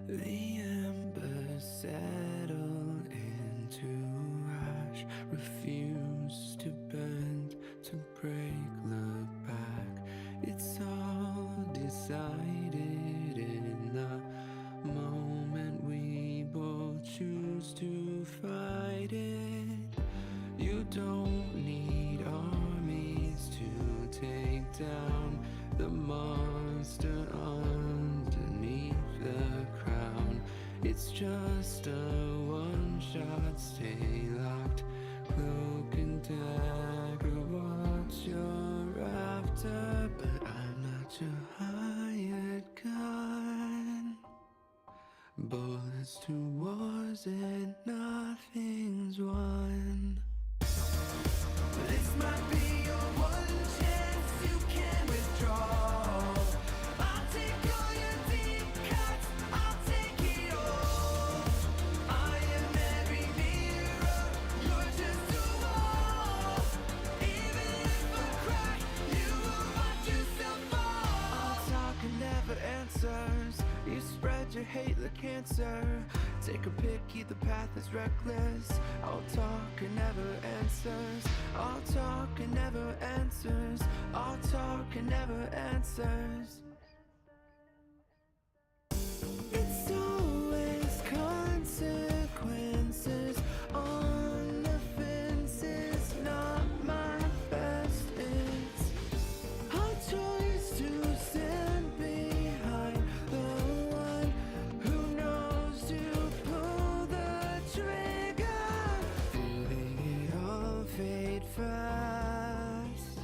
The embers settle into ash, refuse to bend, to break, look back. It's all decided in the moment we both choose to fight it. You don't need armies to take down the monster underneath the crown. It's just a one-shot, stay locked, cloak and dagger, what you're after. But I'm not your hired gun. Bullets to wars and nothing's won. This might be your one chance, you can withdraw. I'll take all your deep cuts, I'll take it all. I am every mirror, you're just a wall. Even if I cry, you will watch yourself fall. All talk and never answers, you spread your hate like cancer. Take a pick, either path is reckless. All talk and never answers. All talk and never answers. All talk and never answers. It's always consequences on the fences, not my best. It's our choice to stand behind the one who knows to pull the trigger. Feeling it all fade fast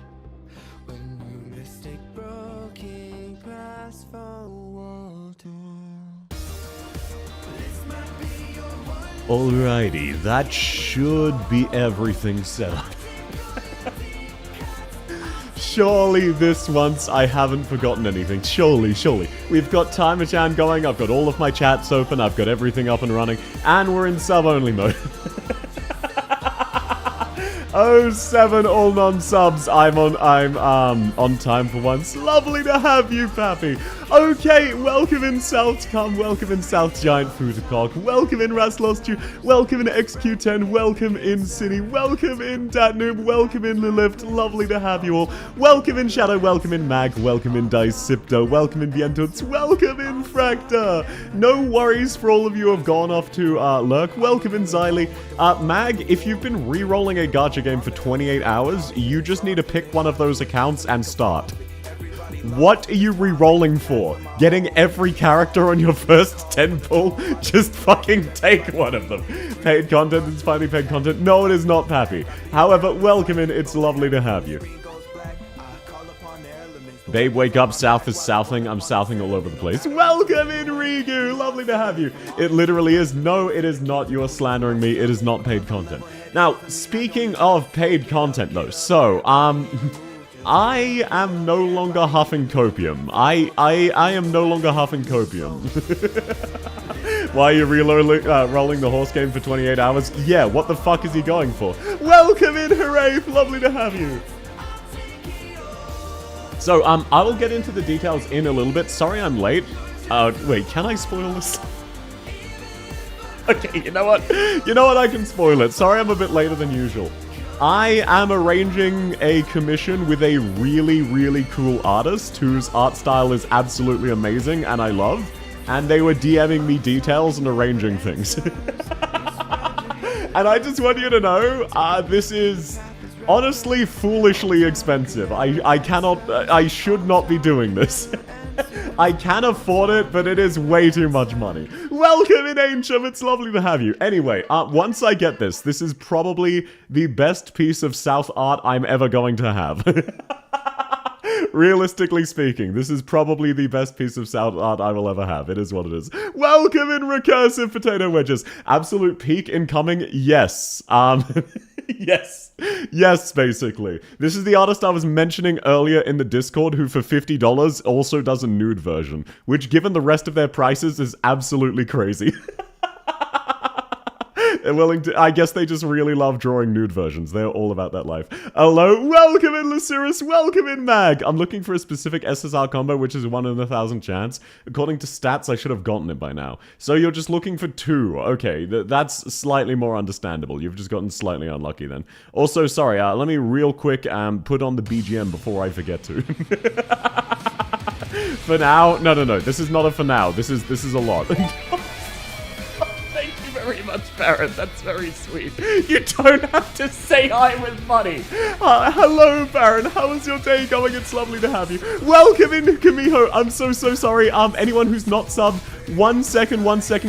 when you mistake broken glass for water. This might be your one. Alrighty, that should be everything set up. Surely this once I haven't forgotten anything. Surely. We've got Timer Chan going, I've got all of my chats open, I've got everything up and running, and we're in sub-only mode. Oh, 7 all non-subs. I'm on time for once. Lovely to have you, Pappy. Okay, welcome in South Cum, welcome in South Giant Foodcock, welcome in Raslostu, welcome in XQ10, welcome in City, welcome in Datnoob, welcome in Lilith, lovely to have you all. Welcome in Shadow, welcome in Mag, welcome in Dicipto, welcome in Vientuts, welcome in Fracta. No worries for all of you who have gone off to Lurk, welcome in Xylee. Mag, if you've been re-rolling a gacha game for 28 hours, you just need to pick one of those accounts and start. What are you re-rolling for? Getting every character on your first 10 pull? Just fucking take one of them. Paid content is finally paid content. No, it is not, Pappy. However, welcome in. It's lovely to have you. Babe, wake up. South is southing. I'm southing all over the place. Welcome in, Rigu. Lovely to have you. It literally is. No, it is not. You are slandering me. It is not paid content. Now, speaking of paid content, though, so, I am no longer huffing copium. I am no longer huffing copium. Why are you rolling the horse game for 28 hours? Yeah, what the fuck is he going for? Welcome in, Hooray! Lovely to have you. So, I will get into the details in a little bit. Sorry I'm late. Wait, can I spoil this? Okay, you know what? You know what? I can spoil it. Sorry I'm a bit later than usual. I am arranging a commission with a really cool artist whose art style is absolutely amazing and I love. And they were DMing me details and arranging things. And I just want you to know, this is honestly foolishly expensive. I should not be doing this. I can afford it, but it is way too much money. Welcome in, Ancient. It's lovely to have you. Anyway, once I get this, this is probably the best piece of South art I'm ever going to have. Realistically speaking, this is probably the best piece of South art I will ever have. It is what it is. Welcome in, Recursive Potato Wedges. Absolute peak incoming? Yes. Yes, basically. This is the artist I was mentioning earlier in the Discord who for $50 also does a nude version, which given the rest of their prices is absolutely crazy. They're willing to... I guess they just really love drawing nude versions. They're all about that life. Hello, welcome in, Lucerus. Welcome in, Mag. I'm looking for a specific SSR combo, which is 1 in 1,000 chance. According to stats, I should have gotten it by now. So you're just looking for 2. Okay, that's slightly more understandable. You've just gotten slightly unlucky then. Also, sorry, let me real quick put on the BGM before I forget to. For now? No. This is not a for now. This is a lot. Thank you very much, Baron. That's very sweet. You don't have to say hi with money. Hello, Baron. How is your day going? It's lovely to have you. Welcome in, Kamiho. I'm so sorry. Anyone who's not subbed, 1 second.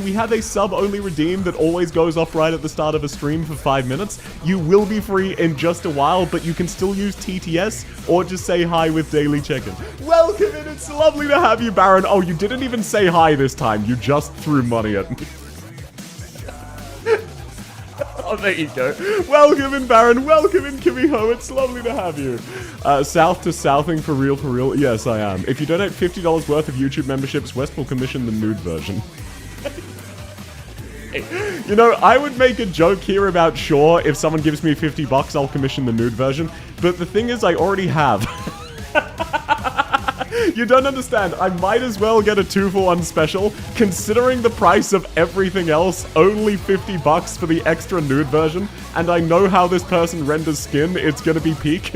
We have a sub-only redeem that always goes off right at the start of a stream for 5 minutes. You will be free in just a while, but you can still use TTS or just say hi with daily check-in. Welcome in. It's lovely to have you, Baron. Oh, you didn't even say hi this time. You just threw money at me. Oh, there you go. Welcome in, Baron. Welcome in, Kamiho. It's lovely to have you. South to Southing for real? Yes, I am. If you donate $50 worth of YouTube memberships, West will commission the nude version. You know, I would make a joke here about, sure, if someone gives me $50, I'll commission the nude version. But the thing is, I already have. You don't understand. I might as well get a 2-for-1 special. Considering the price of everything else, only $50 for the extra nude version. And I know how this person renders skin. It's gonna be peak.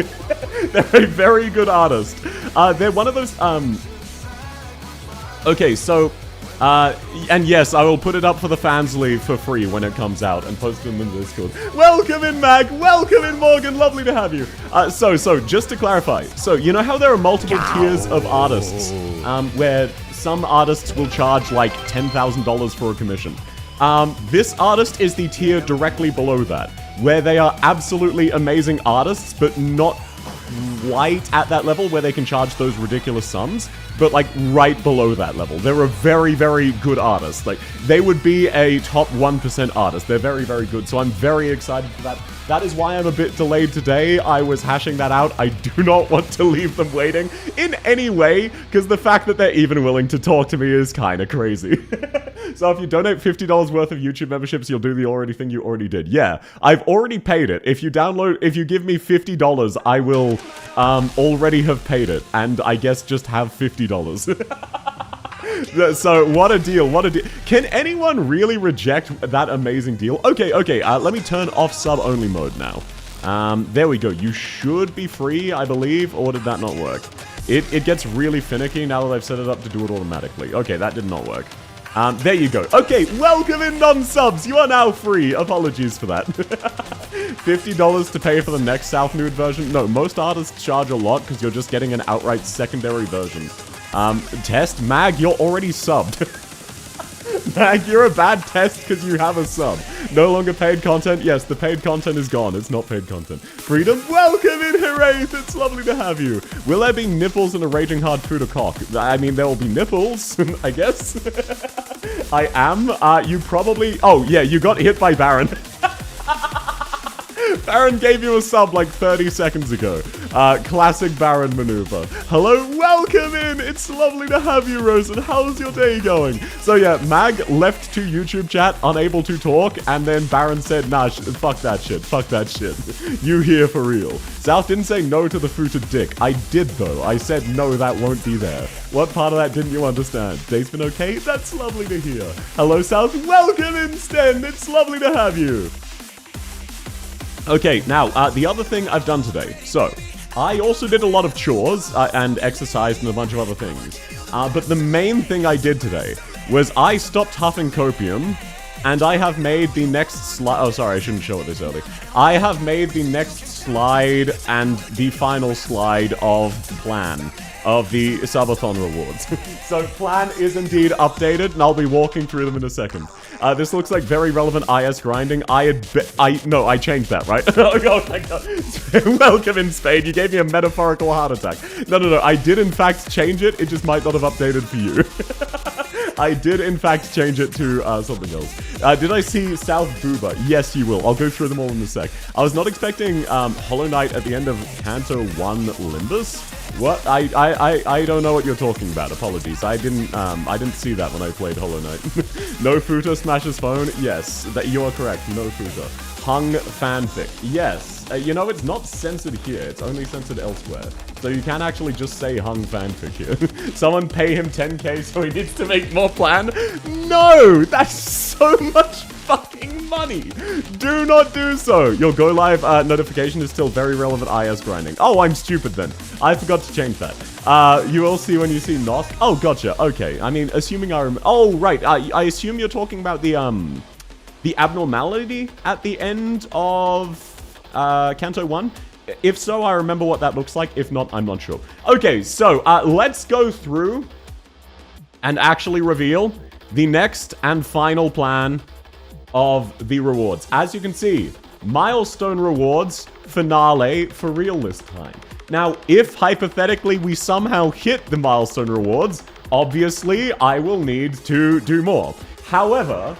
They're a very good artist. They're one of those, Okay, so... and yes, I will put it up for the fansly for free when it comes out and post it in the Discord. Welcome in, Mag! Welcome in, Morgan! Lovely to have you! So, just to clarify, so, you know how there are multiple tiers of artists, where some artists will charge, like, $10,000 for a commission? This artist is the tier directly below that, where they are absolutely amazing artists, but not quite at that level where they can charge those ridiculous sums, but like right below that level. They're a very good artist. Like, they would be a top 1% artist. They're very good, so I'm very excited for that. That is why I'm a bit delayed today. I was hashing that out. I do not want to leave them waiting in any way, because the fact that they're even willing to talk to me is kind of crazy. So if you donate $50 worth of YouTube memberships, you'll do the already thing you already did. Yeah, I've already paid it. If you give me $50, I will already have paid it, and I guess just have $50. So, what a deal, Can anyone really reject that amazing deal? Okay, let me turn off sub-only mode now. There we go. You should be free, I believe, or did that not work? It gets really finicky now that I've set it up to do it automatically. Okay, that did not work. There you go. Okay, welcome in, non-subs. You are now free. Apologies for that. $50 to pay for the next South Nude version. No, most artists charge a lot because you're just getting an outright secondary version. Test? Mag, you're already subbed. Mag, you're a bad test because you have a sub. No longer paid content? Yes, the paid content is gone. It's not paid content. Freedom, welcome in, Hooray! It's lovely to have you. Will there be nipples in a Raging Hard Food or Cock? I mean, there will be nipples, I guess. I am. You probably... Oh, yeah, you got hit by Baron. Baron gave you a sub like 30 seconds ago. Classic Baron maneuver. Hello, welcome in! It's lovely to have you, Rosen. How's your day going? So yeah, Mag left to YouTube chat, unable to talk, and then Baron said, nah, fuck that shit, You here for real. South didn't say no to the fruited dick. I did though. I said no, that won't be there. What part of that didn't you understand? Day's been okay? That's lovely to hear. Hello, South. Welcome in, Sten. It's lovely to have you. Okay, now, the other thing I've done today. So, I also did a lot of chores and exercised and a bunch of other things. But the main thing I did today was I stopped huffing copium, and I have made the next slide... Oh, sorry, I shouldn't show it this early. I have made the next slide and the final slide of Plan, of the Subathon rewards. So Plan is indeed updated, and I'll be walking through them in a second. This looks like very relevant IS grinding. No, I changed that, right? Oh god, thank god. Welcome in, Spade. You gave me a metaphorical heart attack. No, I did in fact change it. It just might not have updated for you. I did, in fact, change it to something else. Did I see South Booba? Yes, you will. I'll go through them all in a sec. I was not expecting Hollow Knight at the end of Canto 1 Limbus. What? I don't know what you're talking about. Apologies. I didn't see that when I played Hollow Knight. No Futa smashes phone? Yes, that you are correct. No Futa. Hung fanfic. Yes. You know, it's not censored here. It's only censored elsewhere. So you can actually just say hung fanfic here. Someone pay him 10k so he needs to make more plan? No! That's so much fucking money! Do not do so! Your go live notification is still very relevant IS grinding. Oh, I'm stupid then. I forgot to change that. You will see when you see Nosk. Oh, gotcha. Okay. I mean, assuming I remember. Oh, right. I assume you're talking about the abnormality at the end of Canto 1. If so, I remember what that looks like. If not, I'm not sure. Okay, so let's go through and actually reveal the next and final plan of the rewards. As you can see, milestone rewards finale for real this time. Now, if hypothetically we somehow hit the milestone rewards, obviously I will need to do more. However,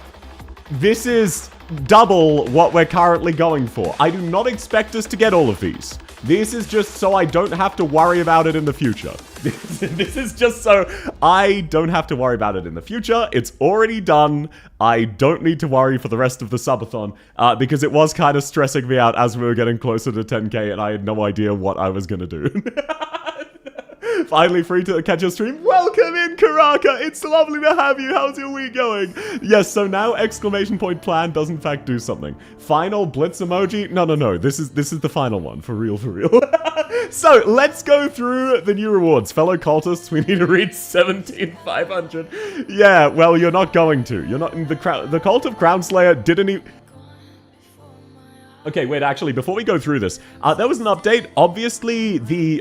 this is double what we're currently going for. I do not expect us to get all of these. This is just so I don't have to worry about it in the future. This is just so I don't have to worry about it in the future. It's already done. I don't need to worry for the rest of the subathon because it was kind of stressing me out as we were getting closer to 10k and I had no idea what I was going to do. Finally free to catch your stream. Welcome in, Karaka. It's lovely to have you. How's your week going? Yes, so now exclamation point plan does in fact do something. Final Blitz emoji? No. This is the final one. For real, for real. So, let's go through the new rewards. Fellow cultists, we need to reach 17,500. Yeah, well, you're not going to. You're not in the Cult of Crown Slayer didn't even... Okay, wait, actually, before we go through this, there was an update. Obviously, the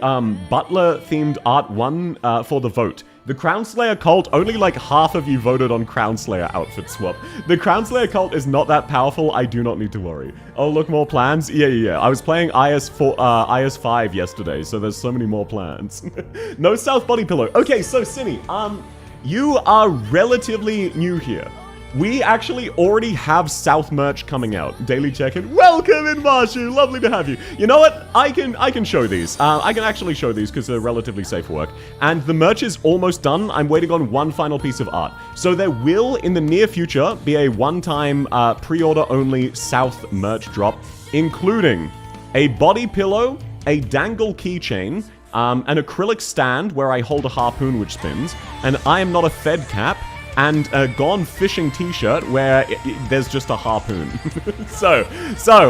Butler-themed art won for the vote. The Crown Slayer cult, only like half of you voted on Crown Slayer outfit swap. The Crown Slayer cult is not that powerful. I do not need to worry. Oh, look, more plans? Yeah. I was playing IS5 yesterday, so there's so many more plans. No South Body Pillow. Okay, so, Cinny, you are relatively new here. We actually already have South merch coming out. Daily check-in. Welcome in, Marshu. Lovely to have you. You know what? I can show these. I can actually show these because they're relatively safe for work. And the merch is almost done. I'm waiting on one final piece of art. So there will, in the near future, be a one-time pre-order only South merch drop, including a body pillow, a dangle keychain, an acrylic stand where I hold a harpoon which spins, and I am not a Fed cap, and a Gone Fishing t-shirt where there's just a harpoon. So,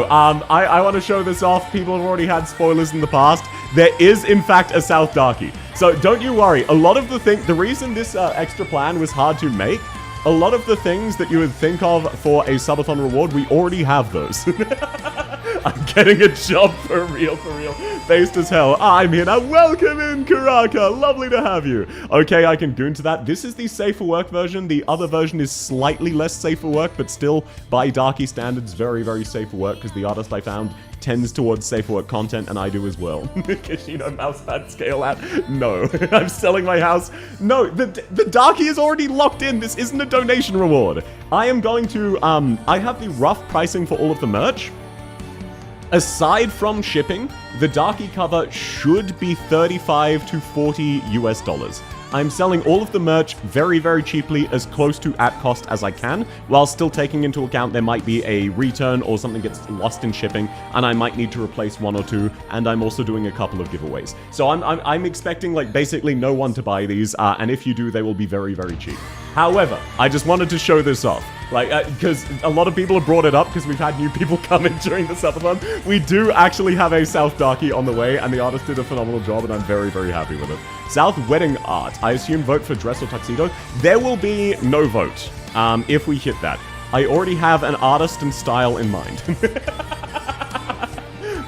I want to show this off. People have already had spoilers in the past. There is, in fact, a South Darkie. So don't you worry. A lot of the reason this extra plan was hard to make, a lot of the things that you would think of for a subathon reward, we already have those. I'm getting a job for real. Based as hell. I'm here now. Welcome in, Karaka. Lovely to have you. Okay, I can goon to that. This is the safe for work version. The other version is slightly less safe for work, but still, by Darkie standards, very, very safe for work, because the artist I found tends towards safe for work content, and I do as well. Kashino mousepad scale out. No. I'm selling my house. No, the Darkie is already locked in. This isn't a donation reward. I am going to, I have the rough pricing for all of the merch. Aside from shipping, the Darkie cover should be $35 to $40 US. I'm selling all of the merch very, very cheaply, as close to at cost as I can, while still taking into account there might be a return or something gets lost in shipping, and I might need to replace one or two, and I'm also doing a couple of giveaways. So I'm expecting, like, basically no one to buy these, and if you do, they will be very, very cheap. However, I just wanted to show this off. Like, because a lot of people have brought it up because we've had new people come in during the subathon. We do actually have a South Darkie on the way, and the artist did a phenomenal job, and I'm very, very happy with it. South wedding art. I assume vote for dress or tuxedo. There will be no vote if we hit that. I already have an artist and style in mind.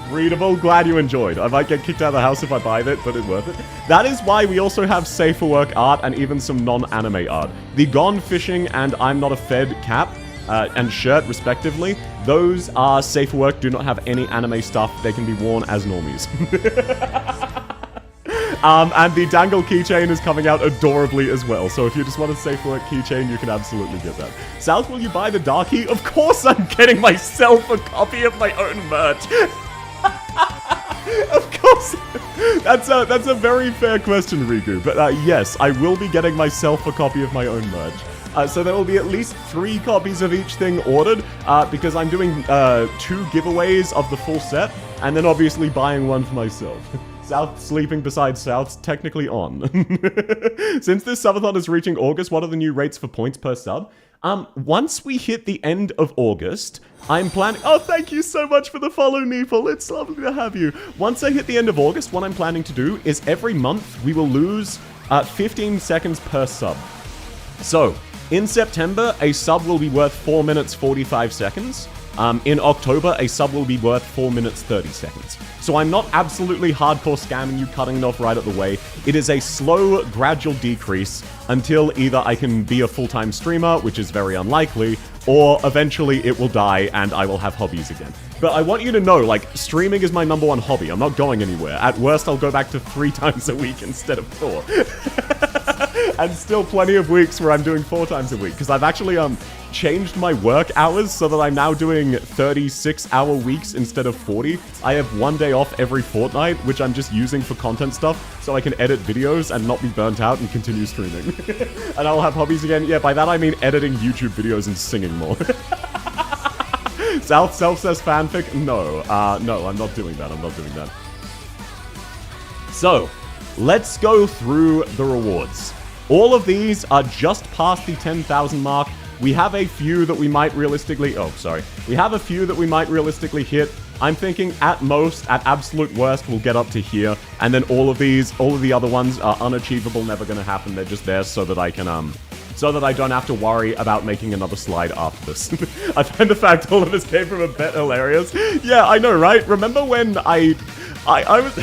Readable, glad you enjoyed. I might get kicked out of the house if I buy that, but it's worth it. That is why we also have safe for work art and even some non-anime art. The Gone Fishing and I'm Not a Fed cap and shirt, respectively, those are safe for work, do not have any anime stuff. They can be worn as normies. And the dangle keychain is coming out adorably as well. So if you just want a safe work keychain, you can absolutely get that. South, will you buy the Darky? Of course I'm getting myself a copy of my own merch. Of course. That's a very fair question, Riku. But yes, I will be getting myself a copy of my own merch. So there will be at least 3 copies of each thing ordered, because I'm doing 2 giveaways of the full set, and then obviously buying one for myself. South sleeping beside South's technically on. Since this subathon is reaching August, what are the new rates for points per sub? Once we hit the end of August, I'm planning... Oh, thank you so much for the follow, Neeple. It's lovely to have you. Once I hit the end of August, what I'm planning to do is every month we will lose 15 seconds per sub. So, in September, a sub will be worth 4 minutes 45 seconds. In October, a sub will be worth 4 minutes 30 seconds. So I'm not absolutely hardcore scamming you, cutting it off right at the way. It is a slow, gradual decrease until either I can be a full-time streamer, which is very unlikely, or eventually it will die and I will have hobbies again. But I want you to know, like, streaming is my #1 hobby. I'm not going anywhere. At worst, I'll go back to 3 times a week instead of 4. And still plenty of weeks where I'm doing 4 times a week, because I've actually changed my work hours so that I'm now doing 36-hour weeks instead of 40. I have 1 day off every fortnight, which I'm just using for content stuff, so I can edit videos and not be burnt out and continue streaming. And I'll have hobbies again. Yeah, by that I mean editing YouTube videos and singing more. South self-says fanfic? No, no, I'm not doing that. I'm not doing that. So, let's go through the rewards. All of these are just past the 10,000 mark. We have a few that we might realistically... Oh, sorry. We have a few that we might realistically hit. I'm thinking at most, at absolute worst, we'll get up to here. And then all of the other ones are unachievable, never gonna happen. They're just there so that I can, so that I don't have to worry about making another slide after this. I find the fact all of this came from a bet hilarious. Yeah, I know, right? Remember when I was...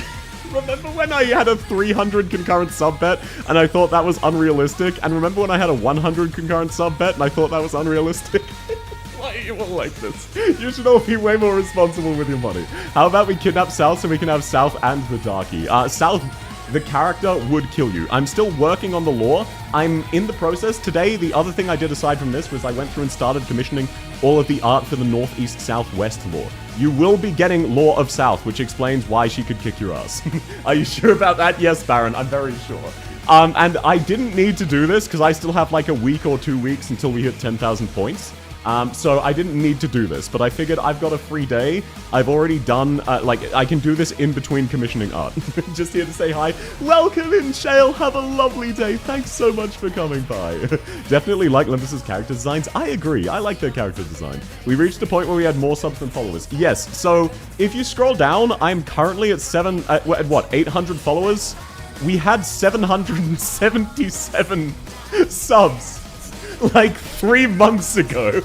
Remember when I had a 300 concurrent sub bet and I thought that was unrealistic? And remember when I had a 100 concurrent sub bet and I thought that was unrealistic? Why are you all like this? You should all be way more responsible with your money. How about we kidnap South so we can have South and the Darky? South, the character would kill you. I'm still working on the lore. I'm in the process. Today, the other thing I did aside from this was I went through and started commissioning all of the art for the Northeast Southwest lore. You will be getting Lore of South, which explains why she could kick your ass. Are you sure about that? Yes, Baron, I'm very sure. And I didn't need to do this because I still have like a week or 2 weeks until we hit 10,000 points. So I didn't need to do this, but I figured I've got a free day. I've already done, I can do this in between commissioning art. Just here to say hi. Welcome in, Shale. Have a lovely day. Thanks so much for coming by. Definitely like Limbus's character designs. I agree. I like their character design. We reached a point where we had more subs than followers. Yes, so if you scroll down, I'm currently at 800 followers? We had 777 subs. Like 3 months ago.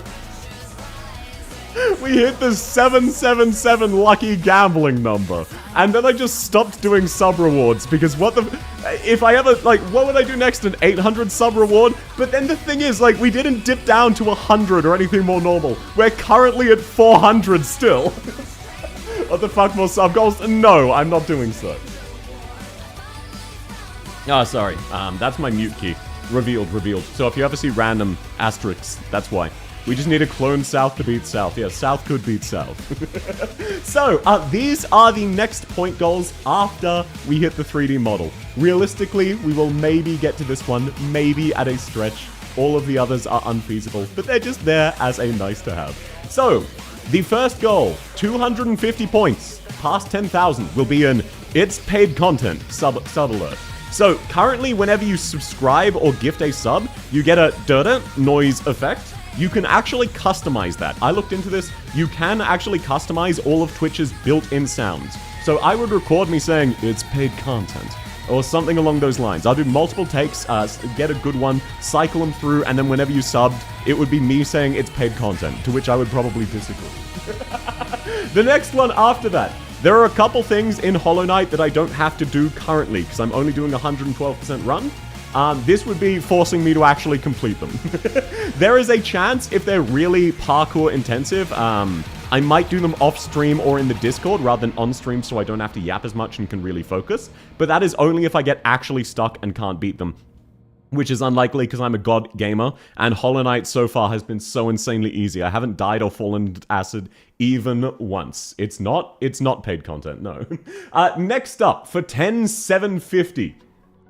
We hit the 777 lucky gambling number. And then I just stopped doing sub rewards because what the... If I ever, like, what would I do next? An 800 sub reward? But then the thing is, like, we didn't dip down to 100 or anything more normal. We're currently at 400 still. What the fuck, more sub goals? No, I'm not doing so. Oh, sorry. That's my mute key. Revealed. So if you ever see random asterisks, that's why. We just need to clone South to beat South. Yeah, South could beat South. So, these are the next point goals after we hit the 3D model. Realistically, we will maybe get to this one, maybe at a stretch. All of the others are unfeasible, but they're just there as a nice to have. So, the first goal, 250 points, past 10,000, will be an It's Paid Content sub alert. So, currently, whenever you subscribe or gift a sub, you get a "dada" noise effect. You can actually customize that. I looked into this. You can actually customize all of Twitch's built-in sounds. So, I would record me saying, "It's paid content," or something along those lines. I'll do multiple takes, get a good one, cycle them through, and then whenever you subbed, it would be me saying it's paid content, to which I would probably disagree. The next one after that. There are a couple things in Hollow Knight that I don't have to do currently, because I'm only doing a 112% run. This would be forcing me to actually complete them. There is a chance, if they're really parkour intensive, I might do them off stream or in the Discord rather than on stream so I don't have to yap as much and can really focus. But that is only if I get actually stuck and can't beat them. Which is unlikely because I'm a god gamer, and Hollow Knight so far has been so insanely easy. I haven't died or fallen into acid even once. It's not paid content, no. Next up, for 10,750,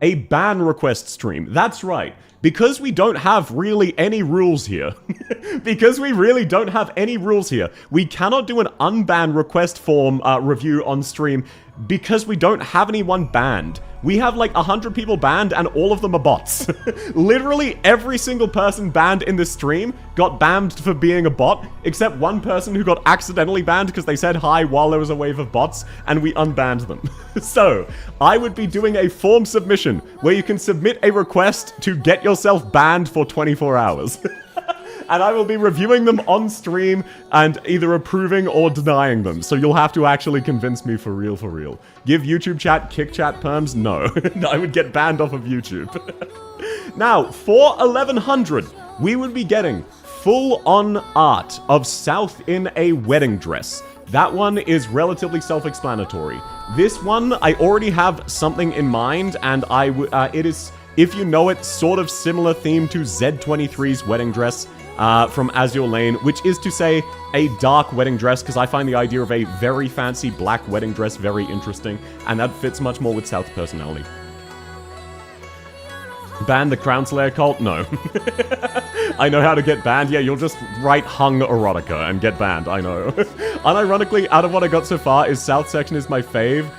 a ban request stream. That's right. Because we don't have really any rules here, we cannot do an unban request form review on stream because we don't have anyone banned. We have like 100 people banned and all of them are bots. Literally every single person banned in this stream got banned for being a bot, except one person who got accidentally banned because they said hi while there was a wave of bots and we unbanned them. So, I would be doing a form submission where you can submit a request to get yourself banned for 24 hours. And I will be reviewing them on stream and either approving or denying them. So you'll have to actually convince me for real, for real. Give YouTube chat kick chat perms? No. I would get banned off of YouTube. Now, for 1100, we would be getting full-on art of South in a wedding dress. That one is relatively self-explanatory. This one, I already have something in mind, and it is, if you know it, sort of similar theme to Z23's wedding dress. From Azure Lane, which is to say a dark wedding dress, because I find the idea of a very fancy black wedding dress very interesting, and that fits much more with South's personality. Ban the Crown Slayer cult? No. I know how to get banned. Yeah, you'll just write hung erotica and get banned, I know. Unironically, out of what I got so far, is South section is my fave.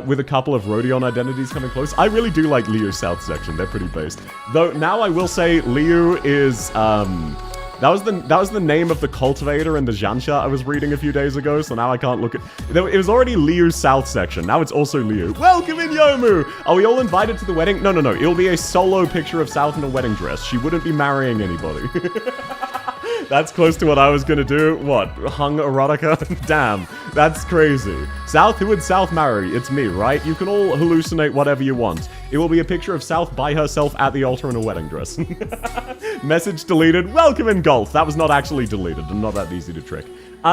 With a couple of Rodion identities coming close. I really do like Liu's South section. They're pretty based. Though, now I will say Liu is, that was the name of the cultivator in the Jansha I was reading a few days ago, so now I can't look at... It was already Liu's South section. Now it's also Liu. Welcome in, Yomu! Are we all invited to the wedding? No. It'll be a solo picture of South in a wedding dress. She wouldn't be marrying anybody. That's close to what I was gonna do. What? Hung erotica? Damn. That's crazy. South, who would South marry? It's me, right? You can all hallucinate whatever you want. It will be a picture of South by herself at the altar in a wedding dress. Message deleted. Welcome in golf. That was not actually deleted. I'm not that easy to trick.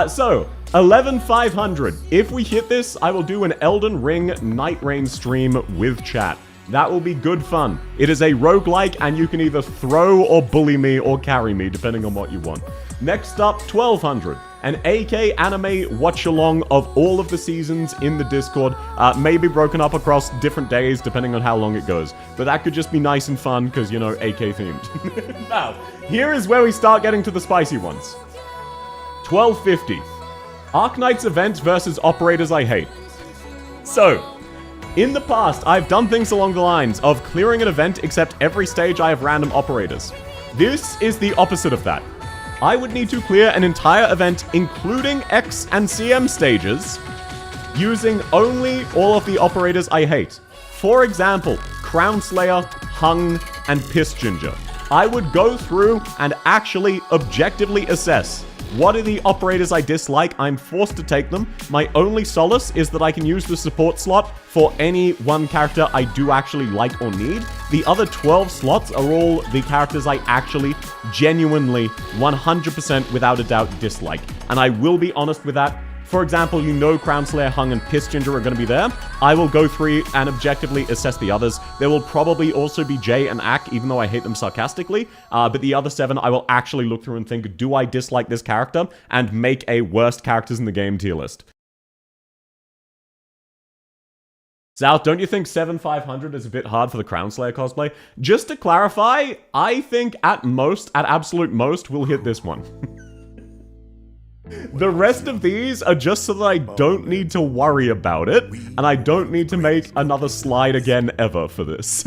So, 11,500. If we hit this, I will do an Elden Ring Night Rain stream with chat. That will be good fun. It is a roguelike, and you can either throw or bully me or carry me, depending on what you want. Next up, 1200. An AK anime watch-along of all of the seasons in the Discord. Maybe broken up across different days, depending on how long it goes. But that could just be nice and fun, because, you know, AK-themed. Now, here is where we start getting to the spicy ones. 1250. Arknights event versus operators I hate. So... in the past, I've done things along the lines of clearing an event except every stage I have random operators. This is the opposite of that. I would need to clear an entire event, including X and CM stages, using only all of the operators I hate. For example, Crown Slayer, Hung, and Piss Ginger. I would go through and actually objectively assess what are the operators I dislike. I'm forced to take them. My only solace is that I can use the support slot for any one character I do actually like or need. The other 12 slots are all the characters I actually, genuinely, 100% without a doubt dislike. And I will be honest with that. For example, you know Crown Slayer, Hung, and Piss Ginger are going to be there. I will go through and objectively assess the others. There will probably also be Jay and Ak, even though I hate them sarcastically. But the other 7, I will actually look through and think, do I dislike this character? And make a worst characters in the game tier list. South, don't you think 7,500 is a bit hard for the Crown Slayer cosplay? Just to clarify, I think at absolute most, we'll hit this one. The rest of these are just so that I don't need to worry about it, and I don't need to make another slide again ever for this.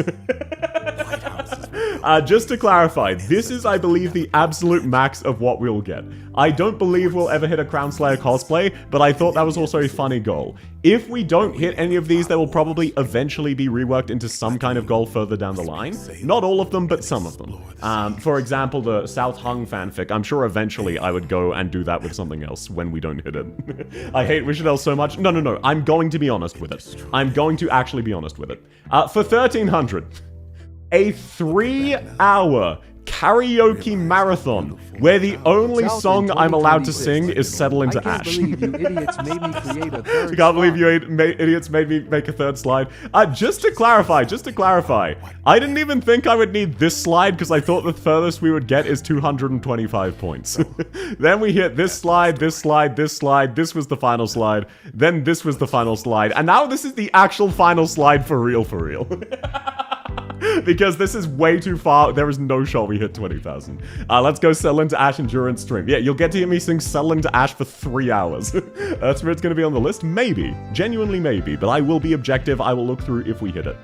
Just to clarify, this is, I believe, the absolute max of what we'll get. I don't believe we'll ever hit a Crown Slayer cosplay, but I thought that was also a funny goal. If we don't hit any of these, they will probably eventually be reworked into some kind of goal further down the line. Not all of them, but some of them. For example, the South Hung fanfic, I'm sure eventually I would go and do that with something else when we don't hit it. I hate Wishadel so much. No, I'm going to be honest with it. I'm going to actually be honest with it. For 1300, a 3-hour karaoke marathon, where the only song I'm allowed to sing is Settle Into Ash. I can't believe you idiots made me create a third I can't believe you slide. idiots made me make a third slide. Just to clarify, I didn't even think I would need this slide because I thought the furthest we would get is 225 points. Then we hit this slide, this slide, this slide, this was the final slide, then this was the final slide, and now this is the actual final slide for real, because this is way too far. There is no shot we hit 20,000. Let's go Settle Into Ash Endurance stream. Yeah, you'll get to hear me sing Settle Into Ash for 3 hours. That's where it's going to be on the list. Maybe. Genuinely maybe. But I will be objective. I will look through if we hit it.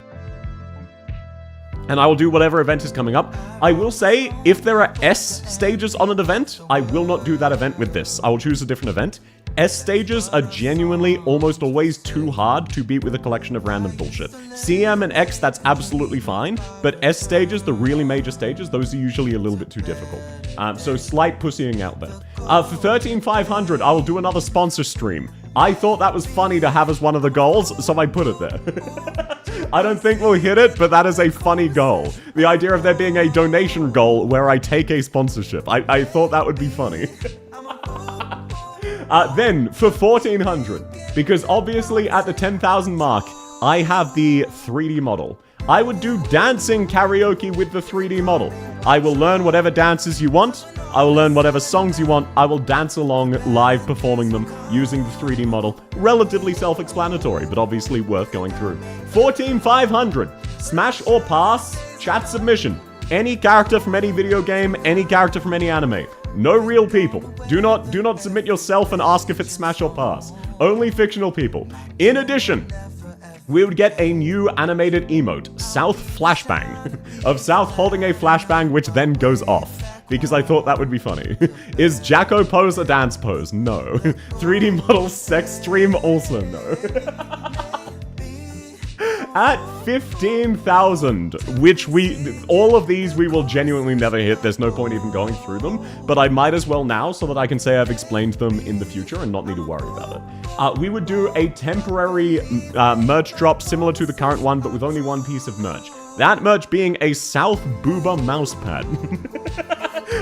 And I will do whatever event is coming up. I will say, if there are S stages on an event, I will not do that event with this. I will choose a different event. S stages are genuinely almost always too hard to beat with a collection of random bullshit. CM and X, that's absolutely fine, but S stages, the really major stages, those are usually a little bit too difficult. So slight pussying out there. For 13,500, I will do another sponsor stream. I thought that was funny to have as one of the goals, so I put it there. I don't think we'll hit it, but that is a funny goal. The idea of there being a donation goal where I take a sponsorship. I thought that would be funny. Then, for 1,400, because obviously at the 10,000 mark, I have the 3D model. I would do dancing karaoke with the 3D model. I will learn whatever dances you want. I will learn whatever songs you want. I will dance along live performing them using the 3D model. Relatively self-explanatory, but obviously worth going through. 14,500. Smash or pass, chat submission. Any character from any video game, any character from any anime. No real people. Do not submit yourself and ask if it's smash or pass. Only fictional people. In addition, we would get a new animated emote, South Flashbang, of South holding a flashbang which then goes off. Because I thought that would be funny. Is Jacko pose a dance pose? No. 3D model sex stream? Also no. At 15,000, which all of these we will genuinely never hit. There's no point even going through them, but I might as well now so that I can say I've explained them in the future and not need to worry about it. We would do a temporary merch drop similar to the current one, but with only one piece of merch. That merch being a South Booba mousepad.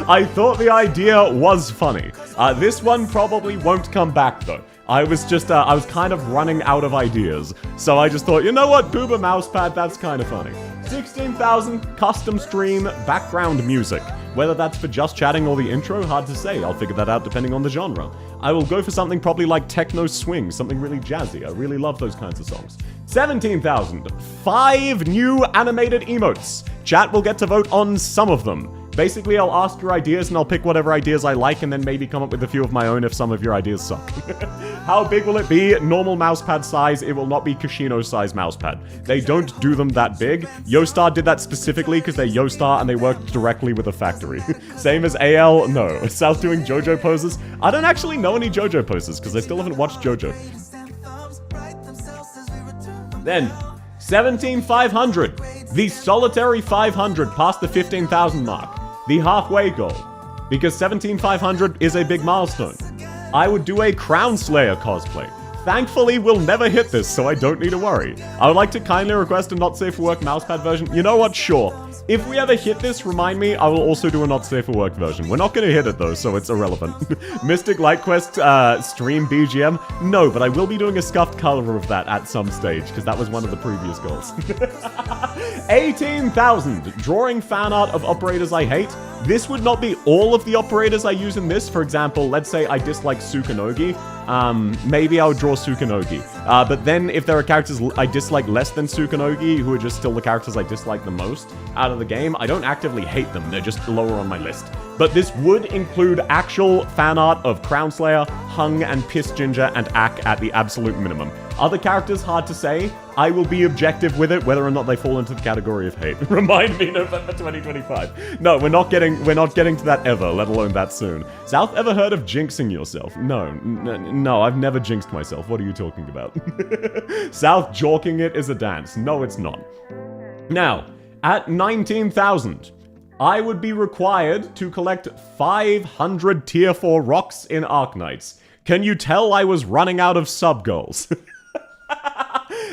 I thought the idea was funny. This one probably won't come back though. I was kind of running out of ideas. So I just thought, you know what, Booba mousepad, that's kind of funny. 16,000, custom stream, background music. Whether that's for just chatting or the intro, hard to say. I'll figure that out depending on the genre. I will go for something probably like techno swing, something really jazzy. I really love those kinds of songs. 17,000, 5 new animated emotes. Chat will get to vote on some of them. Basically, I'll ask your ideas and I'll pick whatever ideas I like and then maybe come up with a few of my own if some of your ideas suck. How big will it be? Normal mousepad size. It will not be Kashino size mousepad. They don't do them that big. Yostar did that specifically because they're Yostar and they work directly with a factory. Same as AL, no. South doing JoJo poses. I don't actually know any JoJo poses because I still haven't watched JoJo. Then, 17,500. The solitary 500 past the 15,000 mark. The halfway goal. Because 17,500 is a big milestone. I would do a Crown Slayer cosplay. Thankfully, we'll never hit this, so I don't need to worry. I would like to kindly request a not safe for work mousepad version. You know what? Sure. If we ever hit this, remind me, I will also do a not safe for work version. We're not going to hit it though, so it's irrelevant. Mystic Light Quest stream BGM? No, but I will be doing a scuffed color of that at some stage, because that was one of the previous goals. 18,000. Drawing fan art of operators I hate. This would not be all of the operators I use in this. For example, let's say I dislike Sukanogi. Maybe I would draw Sukanogi. But then if there are characters I dislike less than Sukanogi, who are just still the characters I dislike the most out of the game, I don't actively hate them. They're just lower on my list. But this would include actual fan art of Crown Slayer, Hung, and Piss Ginger, and Ak at the absolute minimum. Other characters, hard to say. I will be objective with it, whether or not they fall into the category of hate. Remind me, November 2025. No, we're not getting to that ever, let alone that soon. South, ever heard of jinxing yourself? No, I've never jinxed myself. What are you talking about? South, jorking it is a dance. No, it's not. Now, at 19,000, I would be required to collect 500 tier 4 rocks in Arknights. Can you tell I was running out of sub goals?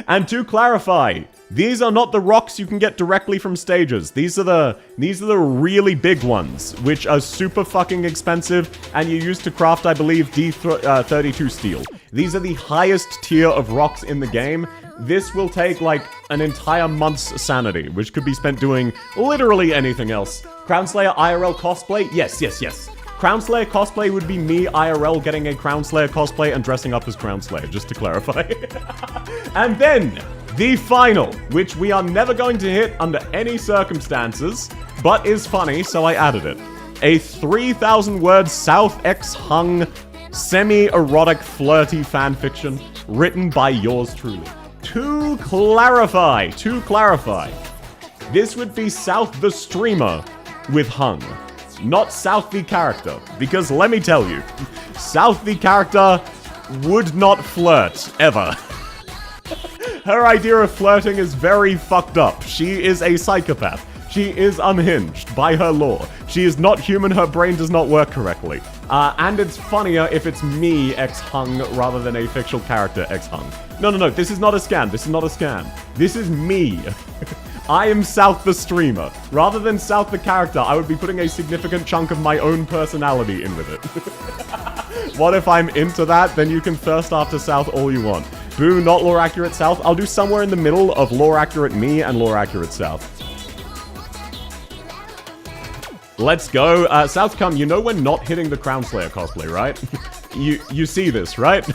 And to clarify, These are not the rocks you can get directly from stages. These are the really big ones, which are super fucking expensive, and you use to craft, I believe, D32 steel. These are the highest tier of rocks in the game. This will take, like, an entire month's sanity, which could be spent doing literally anything else. Crownslayer IRL cosplay? Yes, yes, yes. Crownslayer cosplay would be me IRL getting a Crownslayer cosplay and dressing up as Crownslayer, just to clarify. And then, the final, which we are never going to hit under any circumstances, but is funny, so I added it. A 3,000-word South X Hung semi-erotic flirty fanfiction written by yours truly. To clarify, this would be South the streamer with Hung, not South the character, because let me tell you, South the character would not flirt, ever. Her idea of flirting is very fucked up. She is a psychopath. She is unhinged by her lore. She is not human, her brain does not work correctly. And it's funnier if it's me X-Hung rather than a fictional character X-Hung. No, this is not a scam. This is not a scam. This is me. I am South the streamer. Rather than South the character, I would be putting a significant chunk of my own personality in with it. What if I'm into that? Then you can thirst after South all you want. Boo, not lore accurate South. I'll do somewhere in the middle of lore accurate me and lore accurate South. Let's go. Southcom, you know we're not hitting the Crownslayer cosplay, right? You see this, right?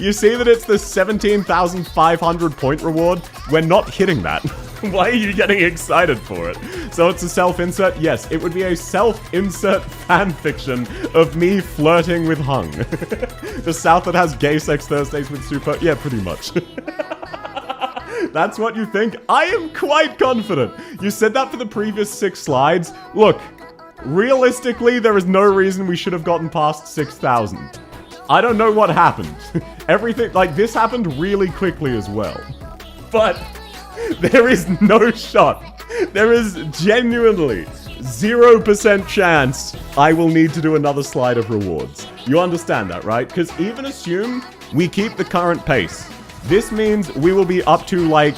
You see that it's the 17,500 point reward? We're not hitting that. Why are you getting excited for it? So it's a self-insert? Yes, it would be a self-insert fanfiction of me flirting with Hung. The South that has gay sex Thursdays with Super? Yeah, pretty much. That's what you think? I am quite confident. You said that for the previous 6 slides. Look, realistically, there is no reason we should have gotten past 6,000. I don't know what happened. Everything, like, this happened really quickly as well. But there is no shot. There is genuinely 0% chance I will need to do another slide of rewards. You understand that, right? Because even assume we keep the current pace. This means we will be up to, like,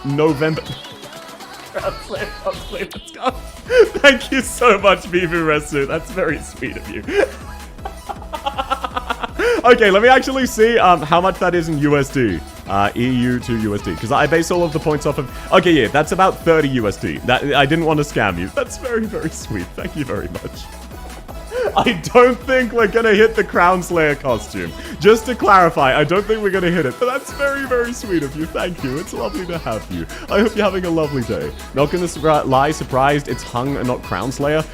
November. Let's go. Thank you so much, Vivu Resu. That's very sweet of you. Okay, let me actually see how much that is in USD. EU to USD. Because I base all of the points off of... Okay, yeah, that's about 30 USD. I didn't want to scam you. That's very, very sweet. Thank you very much. I don't think we're gonna hit the Crownslayer costume. Just to clarify, I don't think we're gonna hit it. But that's very, very sweet of you. Thank you. It's lovely to have you. I hope you're having a lovely day. Not gonna lie, surprised it's Hung and not Crownslayer.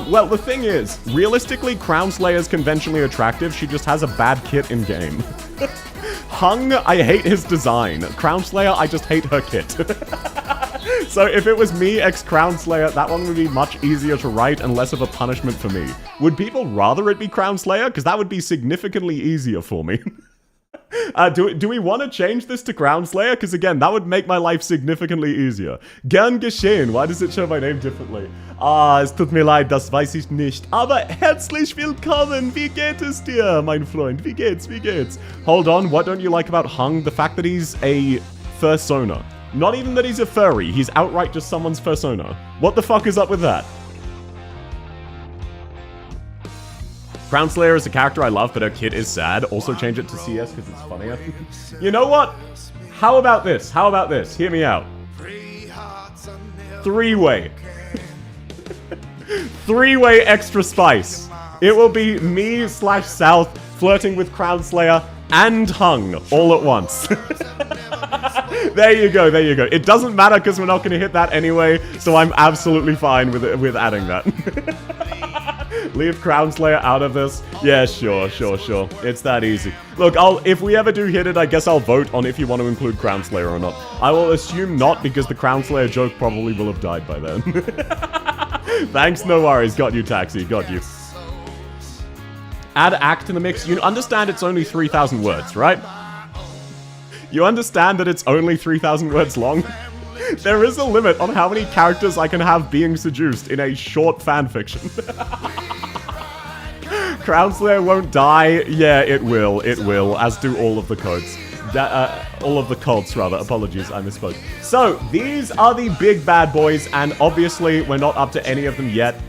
Well, the thing is, realistically, Crownslayer's conventionally attractive. She just has a bad kit in-game. Hung, I hate his design. Crownslayer, I just hate her kit. So if it was me ex-Crownslayer, that one would be much easier to write and less of a punishment for me. Would people rather it be Crownslayer? Because that would be significantly easier for me. Do we want to change this to Crownslayer? Because again, that would make my life significantly easier. Gern geschehen. Why does it show my name differently? Es tut mir leid, das weiß ich nicht. Aber herzlich willkommen. Wie geht es dir, mein Freund? Wie geht's? Wie geht's? Hold on. What don't you like about Hung? The fact that he's a fursona. Not even that he's a furry. He's outright just someone's fursona. What the fuck is up with that? Crownslayer is a character I love, but her kit is sad. Also change it to CS because it's funnier. You know what? How about this? How about this? Hear me out. 3-way. 3-way extra spice. It will be me / South flirting with Crownslayer and Hung all at once. There you go, there you go. It doesn't matter because we're not going to hit that anyway, so I'm absolutely fine with adding that. Leave Crownslayer out of this? Yeah, sure. It's that easy. Look, if we ever do hit it, I guess I'll vote on if you want to include Crownslayer or not. I will assume not, because the Crownslayer joke probably will have died by then. Thanks, no worries. Got you, Taxi. Got you. Add act in the mix. You understand it's only 3,000 words, right? You understand that it's only 3,000 words long? There is a limit on how many characters I can have being seduced in a short fanfiction. Crownslayer won't die. Yeah, it will, as do all of the codes. all of the cults, rather. Apologies, I misspoke. So, these are the big bad boys, and obviously we're not up to any of them yet,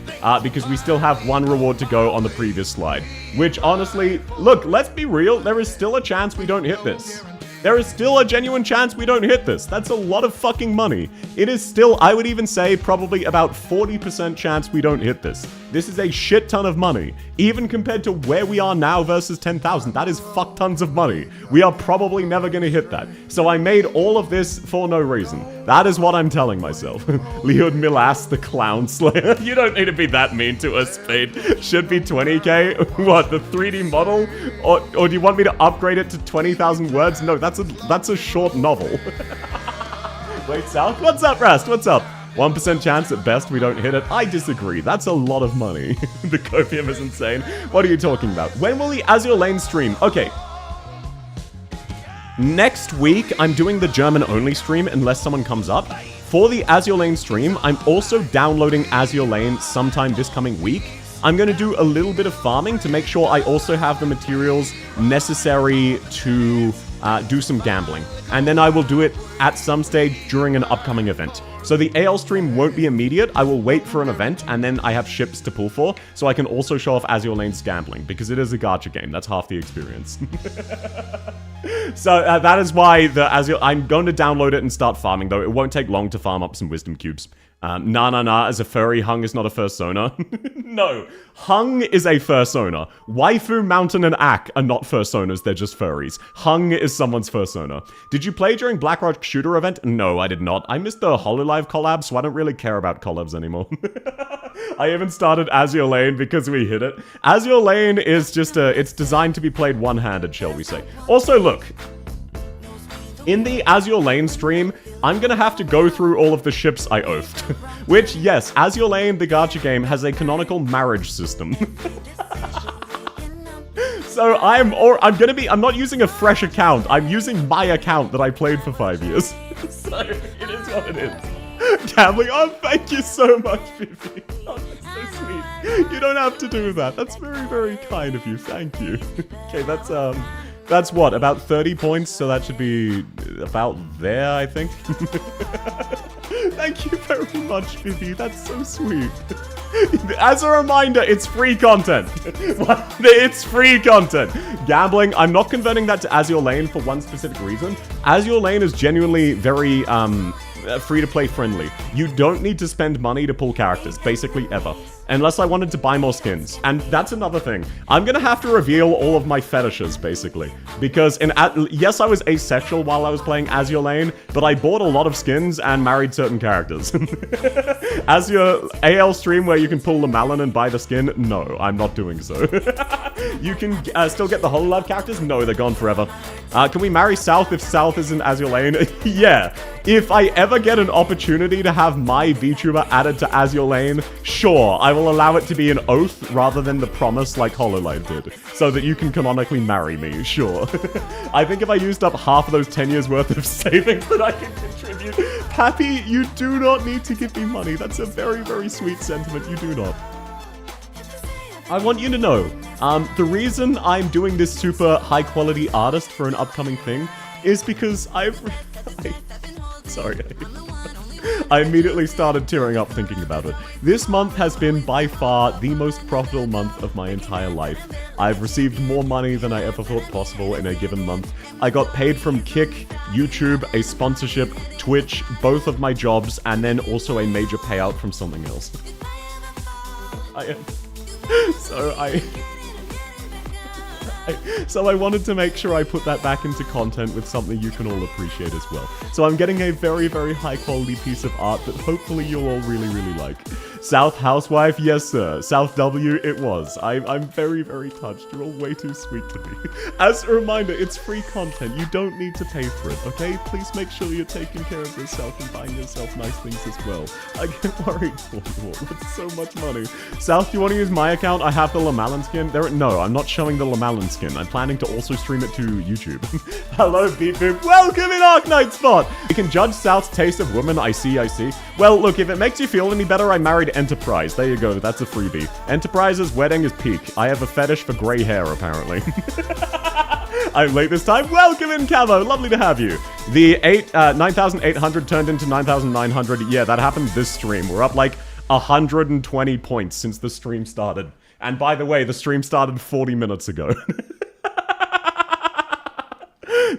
because we still have one reward to go on the previous slide. Which, honestly, look, let's be real, there is still a chance we don't hit this. There is still a genuine chance we don't hit this. That's a lot of fucking money. It is still, I would even say, probably about 40% chance we don't hit this. This is a shit ton of money. Even compared to where we are now versus 10,000, that is fuck tons of money. We are probably never gonna hit that. So I made all of this for no reason. That is what I'm telling myself. Leod Milas, the clown slayer. You don't need to be that mean to us, Speed. Should be 20k. What, the 3D model? Or do you want me to upgrade it to 20,000 words? No, that's a short novel. Wait, South? What's up, Rast? What's up? 1% chance at best we don't hit it. I disagree. That's a lot of money. The copium is insane. What are you talking about? When will the Azure Lane stream? Okay. Next week, I'm doing the German-only stream unless someone comes up. For the Azure Lane stream, I'm also downloading Azure Lane sometime this coming week. I'm going to do a little bit of farming to make sure I also have the materials necessary to do some gambling. And then I will do it at some stage during an upcoming event. So the AL stream won't be immediate. I will wait for an event, and then I have ships to pull for, so I can also show off Azure Lane's gambling, because it is a gacha game. That's half the experience. So that is why the Azure... I'm going to download it and start farming, though. It won't take long to farm up some wisdom cubes. Nah, as a furry, Hung is not a fursona. No, Hung is a fursona. Waifu, Mountain, and Ak are not fursonas, they're just furries. Hung is someone's fursona. Did you play during Blackrock Shooter event? No, I did not. I missed the Hololive collab, so I don't really care about collabs anymore. I even started Azure Lane because we hit it. Azure Lane is just it's designed to be played one-handed, shall we say. Also, look. In the Azure Lane stream, I'm gonna have to go through all of the ships I oafed. Which, yes, Azure Lane, the gacha game, has a canonical marriage system. So I'm not using a fresh account. I'm using my account that I played for 5 years. So it is what it is. Gambling, oh, thank you so much, Vivi. Oh, that's so sweet. You don't have to do that. That's very, very kind of you. Thank you. Okay, that's what, about 30 points, so that should be about there, I think. Thank you very much, Vivi. That's so sweet. As a reminder, it's free content. It's free content. Gambling, I'm not converting that to Azure Lane for one specific reason. Azure Lane is genuinely very free-to-play friendly. You don't need to spend money to pull characters, basically ever. Unless I wanted to buy more skins. And that's another thing. I'm gonna have to reveal all of my fetishes, basically. Because, yes, I was asexual while I was playing Azure Lane, but I bought a lot of skins and married certain characters. Azure AL stream where you can pull the Malin and buy the skin? No, I'm not doing so. You can still get the Hololive characters? No, they're gone forever. Can we marry South if South is in Azure Lane? Yeah. If I ever get an opportunity to have my VTuber added to Azure Lane, sure, I will allow it to be an oath rather than the promise like Hololive did, so that you can canonically marry me, sure. I think if I used up half of those 10 years worth of savings that I can contribute, Pappy, you do not need to give me money. That's a very, very sweet sentiment. You do not. I want you to know, the reason I'm doing this super high quality artist for an upcoming thing is because sorry. I immediately started tearing up thinking about it. This month has been by far the most profitable month of my entire life. I've received more money than I ever thought possible in a given month. I got paid from Kick, YouTube, a sponsorship, Twitch, both of my jobs, and then also a major payout from something else. So I wanted to make sure I put that back into content with something you can all appreciate as well. So I'm getting a very, very high quality piece of art that hopefully you'll all really, really like. South Housewife, yes sir. South W, it was. I'm very, very touched. You're all way too sweet to me. As a reminder, it's free content. You don't need to pay for it, okay? Please make sure you're taking care of yourself and buying yourself nice things as well. I get worried for you all. That's so much money. South, you want to use my account? I have the Lamalin skin. No, I'm not showing the Lamalin skin. I'm planning to also stream it to YouTube. Hello, Beep Boop. Welcome in Arknights spot! You can judge South's taste of women. I see. Well, look, if it makes you feel any better, I married Enterprise. There you go. That's a freebie. Enterprise's wedding is peak. I have a fetish for grey hair, apparently. I'm late this time. Welcome in, Camo. Lovely to have you. The 9,800 turned into 9,900. Yeah, that happened this stream. We're up like 120 points since the stream started. And by the way, the stream started 40 minutes ago.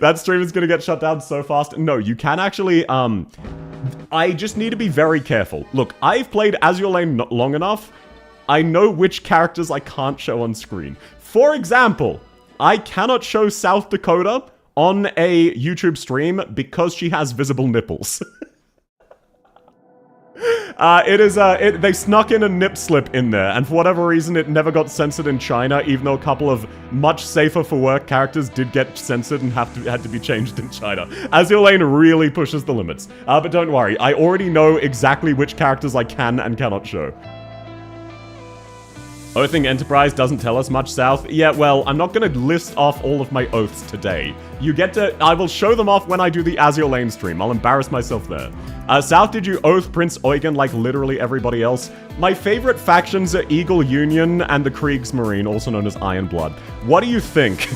That stream is going to get shut down so fast. No, you can actually, I just need to be very careful. Look, I've played Azure Lane long enough. I know which characters I can't show on screen. For example, I cannot show South Dakota on a YouTube stream because she has visible nipples. They snuck in a nip slip in there, and for whatever reason, it never got censored in China, even though a couple of much safer for work characters did get censored and had to be changed in China. Azure Lane really pushes the limits. But don't worry, I already know exactly which characters I can and cannot show. Oathing Enterprise doesn't tell us much, South. Yeah, well, I'm not going to list off all of my oaths today. You get to... I will show them off when I do the Azure Lane stream. I'll embarrass myself there. South, did you oath Prince Eugen like literally everybody else? My favorite factions are Eagle Union and the Kriegsmarine, also known as Iron Blood. What do you think?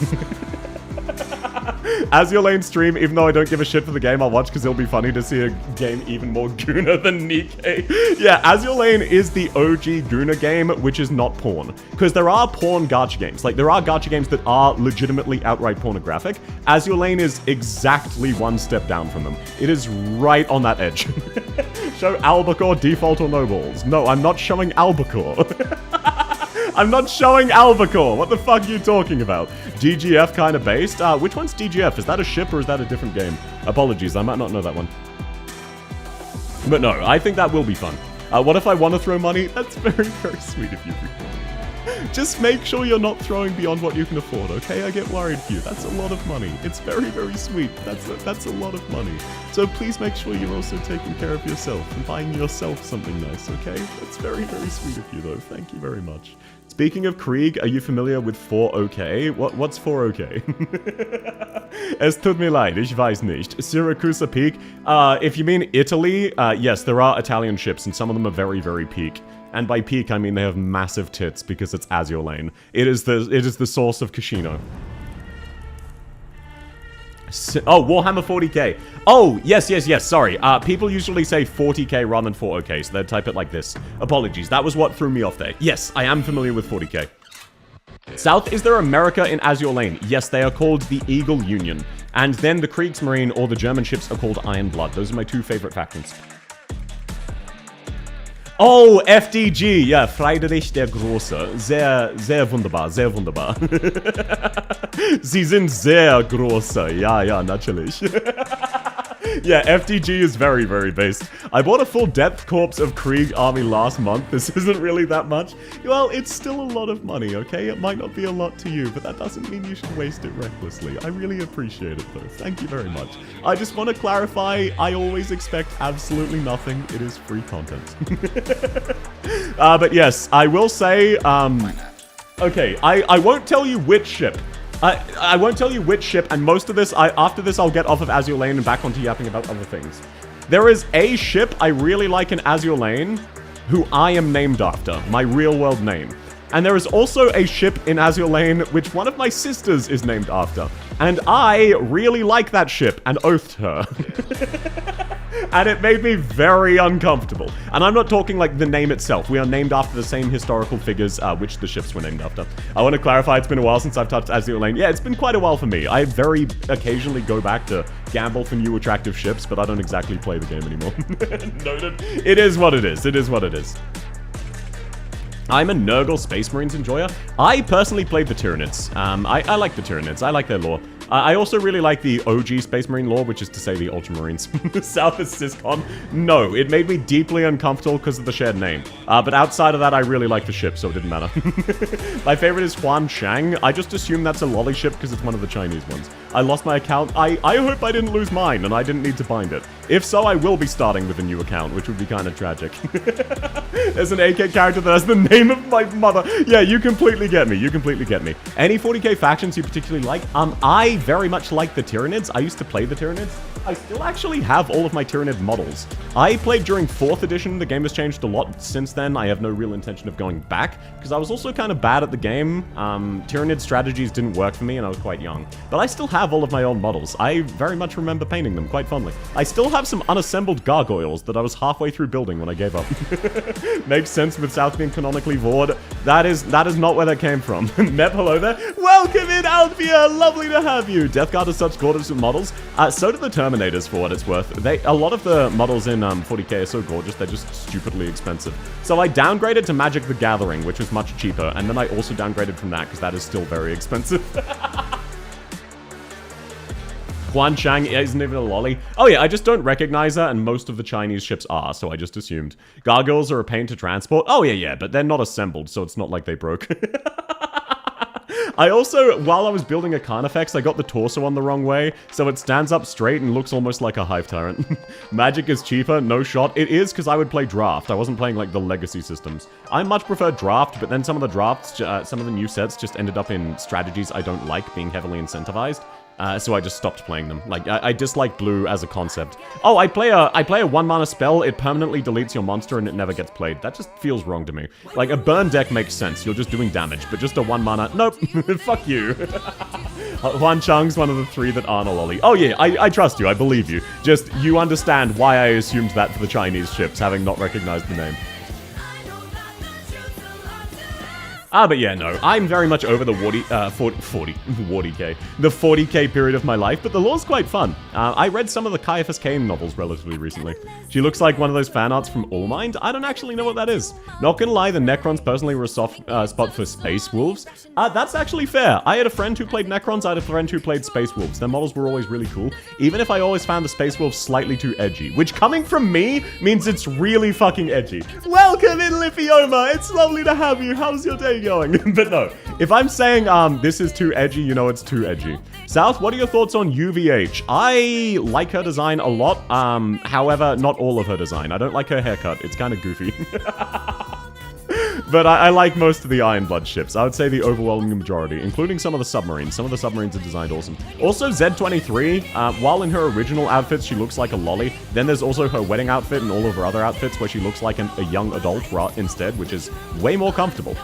Azure Lane stream, even though I don't give a shit for the game, I'll watch because it'll be funny to see a game even more Guna than Nikkei. Yeah, Azure Lane is the OG Guna game, which is not porn. Because there are porn gacha games. Like, there are gacha games that are legitimately outright pornographic. Azure Lane is exactly one step down from them. It is right on that edge. Show Albacore, default or no balls. No, I'm not showing Albacore. I'm not showing Albacore. What the fuck are you talking about? DGF kind of based? Which one's DGF? Is that a ship or is that a different game? Apologies, I might not know that one. But no, I think that will be fun. What if I want to throw money? That's very, very sweet of you. Just make sure you're not throwing beyond what you can afford, okay? I get worried for you. That's a lot of money. It's very, very sweet. That's a lot of money. So please make sure you're also taking care of yourself and buying yourself something nice, okay? That's very, very sweet of you, though. Thank you very much. Speaking of Krieg, are you familiar with 4OK? What's 4OK? Es tut mir leid, ich weiß nicht. Syracuse Peak? If you mean Italy, yes, there are Italian ships, and some of them are very, very peak. And by peak, I mean they have massive tits because it's Azure Lane. It is the source of Kashino. Oh, Warhammer 40k. Oh, yes, sorry. People usually say 40k rather than 4OK, so they'd type it like this. Apologies, that was what threw me off there. Yes, I am familiar with 40k. South, is there America in Azure Lane? Yes, they are called the Eagle Union. And then the Kriegsmarine or the German ships are called Iron Blood. Those are my two favorite factions. Oh, FDG, ja, Friedrich der Große. Sehr, sehr wunderbar, sehr wunderbar. Sie sind sehr große. Ja, natürlich. Yeah, FDG is very, very based. I bought a full Depth Corps of Krieg army last month. This isn't really that much. Well, it's still a lot of money, okay? It might not be a lot to you, but that doesn't mean you should waste it recklessly. I really appreciate it, though. Thank you very much. I just want to clarify, I always expect absolutely nothing. It is free content. But yes, I will say, okay, I won't tell you which ship. I won't tell you which ship, and most of this, after this, I'll get off of Azure Lane and back onto yapping about other things. There is a ship I really like in Azure Lane, who I am named after, my real-world name. And there is also a ship in Azure Lane, which one of my sisters is named after. And I really like that ship, and oathed her. And it made me very uncomfortable. And I'm not talking like the name itself. We are named after the same historical figures which the ships were named after. I want to clarify, it's been a while since I've touched Azure Lane. Yeah, it's been quite a while for me. I very occasionally go back to gamble for new attractive ships, but I don't exactly play the game anymore. Noted. It is what it is. It is what it is. I'm a Nurgle Space Marines enjoyer. I personally played the Tyranids. I like the Tyranids. I like their lore. I also really like the OG Space Marine lore, which is to say the Ultramarines. South is Syscon? No, it made me deeply uncomfortable because of the shared name. But outside of that, I really like the ship, so it didn't matter. My favorite is Huan Shang. I just assume that's a lolly ship because it's one of the Chinese ones. I lost my account. I hope I didn't lose mine and I didn't need to bind it. If so, I will be starting with a new account, which would be kind of tragic. There's an AK character that has the name of my mother. Yeah, you completely get me. You completely get me. Any 40k factions you particularly like? I very much like the Tyranids. I used to play the Tyranids. I still actually have all of my Tyranid models. I played during 4th edition. The game has changed a lot since then. I have no real intention of going back, because I was also kind of bad at the game. Tyranid strategies didn't work for me, and I was quite young. But I still have all of my old models. I very much remember painting them quite fondly. I still have some unassembled gargoyles that I was halfway through building when I gave up. Makes sense with South being canonically Vord. That is not where that came from. Mep, hello there. Welcome in, Althea. Lovely to have you. Death Guard has such gorgeous models. So do the Terminators, for what it's worth. A lot of the models in 40k are so gorgeous, they're just stupidly expensive. So I downgraded to Magic the Gathering, which was much cheaper, and then I also downgraded from that, because that is still very expensive. Huan Chang isn't even a lolly. Oh yeah, I just don't recognize her, and most of the Chinese ships are, so I just assumed. Gargoyles are a pain to transport. Oh yeah, but they're not assembled, so it's not like they broke. I also, while I was building a Carnifex, I got the torso on the wrong way, so it stands up straight and looks almost like a Hive Tyrant. Magic is cheaper, no shot. It is because I would play Draft. I wasn't playing, like, the legacy systems. I much prefer Draft, but then some of the drafts, some of the new sets just ended up in strategies I don't like being heavily incentivized. So I just stopped playing them. Like, I dislike blue as a concept. Oh, I play a 1-mana spell, it permanently deletes your monster and it never gets played. That just feels wrong to me. Like, a burn deck makes sense, you're just doing damage, but just a 1-mana, nope, fuck you. Huan Chang's one of the 3 that aren't a lolly. Oh yeah, I trust you, I believe you. Just, you understand why I assumed that for the Chinese ships, having not recognized the name. But yeah, no, I'm very much over the 40k period of my life, but the lore's quite fun. I read some of the Caiaphas Cain novels relatively recently. She looks like one of those fan arts from Allmind. I don't actually know what that is. Not gonna lie, the Necrons personally were a soft spot for Space Wolves. That's actually fair. I had a friend who played Necrons, I had a friend who played Space Wolves. Their models were always really cool, even if I always found the Space Wolves slightly too edgy, which coming from me means it's really fucking edgy. Welcome in, Lithioma! It's lovely to have you. How's your day going? But no, if I'm saying this is too edgy, you know it's too edgy. South, what are your thoughts on UVH? I like her design a lot, however, not all of her design. I don't like her haircut, it's kind of goofy. But I like most of the Ironblood ships. I would say the overwhelming majority, including some of the submarines. Some of the submarines are designed awesome. Also, Z23, while in her original outfits she looks like a lolly, then there's also her wedding outfit and all of her other outfits where she looks like a young adult instead, which is way more comfortable.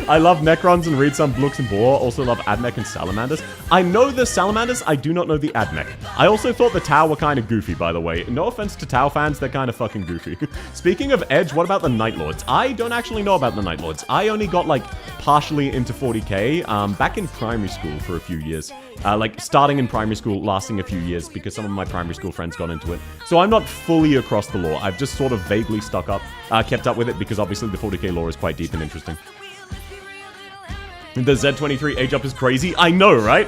I love Necrons and read some books and Boar. Also love Admech and Salamanders. I know the Salamanders, I do not know the Admech. I also thought the Tau were kind of goofy, by the way. No offense to Tau fans, they're kind of fucking goofy. Speaking of Edge, what about the Night Lords? I don't actually know about the Night Lords. I only got, like, partially into 40k back in primary school for a few years. Like, starting in primary school, lasting a few years, because some of my primary school friends got into it. So I'm not fully across the lore. I've just sort of vaguely kept up with it, because obviously the 40k lore is quite deep and interesting. The Z23 age up is crazy. I know, right?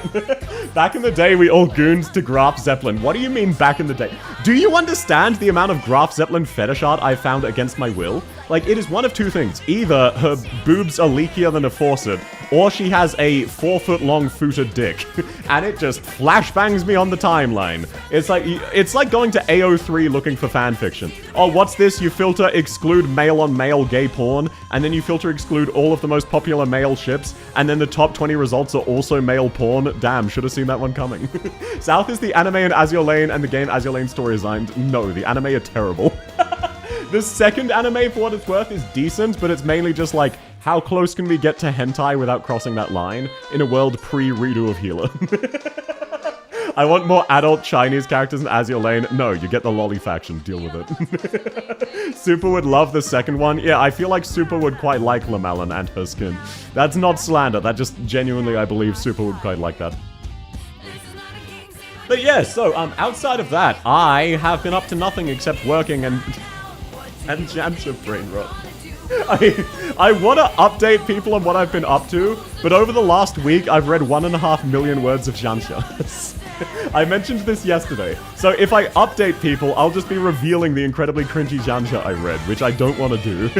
Back in the day, we all gooned to Graf Zeppelin. What do you mean back in the day? Do you understand the amount of Graf Zeppelin fetish art I found against my will? Like, it is one of two things. Either her boobs are leakier than a faucet, or she has a 4-foot-long footed dick. And it just flashbangs me on the timeline. It's like going to AO3 looking for fanfiction. Oh, what's this? You filter exclude male-on-male gay porn, and then you filter exclude all of the most popular male ships, and then the top 20 results are also male porn. Damn, should have seen that one coming. South is the anime in Azure Lane and the game Azure Lane story designed. No, the anime are terrible. The second anime, for what it's worth, is decent, but it's mainly just like, how close can we get to hentai without crossing that line in a world pre-redo of Healer? I want more adult Chinese characters in Azure Lane. No, you get the lolly faction. Deal with it. Super would love the second one. Yeah, I feel like Super would quite like Lamellan and her skin. That's not slander. That just genuinely, I believe Super would quite like that. But yeah, so, outside of that, I have been up to nothing except working and Jancha brain rot. I want to update people on what I've been up to, but over the last week, I've read 1.5 million words of Jancha. I mentioned this yesterday. So if I update people, I'll just be revealing the incredibly cringy Jancha I read, which I don't want to do.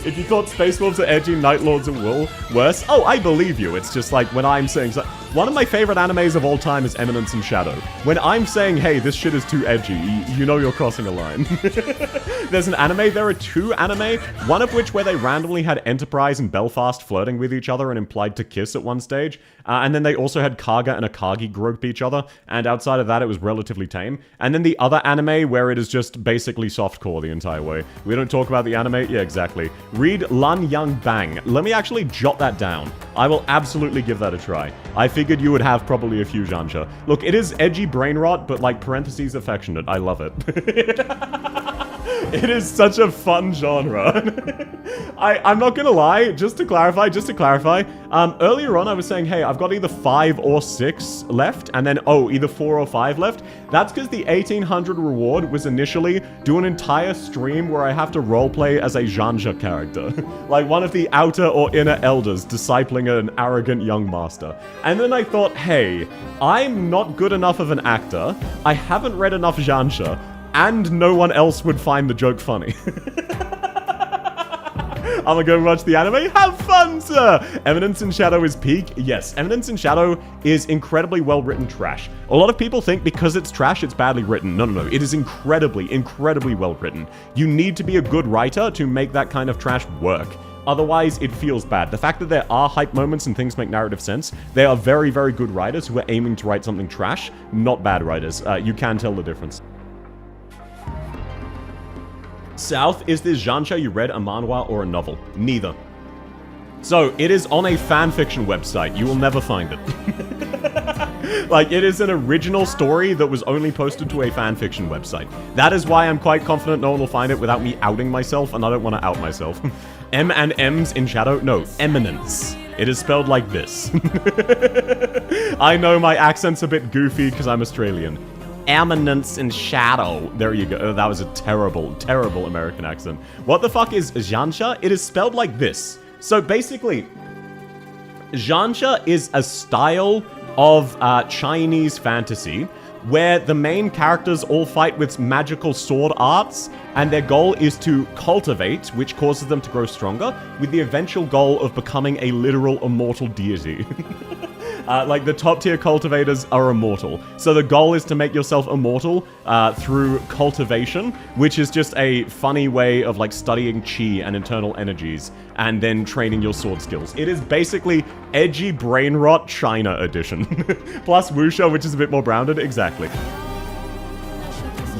If you thought Space Wolves are edgy, Night Lords are worse, oh, I believe you. It's just like when I'm saying so One of my favorite animes of all time is Eminence in Shadow. When I'm saying, hey, this shit is too edgy, you know you're crossing a line. There are 2 anime, one of which where they randomly had Enterprise and Belfast flirting with each other and implied to kiss at one stage. And then they also had Kaga and Akagi grope each other, and outside of that it was relatively tame. And then the other anime where it is just basically softcore the entire way. We don't talk about the anime? Yeah, exactly. Read Lan Yang Bang. Let me actually jot that down. I will absolutely give that a try. I figured you would have probably a few genre. Look, it is edgy brain rot, but like parentheses affectionate. I love it. It is such a fun genre. I'm not gonna lie, just to clarify, earlier on I was saying, hey, I've got either 5 or 6 left, and then, oh, either 4 or 5 left. That's because the 1800 reward was initially do an entire stream where I have to roleplay as a genre character. Like one of the outer or inner elders discipling an arrogant young master. And then I thought, hey, I'm not good enough of an actor, I haven't read enough genre, and no one else would find the joke funny. I'm gonna go watch the anime. Have fun, sir! Eminence in Shadow is peak? Yes, Eminence in Shadow is incredibly well-written trash. A lot of people think because it's trash, it's badly written. No, no, no. It is incredibly, incredibly well-written. You need to be a good writer to make that kind of trash work. Otherwise, it feels bad. The fact that there are hype moments and things make narrative sense, they are very, very good writers who are aiming to write something trash, not bad writers. You can tell the difference. South, is this genre you read a manhwa or a novel? Neither. So, it is on a fanfiction website. You will never find it. Like, it is an original story that was only posted to a fanfiction website. That is why I'm quite confident no one will find it without me outing myself, and I don't want to out myself. M and M's in Shadow? No, Eminence. It is spelled like this. I know my accent's a bit goofy because I'm Australian. Eminence in Shadow. There you go. That was a terrible, terrible American accent. What the fuck is genre? It is spelled like this. So basically, genre is a style of Chinese fantasy where the main characters all fight with magical sword arts, and their goal is to cultivate, which causes them to grow stronger, with the eventual goal of becoming a literal immortal deity. Like, the top-tier cultivators are immortal. So the goal is to make yourself immortal through cultivation, which is just a funny way of, like, studying chi and internal energies, and then training your sword skills. It is basically edgy brain rot China edition. Plus wuxia, which is a bit more grounded. Exactly.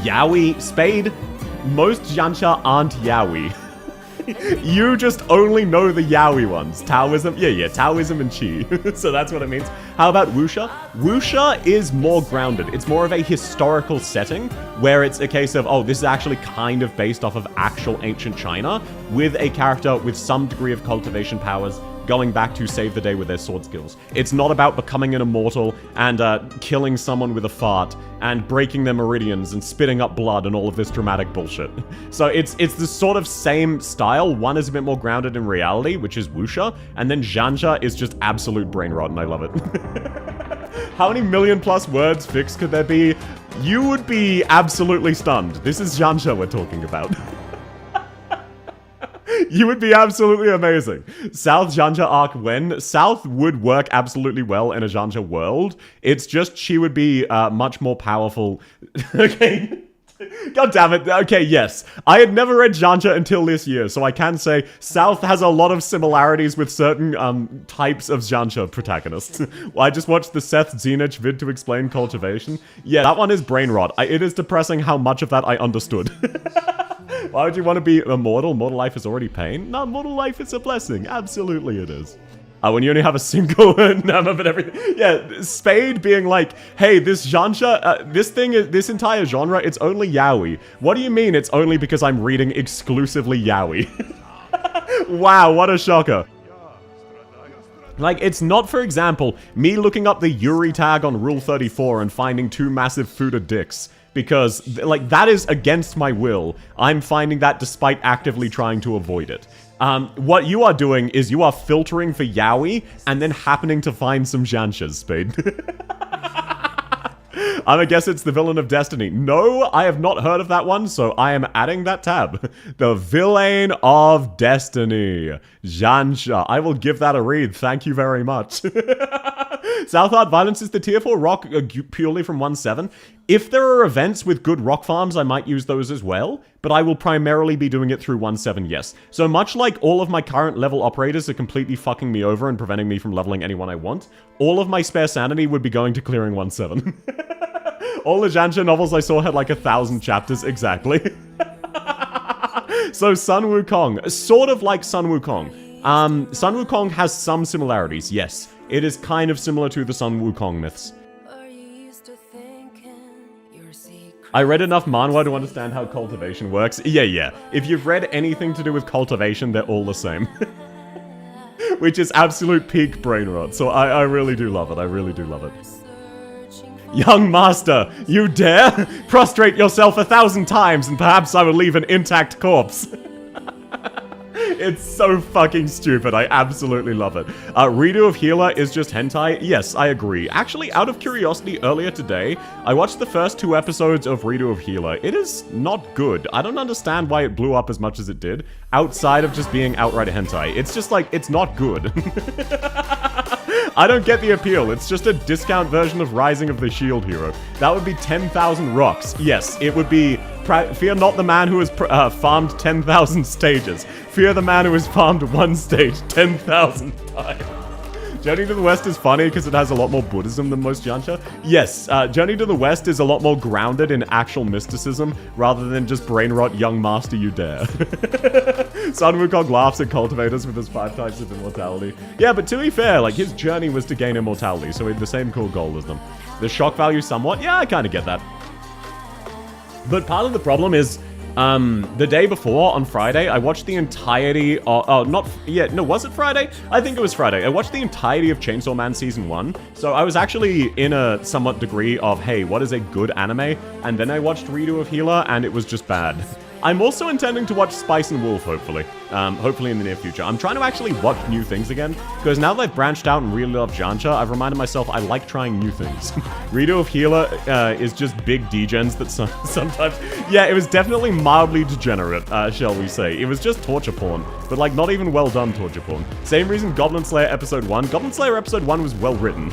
Yaoi. Spade. Most genre aren't yaoi. You just only know the yaoi ones. Taoism? Yeah, Taoism and Qi. So that's what it means. How about wuxia? Wuxia is more grounded. It's more of a historical setting where it's a case of, oh, this is actually kind of based off of actual ancient China with a character with some degree of cultivation powers going back to save the day with their sword skills. It's not about becoming an immortal and killing someone with a fart and breaking their meridians and spitting up blood and all of this dramatic bullshit. So it's the sort of same style. One is a bit more grounded in reality, which is wuxia, and then genre is just absolute brain rot, and I love it. How many million plus words fixed could there be? You would be absolutely stunned. This is genre we're talking about. You would be absolutely amazing. South genre arc when? South would work absolutely well in a genre world. It's just she would be much more powerful. Okay. God damn it. Okay, yes. I had never read genre until this year, so I can say South has a lot of similarities with certain types of genre protagonists. I just watched the Seth Zenich vid to explain cultivation. Yeah, that one is brain rot. It is depressing how much of that I understood. Why would you want to be immortal? Mortal life is already pain? No, mortal life is a blessing. Absolutely it is. When you only have a single name of it, everything. Yeah, Spade being like, hey, this genre, this entire genre, it's only yaoi. What do you mean it's only because I'm reading exclusively yaoi? Wow, what a shocker. Like, it's not, for example, me looking up the Yuri tag on Rule 34 and finding 2 massive Fuda dicks. Because, like, that is against my will. I'm finding that despite actively trying to avoid it. What you are doing is you are filtering for yaoi and then happening to find some janshas, Spade. I'm gonna guess it's the Villain of Destiny. No, I have not heard of that one, so I am adding that tab. The Villain of Destiny. Jansha. I will give that a read. Thank you very much. South Art Violence is the tier 4 rock purely from 1.7. If there are events with good rock farms, I might use those as well, but I will primarily be doing it through 1.7, yes. So much like all of my current level operators are completely fucking me over and preventing me from leveling anyone I want, all of my spare sanity would be going to clearing 1.7. All the Jansha novels I saw had like 1,000 chapters exactly. So Sun Wukong, sort of like Sun Wukong. Sun Wukong has some similarities, yes. It is kind of similar to the Sun Wukong myths. I read enough manhwa to understand how cultivation works. Yeah. If you've read anything to do with cultivation, they're all the same. Which is absolute peak brain rot, so I really do love it. I really do love it. Young master, you dare? Prostrate yourself 1,000 times and perhaps I will leave an intact corpse. It's so fucking stupid. I absolutely love it. Redo of Healer is just hentai? Yes, I agree. Actually, out of curiosity, earlier today, I watched the first 2 episodes of Redo of Healer. It is not good. I don't understand why it blew up as much as it did, outside of just being outright hentai. It's just like, it's not good. I don't get the appeal. It's just a discount version of Rising of the Shield Hero. That would be 10,000 rocks. Yes, it would be... Fear not the man who has farmed 10,000 stages. Fear the man who has farmed 1 stage 10,000 times. Journey to the West is funny because it has a lot more Buddhism than most Jansha. Yes, Journey to the West is a lot more grounded in actual mysticism rather than just brain rot young master you dare. Sun Wukong laughs at cultivators with his 5 types of immortality. Yeah, but to be fair, like, his journey was to gain immortality, so he had the same cool goal as them. The shock value somewhat? Yeah, I kind of get that. But part of the problem is, the day before, on Friday, I watched the entirety of... was it Friday? I think it was Friday. I watched the entirety of Chainsaw Man Season 1. So I was actually in a somewhat degree of, hey, what is a good anime? And then I watched Redo of Healer, and it was just bad. I'm also intending to watch Spice and Wolf, hopefully. Hopefully in the near future. I'm trying to actually watch new things again, because now that I've branched out and really love Jansha, I've reminded myself I like trying new things. Redo of Healer is just big degens that sometimes... Yeah, it was definitely mildly degenerate, shall we say. It was just torture porn, but like not even well done torture porn. Same reason Goblin Slayer Episode 1. Goblin Slayer Episode 1 was well written.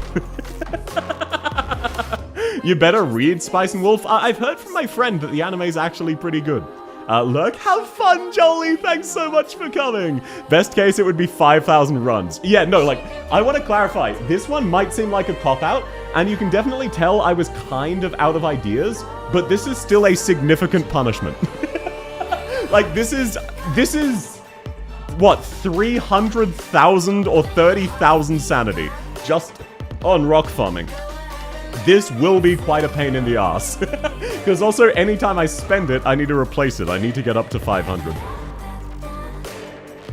You better read Spice and Wolf. I've heard from my friend that the anime is actually pretty good. Look, have fun, Jolie! Thanks so much for coming! Best case, it would be 5,000 runs. Yeah, no, like, I want to clarify, this one might seem like a cop-out, and you can definitely tell I was kind of out of ideas, but this is still a significant punishment. Like, this is, what, 300,000 or 30,000 sanity, just on rock farming. This will be quite a pain in the ass. Because also, anytime I spend it, I need to replace it. I need to get up to 500.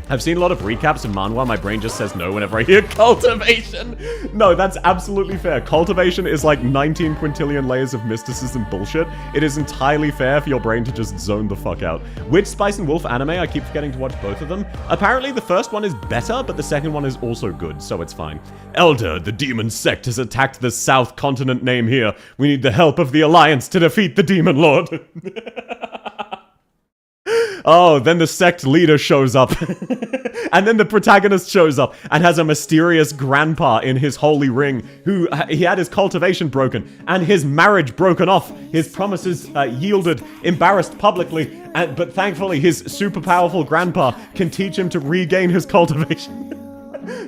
I've seen a lot of recaps of manhwa. My brain just says no whenever I hear cultivation. No, that's absolutely fair. Cultivation is like 19 quintillion layers of mysticism bullshit. It is entirely fair for your brain to just zone the fuck out. Which Spice and Wolf anime? I keep forgetting to watch both of them. Apparently, the first one is better, but the second one is also good, so it's fine. Elder, the demon sect has attacked the South Continent name here. We need the help of the Alliance to defeat the Demon Lord. Oh, then the sect leader shows up. And then the protagonist shows up and has a mysterious grandpa in his holy ring who he had his cultivation broken and his marriage broken off. His promises yielded, embarrassed publicly, but thankfully his super powerful grandpa can teach him to regain his cultivation.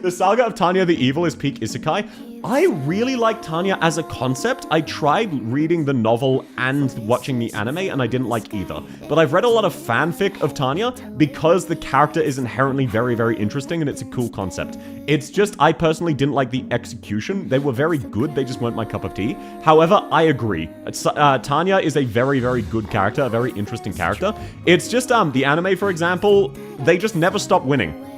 The Saga of Tanya the Evil is peak isekai. I really like Tanya as a concept. I tried reading the novel and watching the anime, and I didn't like either. But I've read a lot of fanfic of Tanya because the character is inherently very, very interesting, and it's a cool concept. It's just, I personally didn't like the execution. They were very good, they just weren't my cup of tea. However, I agree. Tanya is a very, very good character, a very interesting character. It's just, the anime, for example, they just never stop winning.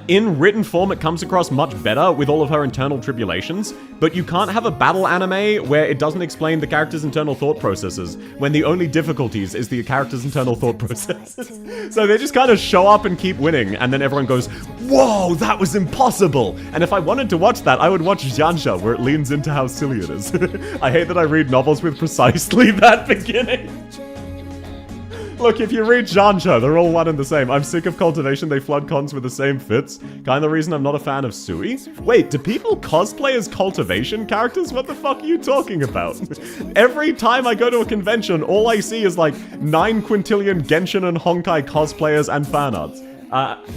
In written form, it comes across much better with all of her internal tribulations, but you can't have a battle anime where it doesn't explain the character's internal thought processes, when the only difficulties is the character's internal thought processes. So they just kind of show up and keep winning, and then everyone goes, whoa, that was impossible! And if I wanted to watch that, I would watch Jansha, where it leans into how silly it is. I hate that I read novels with precisely that beginning. Look, if you read Jancha, they're all one and the same. I'm sick of cultivation, they flood cons with the same fits. Kind of the reason I'm not a fan of Sui. Wait, do people cosplay as cultivation characters? What the fuck are you talking about? Every time I go to a convention, all I see is like 9 quintillion Genshin and Honkai cosplayers and fan arts.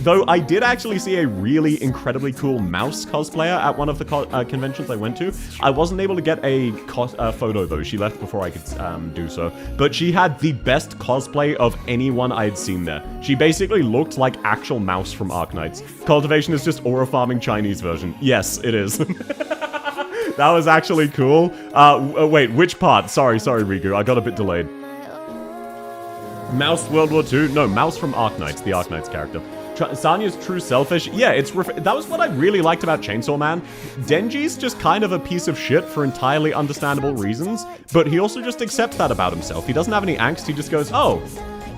Though I did actually see a really incredibly cool mouse cosplayer at one of the conventions I went to. I wasn't able to get a photo though. She left before I could do so. But she had the best cosplay of anyone I had seen there. She basically looked like actual mouse from Arknights. Cultivation is just aura farming Chinese version. Yes, it is. That was actually cool. Wait, which part? Sorry, Rigu. I got a bit delayed. Mouse World War II? No, Mouse from Arknights, the Arknights character. Sanya's true selfish? Yeah, that was what I really liked about Chainsaw Man. Denji's just kind of a piece of shit for entirely understandable reasons, but he also just accepts that about himself. He doesn't have any angst, he just goes, oh,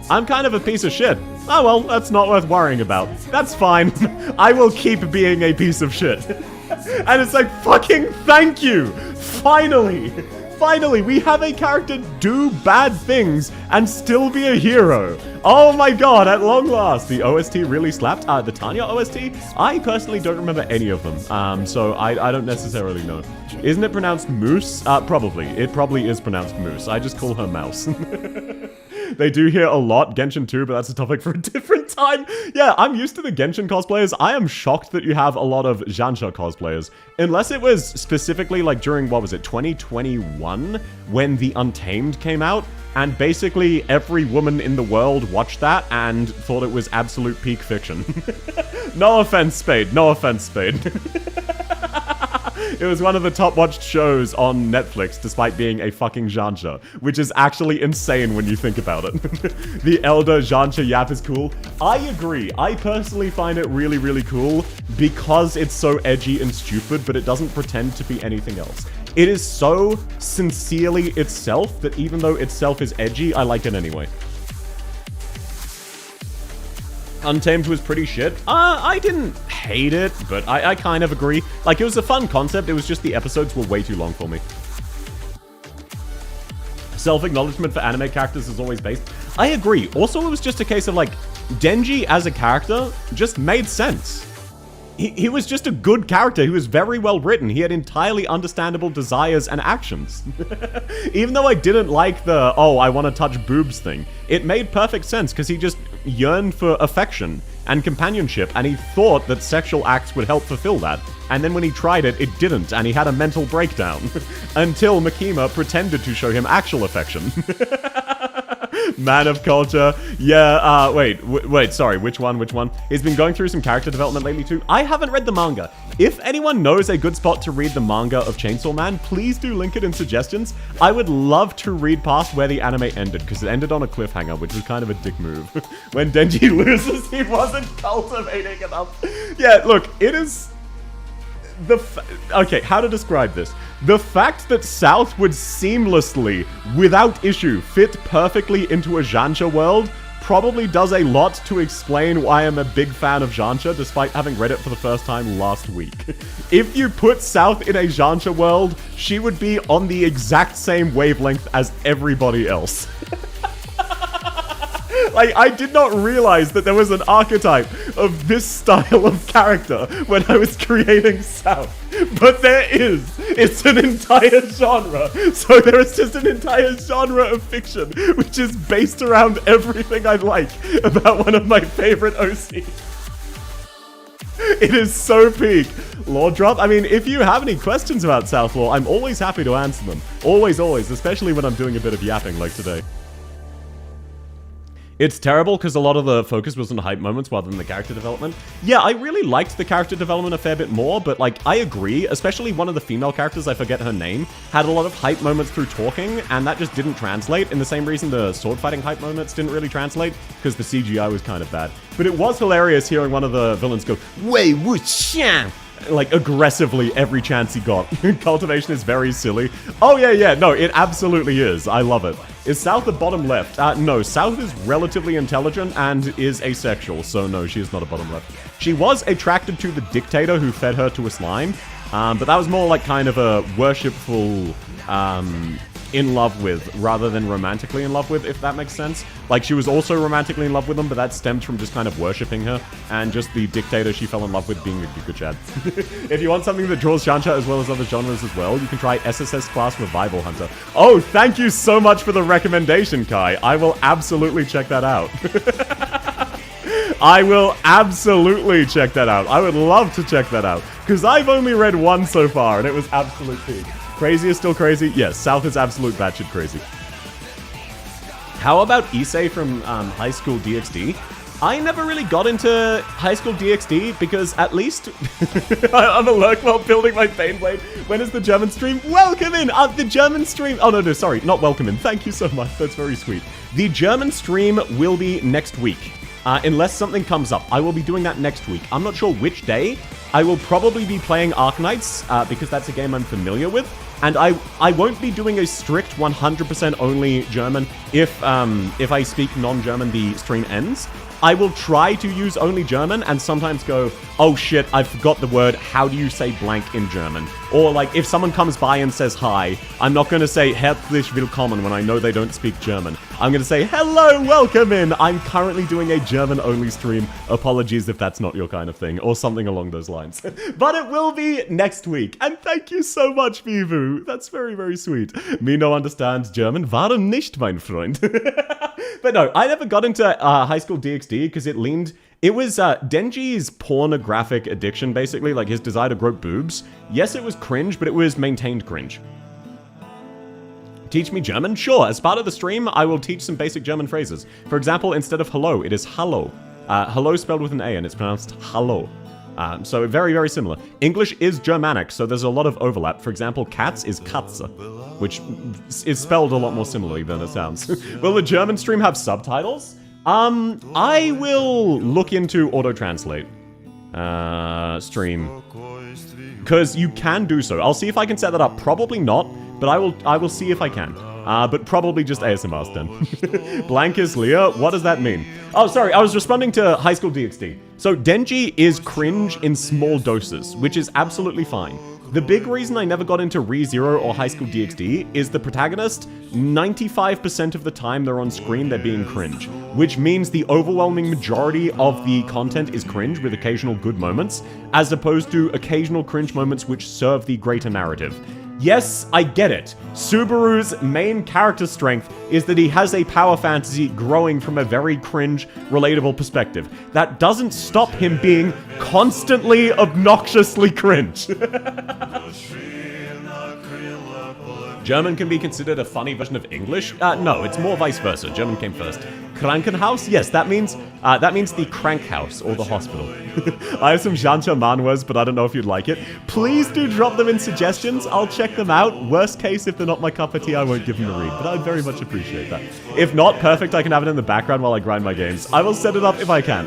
I'm kind of a piece of shit. Oh well, that's not worth worrying about. That's fine. I will keep being a piece of shit. And it's like, fucking thank you! Finally! Finally, we have a character do bad things and still be a hero. Oh my god, at long last. The OST really slapped. The Tanya OST? I personally don't remember any of them, so I don't necessarily know. Isn't it pronounced moose? Probably. It probably is pronounced moose. I just call her mouse. They do hear a lot, Genshin too, but that's a topic for a different time. Yeah, I'm used to the Genshin cosplayers. I am shocked that you have a lot of Jancha cosplayers. Unless it was specifically like during, what was it, 2021? When The Untamed came out. And basically every woman in the world watched that and thought it was absolute peak fiction. No offense, Spade. No offense, Spade. It was one of the top watched shows on Netflix, despite being a fucking Jancha, which is actually insane when you think about it. The elder Jancha yap is cool. I agree. I personally find it really, really cool because it's so edgy and stupid, but it doesn't pretend to be anything else. It is so sincerely itself that even though itself is edgy, I like it anyway. Untamed was pretty shit. I didn't hate it, but I kind of agree. Like, it was a fun concept, it was just the episodes were way too long for me. Self-acknowledgement for anime characters is always based. I agree. Also, it was just a case of, like, Denji as a character just made sense. He was just a good character. He was very well written. He had entirely understandable desires and actions. Even though I didn't like the, oh, I want to touch boobs thing, it made perfect sense because he just yearned for affection and companionship, and he thought that sexual acts would help fulfill that. And then when he tried it, it didn't, and he had a mental breakdown. Until Makima pretended to show him actual affection. Man of culture. Yeah, wait, sorry, which one? He's been going through some character development lately too. I haven't read the manga. If anyone knows a good spot to read the manga of Chainsaw Man, please do link it in suggestions. I would love to read past where the anime ended, because it ended on a cliffhanger, which was kind of a dick move. When Denji loses, he wasn't cultivating enough. Yeah, look, it is... Okay, how to describe this? The fact that South would seamlessly, without issue, fit perfectly into a Jancha world probably does a lot to explain why I'm a big fan of Jancha, despite having read it for the first time last week. If you put South in a Jancha world, she would be on the exact same wavelength as everybody else. Like, I did not realize that there was an archetype of this style of character when I was creating South. But there is. It's an entire genre. So there is just an entire genre of fiction, which is based around everything I like about one of my favorite OCs. It is so peak. Lore drop? I mean, if you have any questions about South lore, I'm always happy to answer them. Always, especially when I'm doing a bit of yapping like today. It's terrible because a lot of the focus was on hype moments rather than the character development. Yeah, I really liked the character development a fair bit more, but like, I agree, especially one of the female characters, I forget her name, had a lot of hype moments through talking, and that just didn't translate, in the same reason the sword fighting hype moments didn't really translate, because the CGI was kind of bad. But it was hilarious hearing one of the villains go, "Wei wuxian!" like, aggressively every chance he got. Cultivation is very silly. Oh, yeah, no, it absolutely is. I love it. Is South the bottom left? No, South is relatively intelligent and is asexual, so no, she is not a bottom left. She was attracted to the dictator who fed her to a slime, but that was more like kind of a worshipful, in love with rather than romantically in love with, if that makes sense. Like, she was also romantically in love with him, but that stemmed from just kind of worshipping her and just the dictator she fell in love with being a Giga Chad. If you want something that draws Shancha as well as other genres as well, you can try SSS Class Revival Hunter. Oh, thank you so much for the recommendation, Kai. I will absolutely check that out. I will absolutely check that out. I would love to check that out, because I've only read one so far, and it was absolute peak. Crazy is still crazy? Yes, South is absolute batshit crazy. How about Issei from High School DxD? I never really got into High School DxD because at least I'm a lurk while building my Baneblade. When is the German stream? Welcome in! The German stream... Oh, no, sorry. Not welcome in. Thank you so much. That's very sweet. The German stream will be next week. Unless something comes up. I will be doing that next week. I'm not sure which day. I will probably be playing Arknights, because that's a game I'm familiar with. And I won't be doing a strict 100% only German if I speak non-German the stream ends. I will try to use only German and sometimes go, oh shit, I forgot the word, how do you say blank in German? Or like, if someone comes by and says hi, I'm not going to say herzlich willkommen when I know they don't speak German. I'm going to say, hello, welcome in. I'm currently doing a German-only stream. Apologies if that's not your kind of thing, or something along those lines. But it will be next week, and thank you so much, Vivu. That's very, very sweet. Me no understands German. Warum nicht, mein Freund? But no, I never got into High School DxD because it leaned... It was Denji's pornographic addiction, basically, like his desire to grow boobs. Yes, it was cringe, but it was maintained cringe. Teach me German? Sure, as part of the stream, I will teach some basic German phrases. For example, instead of hello, it is hallo. Hello spelled with an A, and it's pronounced hallo. So very, very similar. English is Germanic, so there's a lot of overlap. For example, cats is Katze, which is spelled a lot more similarly than it sounds. Will the German stream have subtitles? I will look into auto-translate stream, because you can do so. I'll see if I can set that up. Probably not, but I will see if I can. But probably just ASMR then. Blank is Leah? What does that mean? Oh, sorry, I was responding to High School DxD. So Denji is cringe in small doses, which is absolutely fine. The big reason I never got into ReZero or High School DxD is the protagonist, 95% of the time they're on screen, they're being cringe. Which means the overwhelming majority of the content is cringe with occasional good moments, as opposed to occasional cringe moments which serve the greater narrative. Yes, I get it. Subaru's main character strength is that he has a power fantasy growing from a very cringe, relatable perspective. That doesn't stop him being constantly obnoxiously cringe. German can be considered a funny version of English? No, it's more vice versa. German came first. Krankenhaus? Yes, that means the crank house or the hospital. I have some Jancha manhwas, but I don't know if you'd like it. Please do drop them in suggestions. I'll check them out. Worst case, if they're not my cup of tea, I won't give them a read, but I'd very much appreciate that. If not, perfect, I can have it in the background while I grind my games. I will set it up if I can.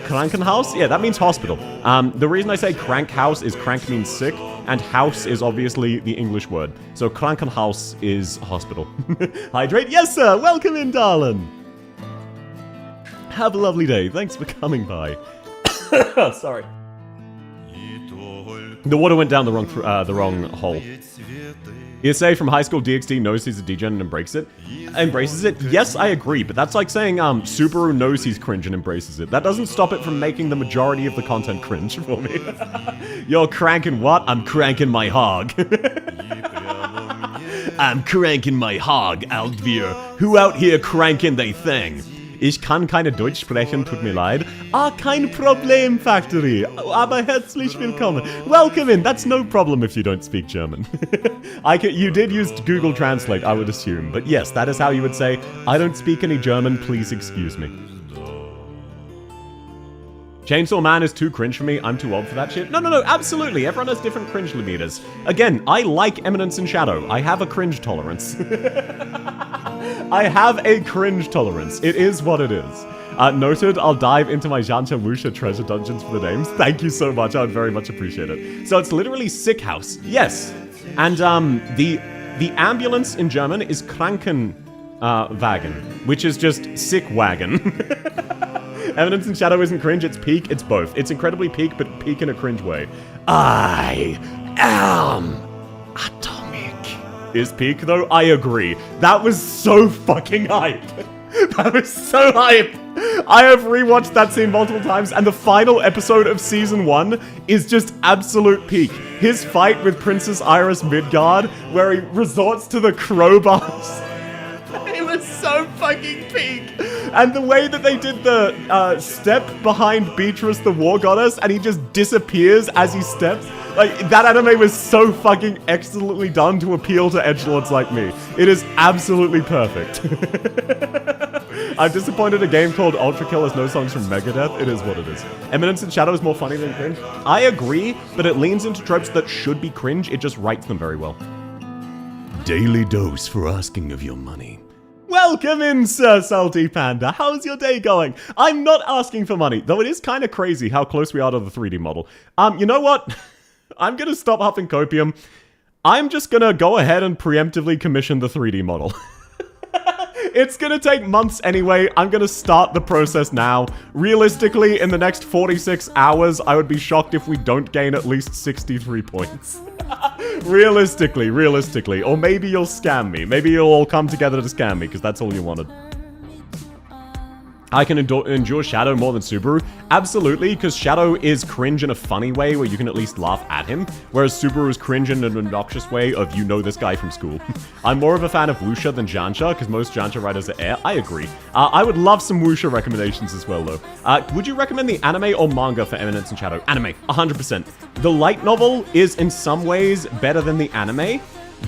Krankenhaus? Yeah, that means hospital. The reason I say crank house is crank means sick, and house is obviously the English word. So Krankenhaus is hospital. Hydrate? Yes, sir! Welcome in, darling! Have a lovely day. Thanks for coming by. Sorry. The water went down the wrong hole. Issei from High School DxD knows he's a degen and embraces it? Yes, I agree, but that's like saying Subaru knows he's cringe and embraces it. That doesn't stop it from making the majority of the content cringe for me. You're cranking what? I'm cranking my hog. I'm cranking my hog, Altvier. Who out here cranking they thing? Ich kann keine Deutsch sprechen, tut mir leid. Kein Problem, Factory. Aber herzlich willkommen. Welcome in. That's no problem if you don't speak German. You did use Google Translate, I would assume. But yes, that is how you would say, I don't speak any German, please excuse me. Chainsaw Man is too cringe for me, I'm too old for that shit. No, absolutely, everyone has different cringe limiters. Again, I like Eminence and Shadow. I have a cringe tolerance. I have a cringe tolerance. It is what it is. Noted, I'll dive into my Jancha Wusha treasure dungeons for the names. Thank you so much, I would very much appreciate it. So it's literally Sick House, yes. And the ambulance in German is Krankenwagen, which is just sick wagon. Eminence and Shadow isn't cringe, it's peak, it's both. It's incredibly peak, but peak in a cringe way. I am atomic. is peak, though. I agree. That was so fucking hype. That was so hype. I have rewatched that scene multiple times, and the final episode of Season 1 is just absolute peak. His fight with Princess Iris Midgard, where he resorts to the crowbars. It was so fucking peak. And the way that they did the step behind Beatrice the War Goddess, and he just disappears as he steps. Like, that anime was so fucking excellently done to appeal to edgelords like me. It is absolutely perfect. I'm disappointed a game called Ultrakill has no songs from Megadeth. It is what it is. Eminence in Shadow is more funny than cringe. I agree, but it leans into tropes that should be cringe. It just writes them very well. Daily dose for asking of your money. Welcome in, Sir Salty Panda. How's your day going? I'm not asking for money, though it is kind of crazy how close we are to the 3D model. You know what? I'm gonna stop huffing copium. I'm just gonna go ahead and preemptively commission the 3D model. It's gonna take months anyway. I'm gonna start the process now. Realistically, in the next 46 hours, I would be shocked if we don't gain at least 63 points. Realistically. Or maybe you'll scam me. Maybe you'll all come together to scam me, because that's all you wanted. I can endure Shadow more than Subaru. Absolutely, because Shadow is cringe in a funny way where you can at least laugh at him, whereas Subaru is cringe in an obnoxious way of you know this guy from school. I'm more of a fan of Wuxia than Jansha, because most Jansha writers are air. I agree. I would love some Wuxia recommendations as well, though. Would you recommend the anime or manga for Eminence and Shadow? Anime, 100%. The light novel is in some ways better than the anime,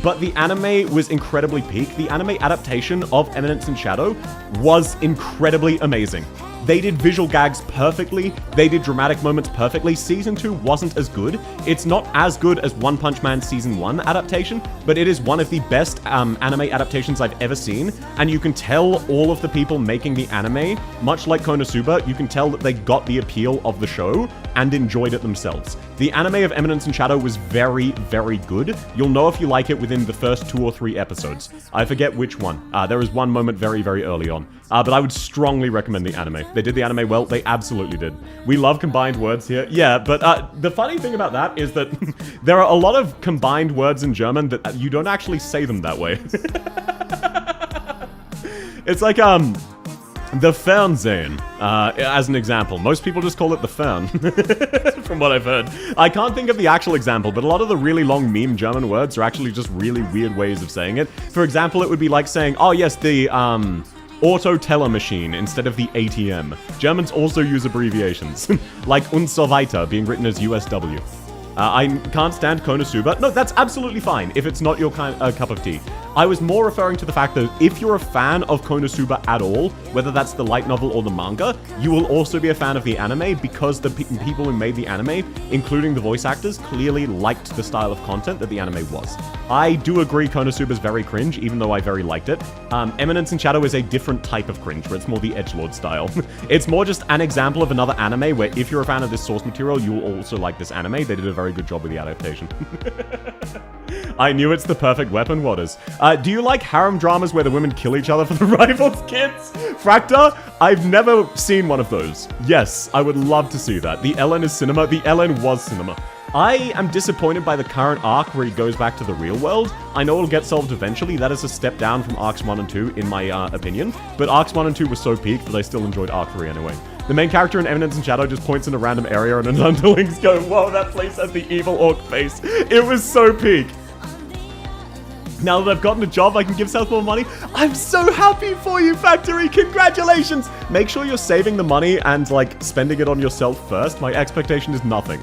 but the anime was incredibly peak. The anime adaptation of Eminence and Shadow was incredibly amazing. They did visual gags perfectly. They did dramatic moments perfectly. Season 2 wasn't as good. It's not as good as One Punch Man Season 1 adaptation, but it is one of the best anime adaptations I've ever seen. And you can tell all of the people making the anime, much like Konosuba, you can tell that they got the appeal of the show and enjoyed it themselves. The anime of Eminence and Shadow was very, very good. You'll know if you like it within the first 2 or 3 episodes. I forget which one. There is one moment very, very early on. But I would strongly recommend the anime. They did the anime well. They absolutely did. We love combined words here. Yeah, but the funny thing about that is that there are a lot of combined words in German that you don't actually say them that way. It's like, the Fernsehen, as an example. Most people just call it the Fern, from what I've heard. I can't think of the actual example, but a lot of the really long meme German words are actually just really weird ways of saying it. For example, it would be like saying, oh yes, the, auto teller machine instead of the ATM. Germans also use abbreviations, like und so weiter being written as USW. I can't stand Konosuba. No, that's absolutely fine if it's not your cup of tea. I was more referring to the fact that if you're a fan of Konosuba at all, whether that's the light novel or the manga, you will also be a fan of the anime because the people who made the anime, including the voice actors, clearly liked the style of content that the anime was. I do agree Konosuba is very cringe, even though I very liked it. Eminence and Shadow is a different type of cringe, where it's more the edgelord style. It's more just an example of another anime where if you're a fan of this source material, you will also like this anime. They did a very good job with the adaptation. I knew it's the perfect weapon, what is? Do you like harem dramas where the women kill each other for the rivals' kids? Fracta? I've never seen one of those. Yes, I would love to see that. The Ellen is cinema. The Ellen was cinema. I am disappointed by the current arc where he goes back to the real world. I know it'll get solved eventually. That is a step down from arcs 1 and 2 in my opinion. But arcs 1 and 2 were so peak that I still enjoyed arc 3 anyway. The main character in Eminence and Shadow just points in a random area and his underlings go, whoa, that place has the evil orc face. It was so peak. Now that I've gotten a job, I can give South more money. I'm so happy for you, Factory! Congratulations! Make sure you're saving the money and, like, spending it on yourself first. My expectation is nothing.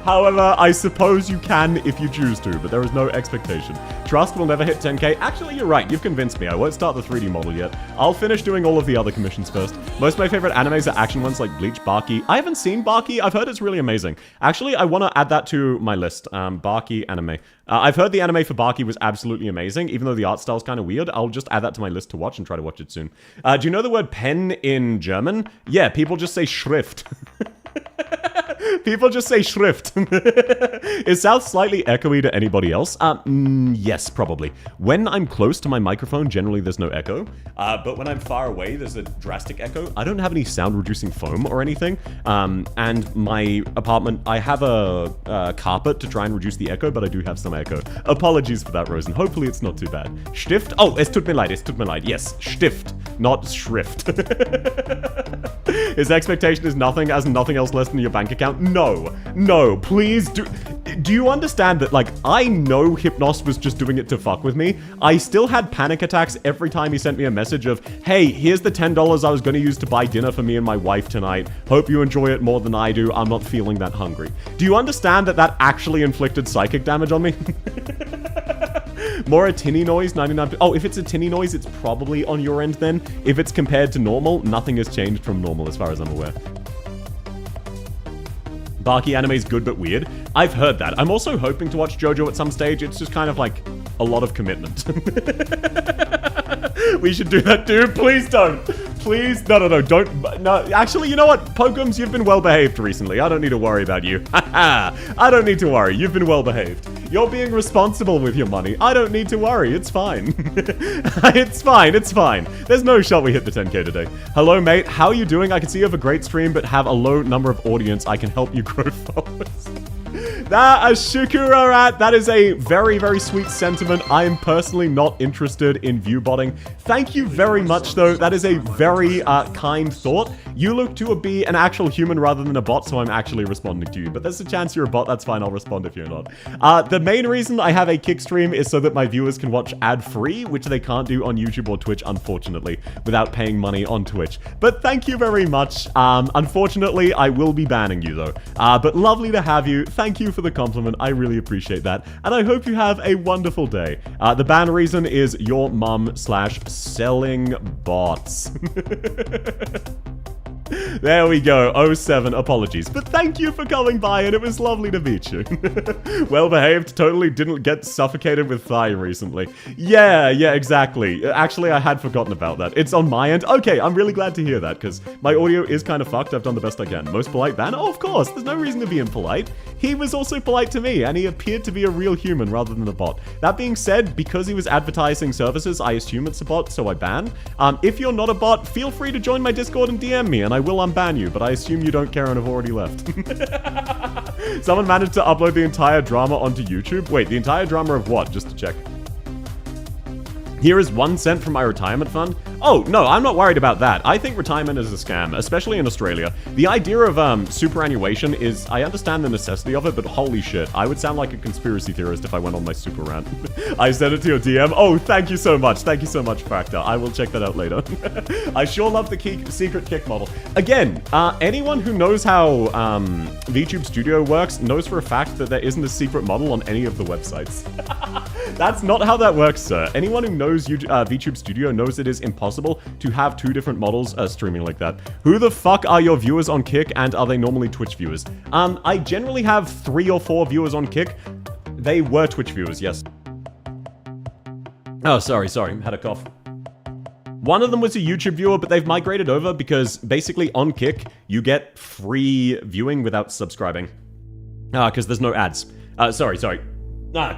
However, I suppose you can if you choose to, but there is no expectation. Trust will never hit 10k. Actually, you're right. You've convinced me. I won't start the 3D model yet. I'll finish doing all of the other commissions first. Most of my favorite animes are action ones like Bleach, Baki. I haven't seen Baki. I've heard it's really amazing. Actually, I want to add that to my list. Baki anime. I've heard the anime for Baki was absolutely amazing, even though the art style's kind of weird. I'll just add that to my list to watch and try to watch it soon. Do you know the word pen in German? Yeah, people just say Schrift. People just say Schrift. Is South slightly echoey to anybody else? Yes, probably. When I'm close to my microphone, generally there's no echo. But when I'm far away, there's a drastic echo. I don't have any sound-reducing foam or anything. And my apartment, I have a carpet to try and reduce the echo, but I do have some echo. Apologies for that, Rosen. Hopefully it's not too bad. Stift? Oh, es tut mir leid, es tut mir leid. Yes, Stift, not Schrift. His expectation is nothing as nothing else less than your bank account. No, no, please do. Do you understand that, like, I know Hypnos was just doing it to fuck with me. I still had panic attacks every time he sent me a message of, hey, here's the $10 I was going to use to buy dinner for me and my wife tonight. Hope you enjoy it more than I do. I'm not feeling that hungry. Do you understand that that actually inflicted psychic damage on me? More a tinny noise, 99. Oh, if it's a tinny noise, it's probably on your end then. If it's compared to normal, nothing has changed from normal as far as I'm aware. Barky anime is good but weird. I've heard that. I'm also hoping to watch JoJo at some stage. It's just kind of like a lot of commitment. We should do that, dude. Please don't. Please. No, don't. No, actually, you know what? Pokums, you've been well behaved recently. I don't need to worry about you. I don't need to worry. You've been well behaved. You're being responsible with your money. I don't need to worry. It's fine. It's fine. It's fine. There's no shot we hit the 10K today. Hello, mate. How are you doing? I can see you have a great stream, but have a low number of audience. I can help you grow followers. That, Shukurarat, that is a very, very sweet sentiment. I am personally not interested in view botting. Thank you very much, though. That is a very kind thought. You look to be an actual human rather than a bot, so I'm actually responding to you. But there's a chance you're a bot. That's fine. I'll respond if you're not. The main reason I have a kick stream is so that my viewers can watch ad-free, which they can't do on YouTube or Twitch, unfortunately, without paying money on Twitch. But thank you very much. Unfortunately, I will be banning you, though. But lovely to have you. Thank you for the compliment. I really appreciate that. And I hope you have a wonderful day. The ban reason is your mum / selling bots. There we go. 07. Apologies. But thank you for coming by, and it was lovely to meet you. Well behaved. Totally didn't get suffocated with thigh recently. Yeah, exactly. Actually, I had forgotten about that. It's on my end. Okay, I'm really glad to hear that, because my audio is kind of fucked. I've done the best I can. Most polite ban? Oh, of course. There's no reason to be impolite. He was also polite to me, and he appeared to be a real human rather than a bot. That being said, because he was advertising services, I assume it's a bot, so I ban. If you're not a bot, feel free to join my Discord and DM me, and I will unban you, but I assume you don't care and have already left. Someone managed to upload the entire drama onto YouTube. Wait, the entire drama of what? Just to check. Here is 1 cent from my retirement fund. Oh, no, I'm not worried about that. I think retirement is a scam, especially in Australia. The idea of superannuation is, I understand the necessity of it, but holy shit, I would sound like a conspiracy theorist if I went on my super rant. I sent it to your DM. Oh, thank you so much. Thank you so much, Factor. I will check that out later. I sure love the secret kick model. Again, anyone who knows how VTube Studio works knows for a fact that there isn't a secret model on any of the websites. That's not how that works, sir. Anyone who knows VTube Studio knows it is impossible to have 2 different models streaming like that. Who the fuck are your viewers on Kick, and are they normally Twitch viewers? I generally have 3 or 4 viewers on Kick. They were Twitch viewers, yes. Oh, sorry, had a cough. One of them was a YouTube viewer, but they've migrated over because basically on Kick, you get free viewing without subscribing. Because there's no ads. Sorry.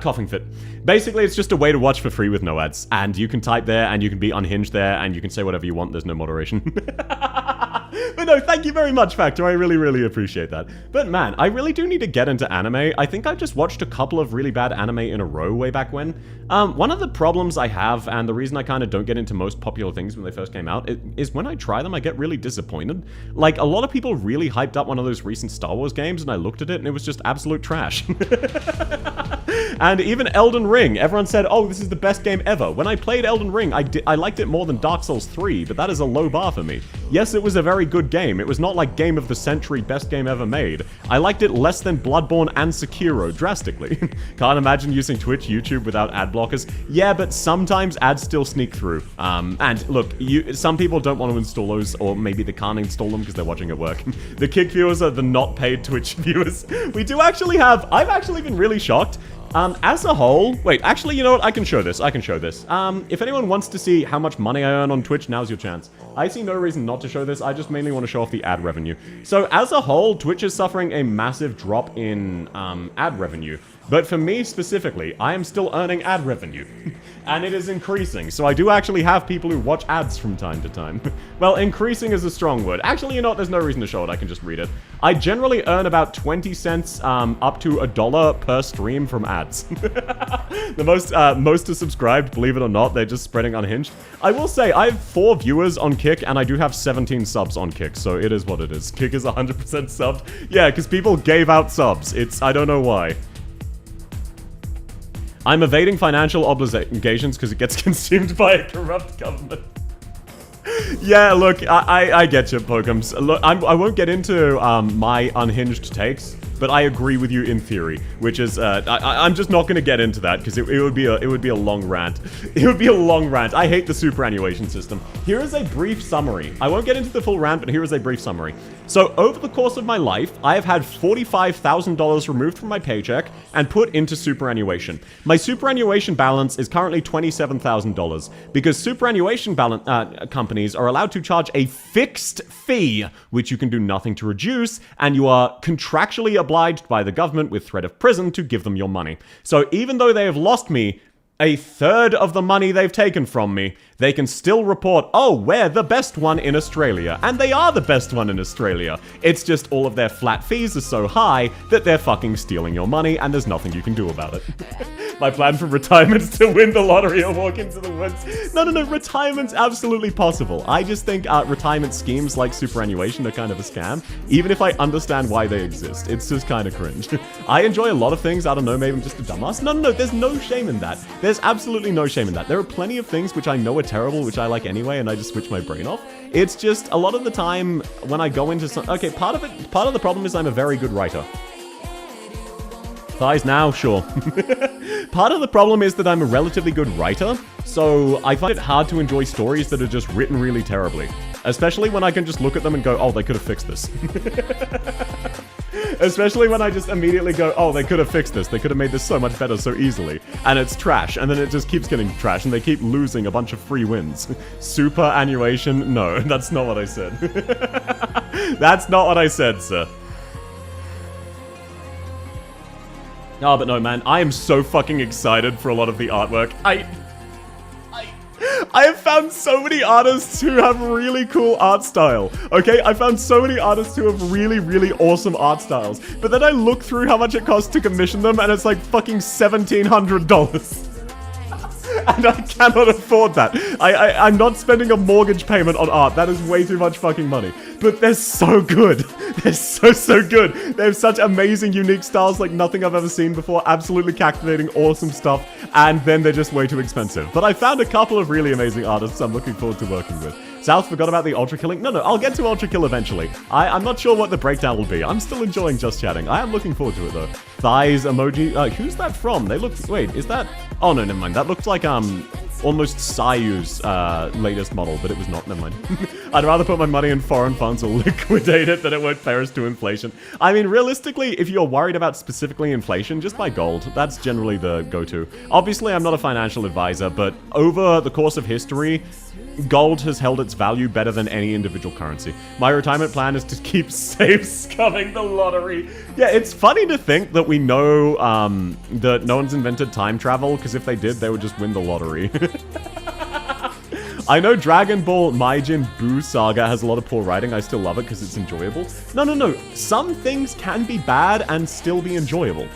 Coughing fit. Basically, it's just a way to watch for free with no ads. And you can type there, and you can be unhinged there, and you can say whatever you want. There's no moderation. But no, thank you very much, Factor. I really, really appreciate that. But man, I really do need to get into anime. I think I just watched a couple of really bad anime in a row way back when. One of the problems I have, and the reason I kind of don't get into most popular things when they first came out, is when I try them, I get really disappointed. Like, a lot of people really hyped up one of those recent Star Wars games, and I looked at it, and it was just absolute trash. And even Elden Ring, everyone said, oh, this is the best game ever. When I played Elden Ring, I liked it more than Dark Souls 3, but that is a low bar for me. Yes, it was a very good game. It was not like game of the century, best game ever made. I liked it less than Bloodborne and Sekiro, drastically. Can't imagine using Twitch, YouTube without ad blockers. Yeah, but sometimes ads still sneak through. And look, some people don't want to install those, or maybe they can't install them because they're watching at work. The Kick viewers are the not paid Twitch viewers. We do actually have, I've actually been really shocked. As a whole, wait, actually, you know what? I can show this. If anyone wants to see how much money I earn on Twitch, now's your chance. I see no reason not to show this. I just mainly want to show off the ad revenue. So as a whole, Twitch is suffering a massive drop in ad revenue. But for me specifically, I am still earning ad revenue. And it is increasing. So I do actually have people who watch ads from time to time. Well, increasing is a strong word. Actually, you know what? There's no reason to show it. I can just read it. I generally earn about 20 cents up to $1 per stream from ads. The most are subscribed, believe it or not. They're just spreading unhinged. I will say, I have 4 viewers on Kick, and I do have 17 subs on Kick, so it is what it is. Kick is 100% subbed. Yeah, because people gave out subs. I don't know why. I'm evading financial obligations because it gets consumed by a corrupt government. Yeah, look, I get you, Pokums. Look, I won't get into my unhinged takes, but I agree with you in theory, which is I'm just not going to get into that because it would be a long rant. It would be a long rant. I hate the superannuation system. Here is a brief summary. I won't get into the full rant, but here is a brief summary. So over the course of my life, I have had $45,000 removed from my paycheck and put into superannuation. My superannuation balance is currently $27,000 because superannuation companies are allowed to charge a fixed fee, which you can do nothing to reduce, and you are contractually obliged by the government with threat of prison to give them your money. So even though they have lost me a third of the money they've taken from me, they can still report, oh, we're the best one in Australia. And they are the best one in Australia. It's just all of their flat fees are so high that they're fucking stealing your money and there's nothing you can do about it. My plan for retirement is to win the lottery or walk into the woods. No, retirement's absolutely possible. I just think retirement schemes like superannuation are kind of a scam, even if I understand why they exist. It's just kind of cringe. I enjoy a lot of things. I don't know, maybe I'm just a dumbass. No, there's no shame in that. There's absolutely no shame in that. There are plenty of things which I know are terrible, which I like anyway, and I just switch my brain off. It's just a lot of the time when I go into some... Okay, part of the problem is I'm a very good writer. Thighs now? Sure. Part of the problem is that I'm a relatively good writer, so I find it hard to enjoy stories that are just written really terribly. Especially when I can just look at them and go, oh, they could have fixed this. Especially when I just immediately go, oh, they could have fixed this. They could have made this so much better so easily. And it's trash, and then it just keeps getting trash, and they keep losing a bunch of free wins. Superannuation? No, that's not what I said. That's not what I said, sir. Oh, but no, man, I am so fucking excited for a lot of the artwork. I have found so many artists who have really cool art style, okay? I found so many artists who have really, really awesome art styles. But then I look through how much it costs to commission them, and it's like fucking $1,700. And I cannot afford that. I'm not spending a mortgage payment on art. That is way too much fucking money. But they're so good. They're so good. They have such amazing, unique styles like nothing I've ever seen before. Absolutely captivating, awesome stuff. And then they're just way too expensive. But I found a couple of really amazing artists I'm looking forward to working with. South forgot about the Ultrakilling. No, I'll get to Ultrakill eventually. I'm not sure what the breakdown will be. I'm still enjoying Just Chatting. I am looking forward to it, though. Thighs, emoji. Who's that from? They look... Wait, is that... Oh, no, never mind. That looks like, almost Sayu's latest model, but it was not. Never mind. I'd rather put my money in foreign funds or liquidate it than it won't perish to inflation. I mean, realistically, if you're worried about specifically inflation, just buy gold. That's generally the go-to. Obviously, I'm not a financial advisor, but over the course of history, gold has held its value better than any individual currency. My retirement plan is to keep safe scumming the lottery. Yeah, it's funny to think that we know that no one's invented time travel, because if they did, they would just win the lottery. I know Dragon Ball Maijin Buu Saga has a lot of poor writing. I still love it because it's enjoyable. No. Some things can be bad and still be enjoyable.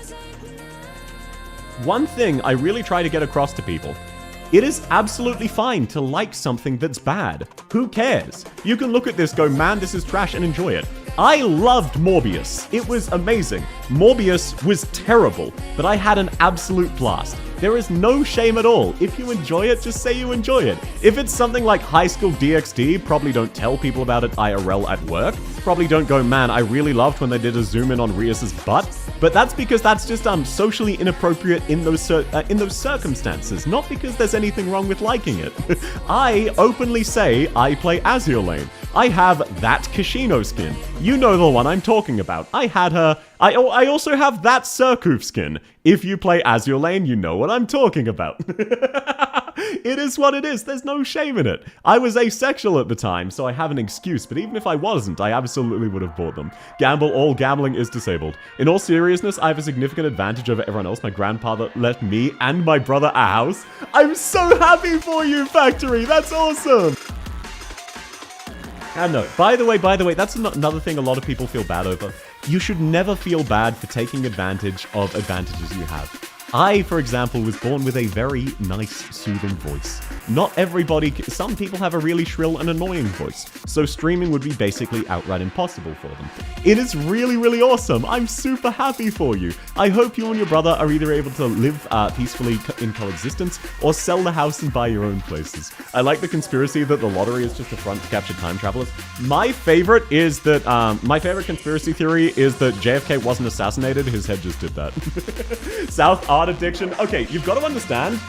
One thing I really try to get across to people: it is absolutely fine to like something that's bad. Who cares? You can look at this, go, man, this is trash, and enjoy it. I loved Morbius. It was amazing. Morbius was terrible, but I had an absolute blast. There is no shame at all. If you enjoy it, just say you enjoy it. If it's something like High School DxD, probably don't tell people about it IRL at work. probably don't go, man, I really loved when they did a zoom in on Rias's butt, but that's because that's just socially inappropriate in those circumstances, not because there's anything wrong with liking it. I openly say I play Azure Lane. I have that Kashino skin. You know the one I'm talking about. I had her. I also have that Surkoof skin. If you play Azure Lane, you know what I'm talking about. It is what it is. There's no shame in it. I was asexual at the time, so I have an excuse, but even if I wasn't, I absolutely would have bought them. Gamble, all gambling is disabled. In all seriousness, I have a significant advantage over everyone else. My grandfather left me and my brother a house. I'm so happy for you, Factory. That's awesome. And no, by the way, that's another thing a lot of people feel bad over. You should never feel bad for taking advantage of advantages you have. I, for example, was born with a very nice, soothing voice. Not everybody, some people have a really shrill and annoying voice, so streaming would be basically outright impossible for them. It is really, really awesome. I'm super happy for you. I hope you and your brother are either able to live peacefully in coexistence or sell the house and buy your own places. I like the conspiracy that the lottery is just a front to capture time travelers. My favorite conspiracy theory is that JFK wasn't assassinated, his head just did that. South art addiction. Okay, you've got to understand,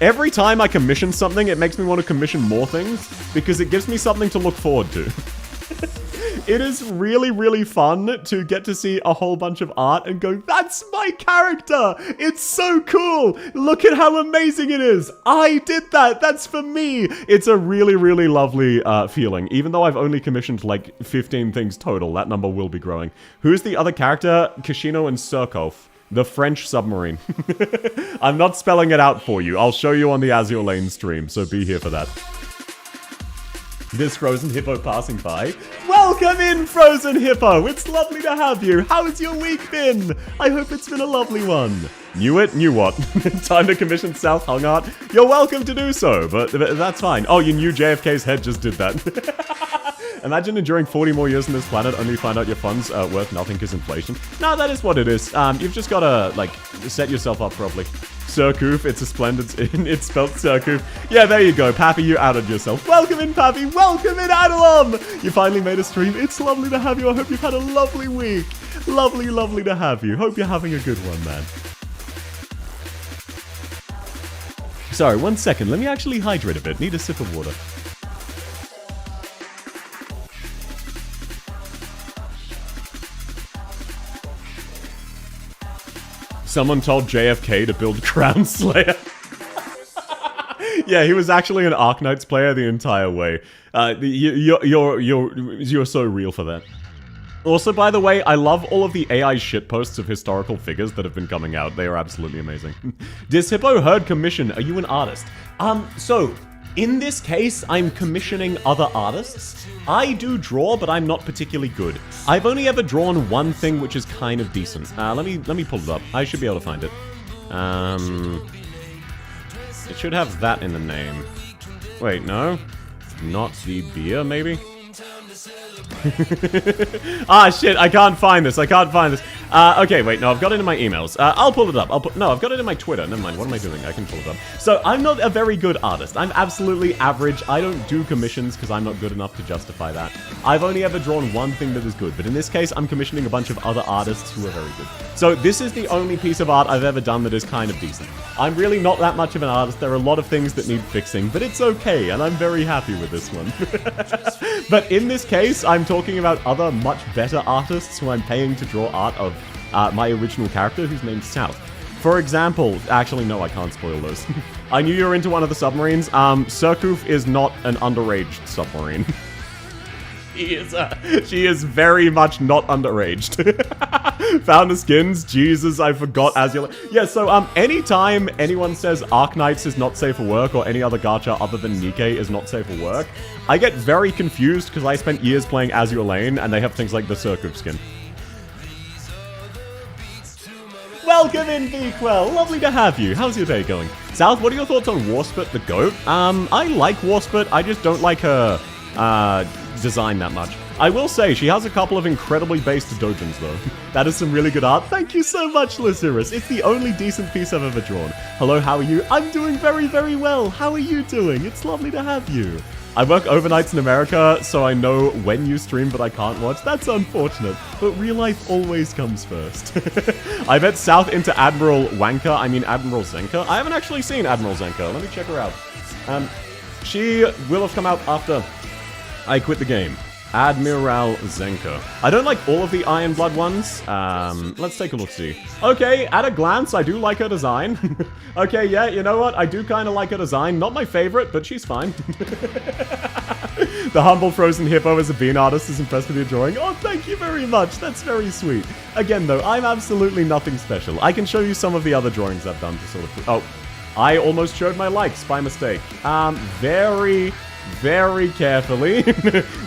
every time I commission something, it makes me want to commission more things, because it gives me something to look forward to. It is really, really fun to get to see a whole bunch of art and go, that's my character! It's so cool! Look at how amazing it is! I did that! That's for me! It's a really, really lovely feeling. Even though I've only commissioned like 15 things total, that number will be growing. Who's the other character? Kashino and Surkov. The French submarine. I'm not spelling it out for you. I'll show you on the Azure Lane stream, so be here for that. This Frozen Hippo passing by. Welcome in, Frozen Hippo! It's lovely to have you. How has your week been? I hope it's been a lovely one. Knew it? Knew what? Time to commission South Hung Art? You're welcome to do so, but that's fine. Oh, you knew JFK's head just did that. Imagine enduring 40 more years on this planet only to find out your funds are worth nothing because inflation. No, that is what it is. You've just got to, like, set yourself up properly. Surkoof, it's a splendid... It's spelled Surkoof. Yeah, there you go, Pappy, you outed yourself. Welcome in, Pappy. Welcome in, Adalom. You finally made a stream. It's lovely to have you. I hope you've had a lovely week. Lovely, lovely to have you. Hope you're having a good one, man. Sorry, 1 second. Let me actually hydrate a bit. Need a sip of water. Someone told JFK to build Crown Slayer. Yeah, he was actually an Arknights player the entire way. You're so real for that. Also, by the way, I love all of the AI shitposts of historical figures that have been coming out. They are absolutely amazing. Dishippo heard commission. Are you an artist? So, in this case, I'm commissioning other artists. I do draw, but I'm not particularly good. I've only ever drawn one thing which is kind of decent. Let me pull it up. I should be able to find it. It should have that in the name. Wait, no? Not the beer, maybe? Ah, shit, I can't find this. Okay, wait, no, I've got it in my emails. I'll pull it up. No, I've got it in my Twitter. Never mind, what am I doing? I can pull it up. So, I'm not a very good artist. I'm absolutely average. I don't do commissions because I'm not good enough to justify that. I've only ever drawn one thing that is good, but in this case, I'm commissioning a bunch of other artists who are very good. So, this is the only piece of art I've ever done that is kind of decent. I'm really not that much of an artist. There are a lot of things that need fixing, but it's okay, and I'm very happy with this one. But in this case, I'm talking about other much better artists who I'm paying to draw art of my original character, whose name's South. For example, actually no, I can't spoil those. I knew you were into one of the submarines. Surkoof is not an underaged submarine. She is very much not underaged. Found the skins. Jesus, I forgot Azure. Yeah, so anytime anyone says Arknights is not safe for work or any other gacha other than Nikkei is not safe for work, I get very confused because I spent years playing Azure Lane and they have things like the Surkoof skin. Welcome in, Beakwell. Lovely to have you. How's your day going? South, what are your thoughts on Warspit the Goat? I like Warspit. I just don't like her design that much. I will say, she has a couple of incredibly based dojins, though. That is some really good art. Thank you so much, Lysiris. It's the only decent piece I've ever drawn. Hello, how are you? I'm doing very, very well. How are you doing? It's lovely to have you. I work overnights in America, so I know when you stream, but I can't watch. That's unfortunate. But real life always comes first. I bet south into Admiral Wanka. I mean Admiral Zenka. I haven't actually seen Admiral Zenka. Let me check her out. She will have come out after I quit the game. Admiral Zenka. I don't like all of the Iron Blood ones. Let's take a look-see. Okay, at a glance, I do like her design. Okay, yeah, you know what? I do kind of like her design. Not my favorite, but she's fine. The humble frozen hippo as a bean artist is impressed with your drawing. Oh, thank you very much. That's very sweet. Again, though, I'm absolutely nothing special. I can show you some of the other drawings I've done to sort of... Oh, I almost showed my likes by mistake. Very carefully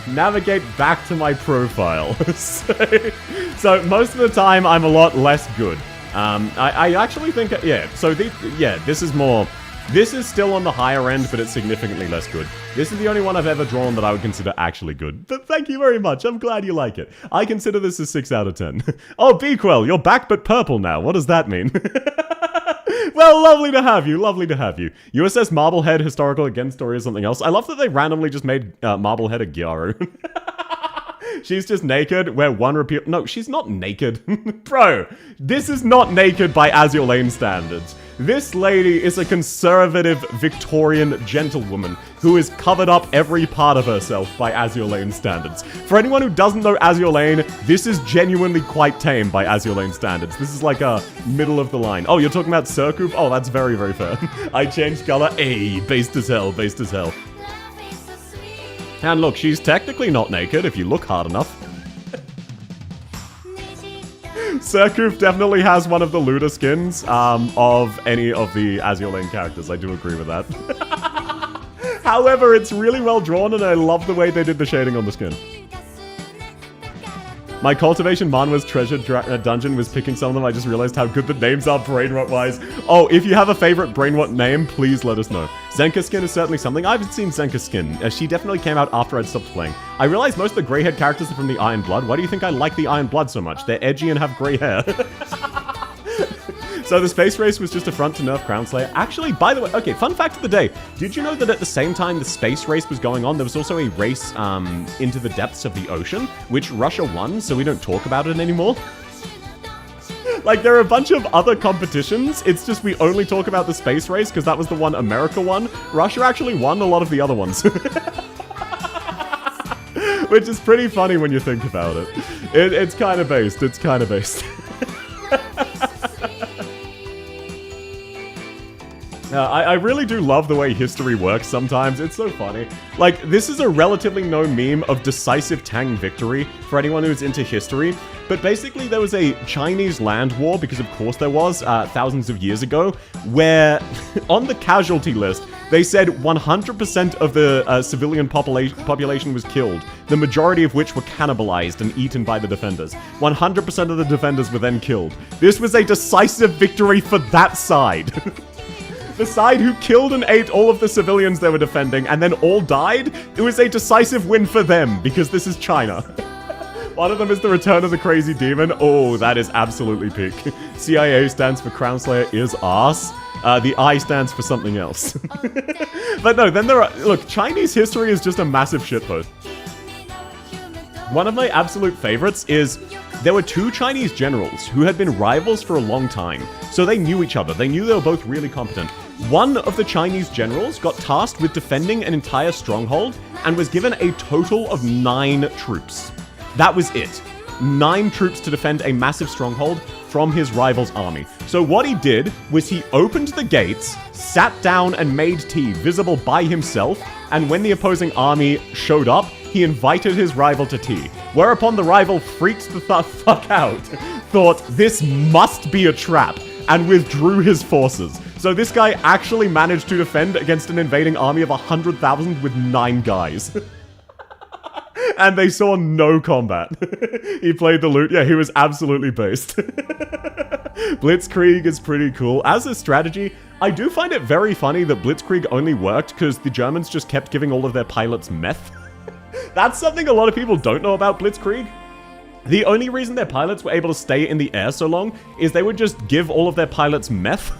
navigate back to my profile. So most of the time I'm a lot less good. I actually think, yeah, so this is more, this is still on the higher end, but it's significantly less good. This is the only one I've ever drawn that I would consider actually good. But thank you very much, I'm glad you like it. I consider this a 6 out of 10. Oh, Bequel, you're back but purple now. What does that mean? Well, lovely to have you, lovely to have you. USS Marblehead, historical again story or something else. I love that they randomly just made Marblehead a Gyaru. She's just naked, where one repeal- No, she's not naked. Bro, this is not naked by Azure Lane standards. This lady is a conservative Victorian gentlewoman who is covered up every part of herself by Azure Lane standards. For anyone who doesn't know Azure Lane, this is genuinely quite tame by Azure Lane standards. This is like a middle of the line. Oh, you're talking about Surcoop? Oh, that's very, very fair. I changed color. Ayy, based as hell, based as hell. And look, she's technically not naked if you look hard enough. Surcoop definitely has one of the looter skins of any of the Azure Lane characters. I do agree with that. However, it's really well drawn and I love the way they did the shading on the skin. My Cultivation Manwa's treasure dungeon was picking some of them. I just realized how good the names are brainrot-wise. Oh, if you have a favorite brainrot name, please let us know. Zenka skin is certainly something. I haven't seen Zenka skin. She definitely came out after I'd stopped playing. I realized most of the grey haired characters are from the Iron Blood. Why do you think I like the Iron Blood so much? They're edgy and have grey hair. So the space race was just a front to nerf Crown Slayer. Actually, by the way, okay, fun fact of the day. Did you know that at the same time the space race was going on, there was also a race into the depths of the ocean, which Russia won, so we don't talk about it anymore? Like, there are a bunch of other competitions. It's just we only talk about the space race because that was the one America won. Russia actually won a lot of the other ones. Which is pretty funny when you think about it. It's kind of based. It's kind of based. I really do love the way history works sometimes. It's so funny. Like, this is a relatively known meme of decisive Tang victory for anyone who's into history. But basically, there was a Chinese land war, because of course there was, thousands of years ago, where on the casualty list, they said 100% of the civilian population was killed, the majority of which were cannibalized and eaten by the defenders. 100% of the defenders were then killed. This was a decisive victory for that side. The side who killed and ate all of the civilians they were defending and then all died, it was a decisive win for them, because this is China. One of them is the Return of the Crazy Demon. Oh, that is absolutely peak. CIA stands for Crown Slayer is arse. The I stands for something else. But no, then there are... Look, Chinese history is just a massive shitpost. One of my absolute favorites is... There were two Chinese generals who had been rivals for a long time, so they knew each other. They knew they were both really competent. One of the Chinese generals got tasked with defending an entire stronghold and was given a total of 9 troops. That was it. 9 troops to defend a massive stronghold from his rival's army. So what he did was he opened the gates, sat down and made tea visible by himself, and when the opposing army showed up, he invited his rival to tea. Whereupon the rival freaked the fuck out, thought this must be a trap, and withdrew his forces. So this guy actually managed to defend against an invading army of 100,000 with 9 guys. And they saw no combat. He played the loot. Yeah, he was absolutely based. Blitzkrieg is pretty cool. As a strategy, I do find it very funny that Blitzkrieg only worked because the Germans just kept giving all of their pilots meth. That's something a lot of people don't know about Blitzkrieg. The only reason their pilots were able to stay in the air so long is they would just give all of their pilots meth.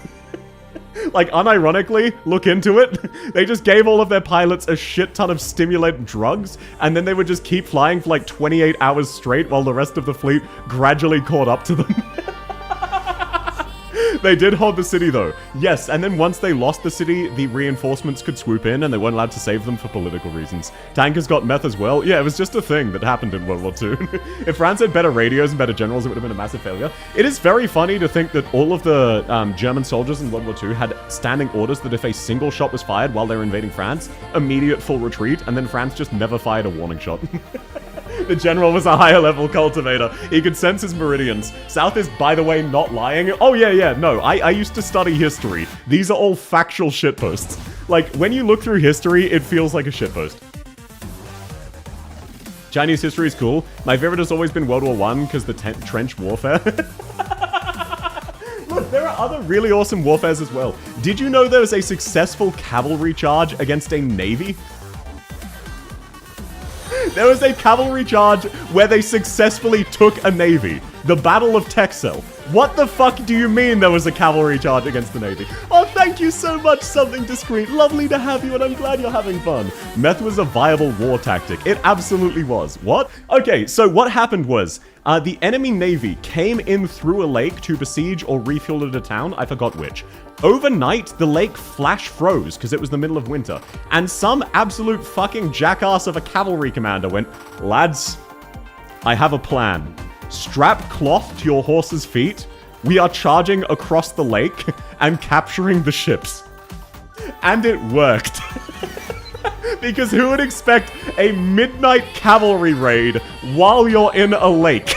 Like, unironically, look into it. They just gave all of their pilots a shit ton of stimulant drugs, and then they would just keep flying for like 28 hours straight while the rest of the fleet gradually caught up to them. They did hold the city, though. Yes, and then once they lost the city, the reinforcements could swoop in, and they weren't allowed to save them for political reasons. Tankers got meth as well. Yeah, it was just a thing that happened in World War II. If France had better radios and better generals, it would have been a massive failure. It is very funny to think that all of the German soldiers in World War II had standing orders that if a single shot was fired while they were invading France, immediate full retreat, and then France just never fired a warning shot. The general was a higher level cultivator. He could sense his meridians. South is, by the way, not lying. Oh, yeah, no. I used to study history. These are all factual shitposts. Like, when you look through history, it feels like a shitpost. Chinese history is cool. My favorite has always been World War I because the trench warfare. Look, there are other really awesome warfares as well. Did you know there was a successful cavalry charge against a navy? There was a cavalry charge where they successfully took a navy. The Battle of Texel. What the fuck do you mean there was a cavalry charge against the navy? Oh, thank you so much, Something Discreet. Lovely to have you, and I'm glad you're having fun. Meth was a viable war tactic. It absolutely was. What? Okay, so what happened was, the enemy navy came in through a lake to besiege or refuel at a town. I forgot which. Overnight, the lake flash froze because it was the middle of winter. And some absolute fucking jackass of a cavalry commander went, lads, I have a plan. Strap cloth to your horse's feet. We are charging across the lake and capturing the ships. And it worked. Because who would expect a midnight cavalry raid while you're in a lake?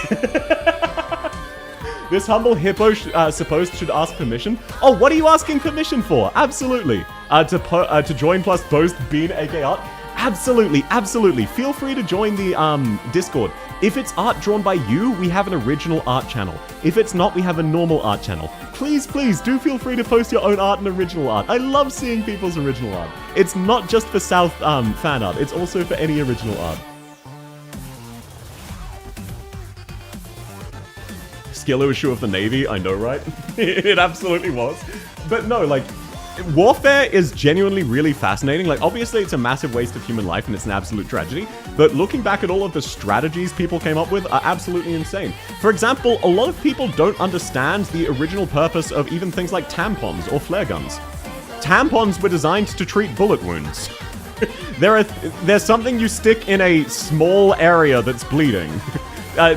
This humble hippo supposed should ask permission. Oh, what are you asking permission for? Absolutely. To join plus boast Bean aka Art. Absolutely, absolutely. Feel free to join the Discord. If it's art drawn by you, we have an original art channel. If it's not, we have a normal art channel. Please, please, do feel free to post your own art and original art. I love seeing people's original art. It's not just for South fan art, it's also for any original art. Skillo issue of the Navy, I know, right? It absolutely was. But no, like, warfare is genuinely really fascinating. Like, obviously it's a massive waste of human life and it's an absolute tragedy, but looking back at all of the strategies people came up with are absolutely insane. For example, a lot of people don't understand the original purpose of even things like tampons or flare guns. Tampons were designed to treat bullet wounds. There's something you stick in a small area that's bleeding.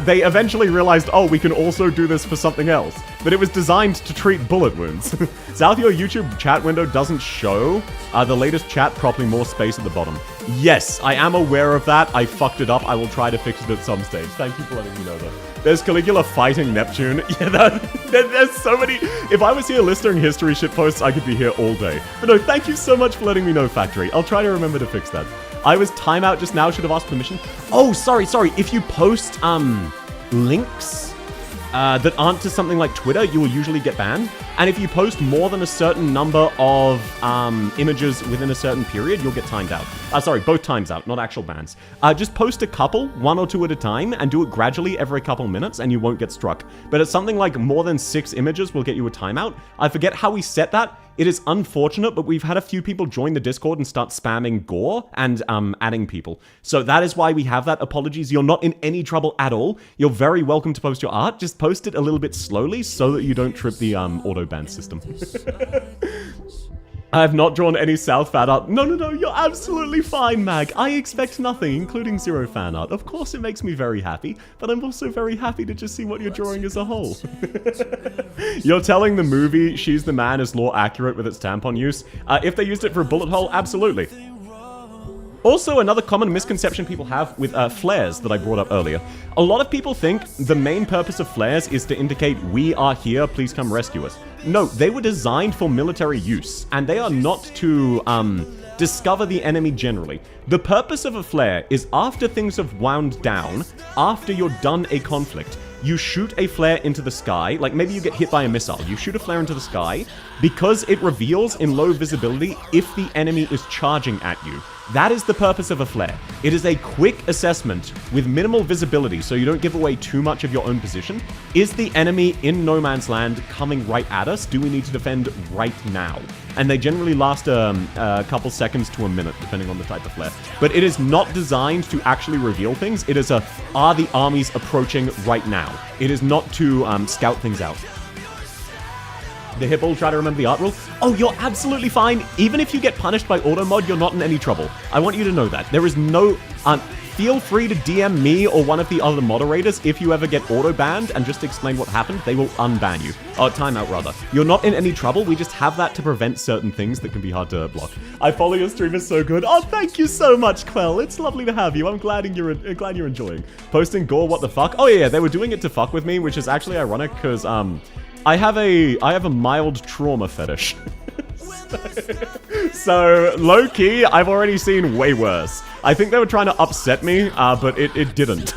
They eventually realized, oh, we can also do this for something else. But it was designed to treat bullet wounds. South, your YouTube chat window doesn't show the latest chat properly, more space at the bottom. Yes, I am aware of that. I fucked it up. I will try to fix it at some stage. Thank you for letting me know that. There's Caligula fighting Neptune. Yeah, there's so many. If I was here listing history shitposts, I could be here all day. But no, thank you so much for letting me know, Factory. I'll try to remember to fix that. I was timeout just now, should have asked permission. Oh, sorry. If you post links that aren't to something like Twitter, you will usually get banned. And if you post more than a certain number of images within a certain period, you'll get timed out. Sorry, both times out, not actual bans. Just post a couple, 1 or 2 at a time, and do it gradually every couple minutes, and you won't get struck. But it's something like more than 6 images will get you a timeout. I forget how we set that. It is unfortunate, but we've had a few people join the Discord and start spamming gore and adding people. So that is why we have that. Apologies, you're not in any trouble at all. You're very welcome to post your art. Just post it a little bit slowly so that you don't trip the auto-ban system. I have not drawn any South fan art. No, you're absolutely fine, Mag. I expect nothing, including 0 fan art. Of course it makes me very happy, but I'm also very happy to just see what you're drawing as a whole. You're telling the movie She's the Man is lore accurate with its tampon use? If they used it for a bullet hole, absolutely. Also, another common misconception people have with flares that I brought up earlier. A lot of people think the main purpose of flares is to indicate we are here, please come rescue us. No, they were designed for military use, and they are not to discover the enemy generally. The purpose of a flare is after things have wound down, after you're done a conflict, you shoot a flare into the sky, like maybe you get hit by a missile, you shoot a flare into the sky, because it reveals in low visibility if the enemy is charging at you. That is the purpose of a flare. It is a quick assessment with minimal visibility so you don't give away too much of your own position. Is the enemy in no man's land coming right at us? Do we need to defend right now? And they generally last a couple seconds to a minute, depending on the type of flare. But it is not designed to actually reveal things. It is are the armies approaching right now? It is not to scout things out. The Hippo will try to remember the art rule. Oh, you're absolutely fine. Even if you get punished by auto mod, you're not in any trouble. I want you to know that. There is no... feel free to DM me or one of the other moderators if you ever get auto-banned and just explain what happened. They will unban you. Timeout, rather. You're not in any trouble. We just have that to prevent certain things that can be hard to block. I follow your stream is so good. Oh, thank you so much, Quell. It's lovely to have you. I'm glad you're enjoying. Posting gore, what the fuck? Oh, yeah, they were doing it to fuck with me, which is actually ironic because, I have a mild trauma fetish. So, low-key, I've already seen way worse. I think they were trying to upset me, but it didn't.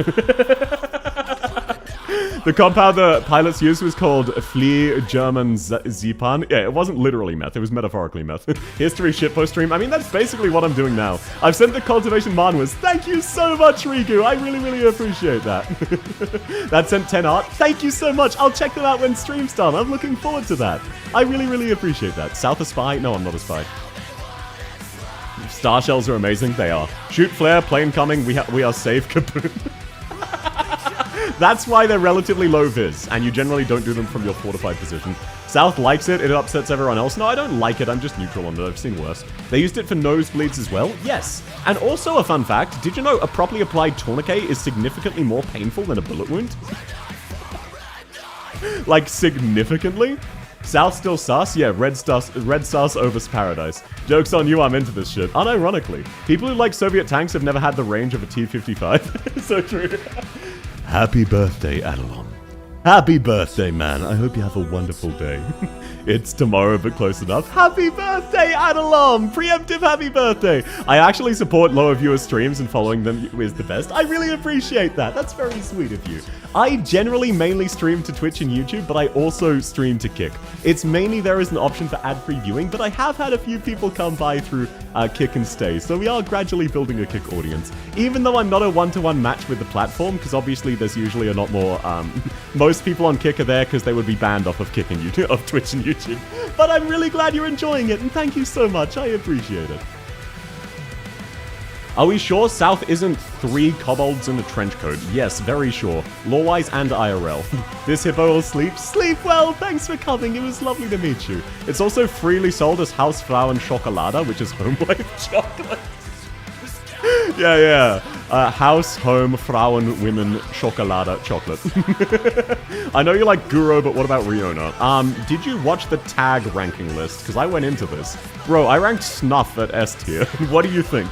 The compound the pilots used was called Flea German Zipan. Yeah, it wasn't literally meth, it was metaphorically meth. History shitpost stream. I mean, that's basically what I'm doing now. I've sent the cultivation manhwas. Thank you so much, Riku. I really, really appreciate that. That sent 10 art. Thank you so much. I'll check them out when stream's done. I'm looking forward to that. I really, really appreciate that. South a spy? No, I'm not a spy. Star shells are amazing. They are. Shoot flare, plane coming. We are safe. Kaboom. That's why they're relatively low vis, and you generally don't do them from your fortified position. South likes it, it upsets everyone else. No, I don't like it, I'm just neutral on it, I've seen worse. They used it for nosebleeds as well? Yes. And also a fun fact, did you know a properly applied tourniquet is significantly more painful than a bullet wound? Like, significantly? South still sus? Yeah, red sus over paradise. Joke's on you, I'm into this shit. Unironically, people who like Soviet tanks have never had the range of a T-55. So true. Happy birthday, Adelon. Happy birthday, man. I hope you have a wonderful day. It's tomorrow, but close enough. Happy birthday, Adelon! Preemptive happy birthday! I actually support lower viewer streams, and following them is the best. I really appreciate that. That's very sweet of you. I generally mainly stream to Twitch and YouTube, but I also stream to Kick. It's mainly there is an option for ad-free viewing, but I have had a few people come by through Kick and Stay, so we are gradually building a Kick audience. Even though I'm not a one-to-one match with the platform, because obviously there's usually a lot more, most people on Kick are there because they would be banned off of Kick and YouTube, of Twitch and YouTube. But I'm really glad you're enjoying it, and thank you so much, I appreciate it. Are we sure South isn't 3 kobolds in a trench coat? Yes, very sure. Lore-wise and IRL. This hippo will sleep. Sleep well! Thanks for coming, it was lovely to meet you. It's also freely sold as Hausfrauen Schokolade, which is home wife chocolate. Yeah. House, home, Frauen, women, Schokolade, chocolate. I know you like Guro, but what about Riona? Did you watch the tag ranking list? Because I went into this. Bro, I ranked Snuff at S tier. What do you think?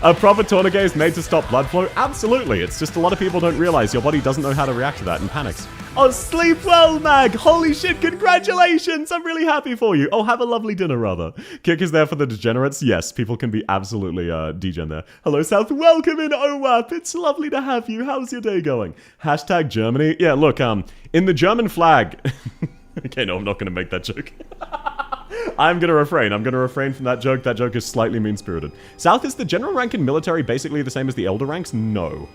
A proper tourniquet is made to stop blood flow? Absolutely. It's just a lot of people don't realize your body doesn't know how to react to that and panics. Oh, sleep well, Mag! Holy shit, congratulations! I'm really happy for you. Oh, have a lovely dinner, rather. Kick is there for the degenerates? Yes, people can be absolutely degen there. Hello, South. Welcome in, OWAP. It's lovely to have you. How's your day going? Hashtag Germany. Yeah, look, in the German flag... Okay, no, I'm not going to make that joke. I'm going to refrain. I'm going to refrain from that joke. That joke is slightly mean-spirited. South, is the general rank in military basically the same as the elder ranks? No.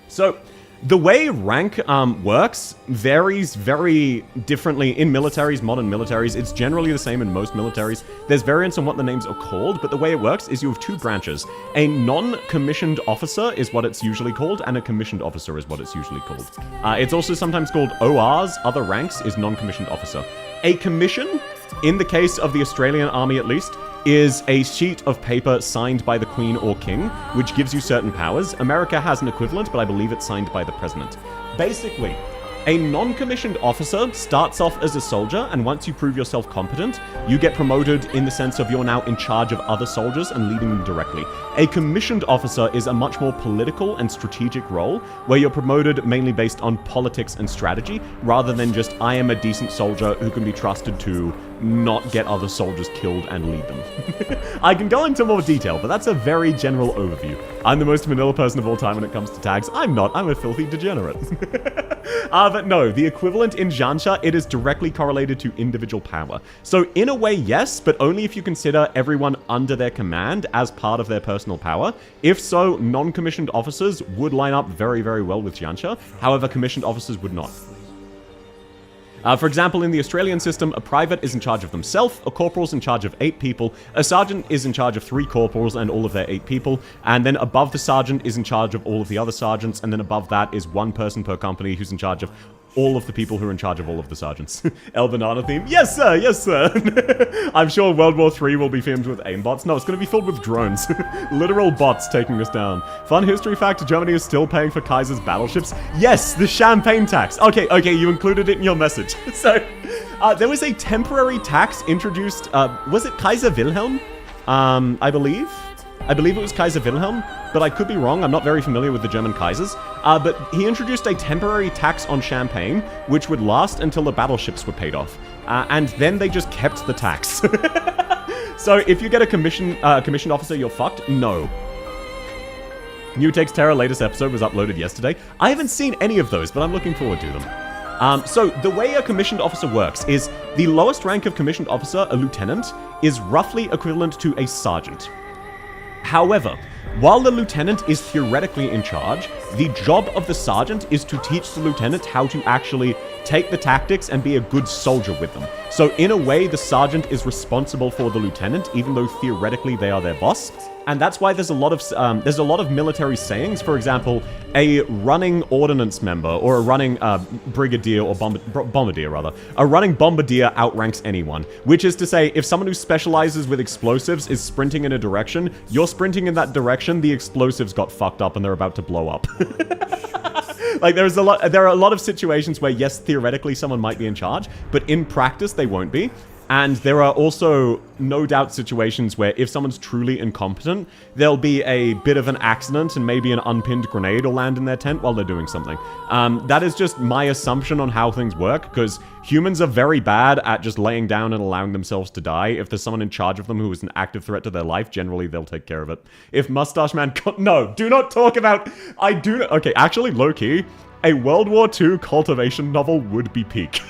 So... the way rank works varies very differently in militaries, modern militaries. It's generally the same in most militaries. There's variance on what the names are called, but the way it works is you have 2 branches. A non-commissioned officer is what it's usually called, and a commissioned officer is what it's usually called. It's also sometimes called ORs, other ranks, is non-commissioned officer. A commission, in the case of the Australian Army at least, is a sheet of paper signed by the Queen or King, which gives you certain powers. America has an equivalent, but I believe it's signed by the President. Basically, a non-commissioned officer starts off as a soldier, and once you prove yourself competent, you get promoted in the sense of you're now in charge of other soldiers and leading them directly. A commissioned officer is a much more political and strategic role, where you're promoted mainly based on politics and strategy, rather than just, I am a decent soldier who can be trusted to not get other soldiers killed and lead them. I can go into more detail, but that's a very general overview. I'm the most vanilla person of all time when it comes to tags. I'm not, I'm a filthy degenerate. But no, the equivalent in Jancha, it is directly correlated to individual power. So in a way, yes, but only if you consider everyone under their command as part of their personal power. If so, non-commissioned officers would line up very, very well with Jancha. However, commissioned officers would not. For example, in the Australian system, a private is in charge of themselves, a corporal's in charge of 8 people, a sergeant is in charge of 3 corporals and all of their 8 people, and then above the sergeant is in charge of all of the other sergeants, and then above that is 1 person per company who's in charge of all of the people who are in charge of all of the sergeants. El Banana theme. Yes, sir. Yes, sir. I'm sure World War III will be filmed with aimbots. No, it's going to be filled with drones. Literal bots taking us down. Fun history fact, Germany is still paying for Kaiser's battleships. Yes, the champagne tax. Okay, you included it in your message. So, there was a temporary tax introduced, was it Kaiser Wilhelm? I believe it was Kaiser Wilhelm, but I could be wrong. I'm not very familiar with the German Kaisers. But he introduced a temporary tax on champagne, which would last until the battleships were paid off. And then they just kept the tax. So if you get a commissioned officer, you're fucked? No. New Takes Terror latest episode was uploaded yesterday. I haven't seen any of those, but I'm looking forward to them. So the way a commissioned officer works is the lowest rank of commissioned officer, a lieutenant, is roughly equivalent to a sergeant. However, while the lieutenant is theoretically in charge, the job of the sergeant is to teach the lieutenant how to actually take the tactics and be a good soldier with them. So in a way, the sergeant is responsible for the lieutenant, even though theoretically they are their boss. And that's why there's a lot of military sayings. For example, a running ordnance member or a running brigadier or bombardier rather, a running bombardier outranks anyone. Which is to say, if someone who specializes with explosives is sprinting in a direction, you're sprinting in that direction, the explosives got fucked up and they're about to blow up. Like there are a lot of situations where yes, theoretically someone might be in charge, but in practice they won't be. And there are also no doubt situations where if someone's truly incompetent, there'll be a bit of an accident and maybe an unpinned grenade will land in their tent while they're doing something. That is just my assumption on how things work, because humans are very bad at just laying down and allowing themselves to die. If there's someone in charge of them who is an active threat to their life, generally they'll take care of it. If Mustache Man... No, do not talk about... Okay, actually, low-key, a World War II cultivation novel would be peak.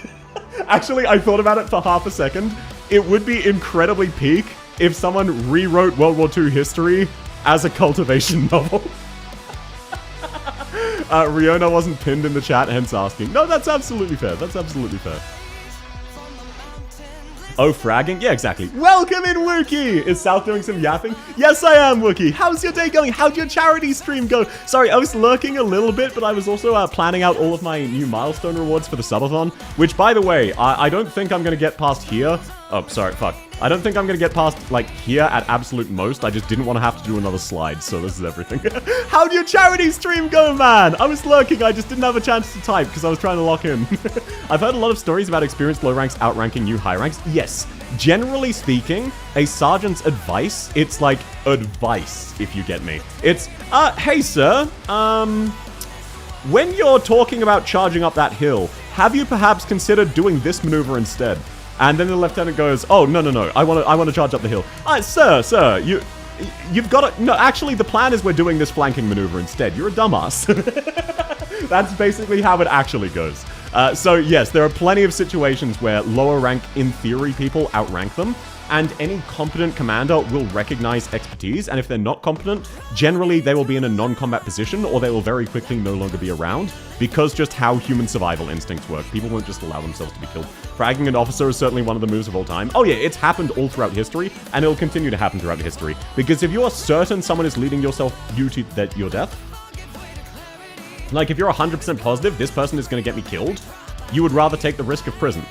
Actually, I thought about it for half a second. It would be incredibly peak if someone rewrote World War II history as a cultivation novel. Riona wasn't pinned in the chat, hence asking. No, that's absolutely fair. That's absolutely fair. Oh, fragging? Yeah, exactly. Welcome in, Wookie! Is South doing some yapping? Yes, I am, Wookie. How's your day going? How'd your charity stream go? Sorry, I was lurking a little bit, but I was also planning out all of my new milestone rewards for the Subathon, which, by the way, I don't think I'm going to get past here. Oh, sorry, fuck. I don't think I'm going to get past, like, here at absolute most. I just didn't want to have to do another slide, so this is everything. How'd your charity stream go, man? I was lurking, I just didn't have a chance to type because I was trying to lock in. I've heard a lot of stories about experienced low ranks outranking new high ranks. Yes, generally speaking, a sergeant's advice, it's like advice, if you get me. It's, hey sir, when you're talking about charging up that hill, have you perhaps considered doing this maneuver instead? And then the lieutenant goes, oh, no, I want to charge up the hill. Sir, you've got to... No, actually, the plan is we're doing this flanking maneuver instead. You're a dumbass. That's basically how it actually goes. So, yes, there are plenty of situations where lower rank, in theory, people outrank them. And any competent commander will recognize expertise, and if they're not competent, generally they will be in a non-combat position, or they will very quickly no longer be around, because just how human survival instincts work. People won't just allow themselves to be killed. Fragging an officer is certainly one of the moves of all time. Oh yeah, it's happened all throughout history, and it'll continue to happen throughout history. Because if you're certain someone is leading you to your death, like if you're 100% positive this person is going to get me killed, you would rather take the risk of prison.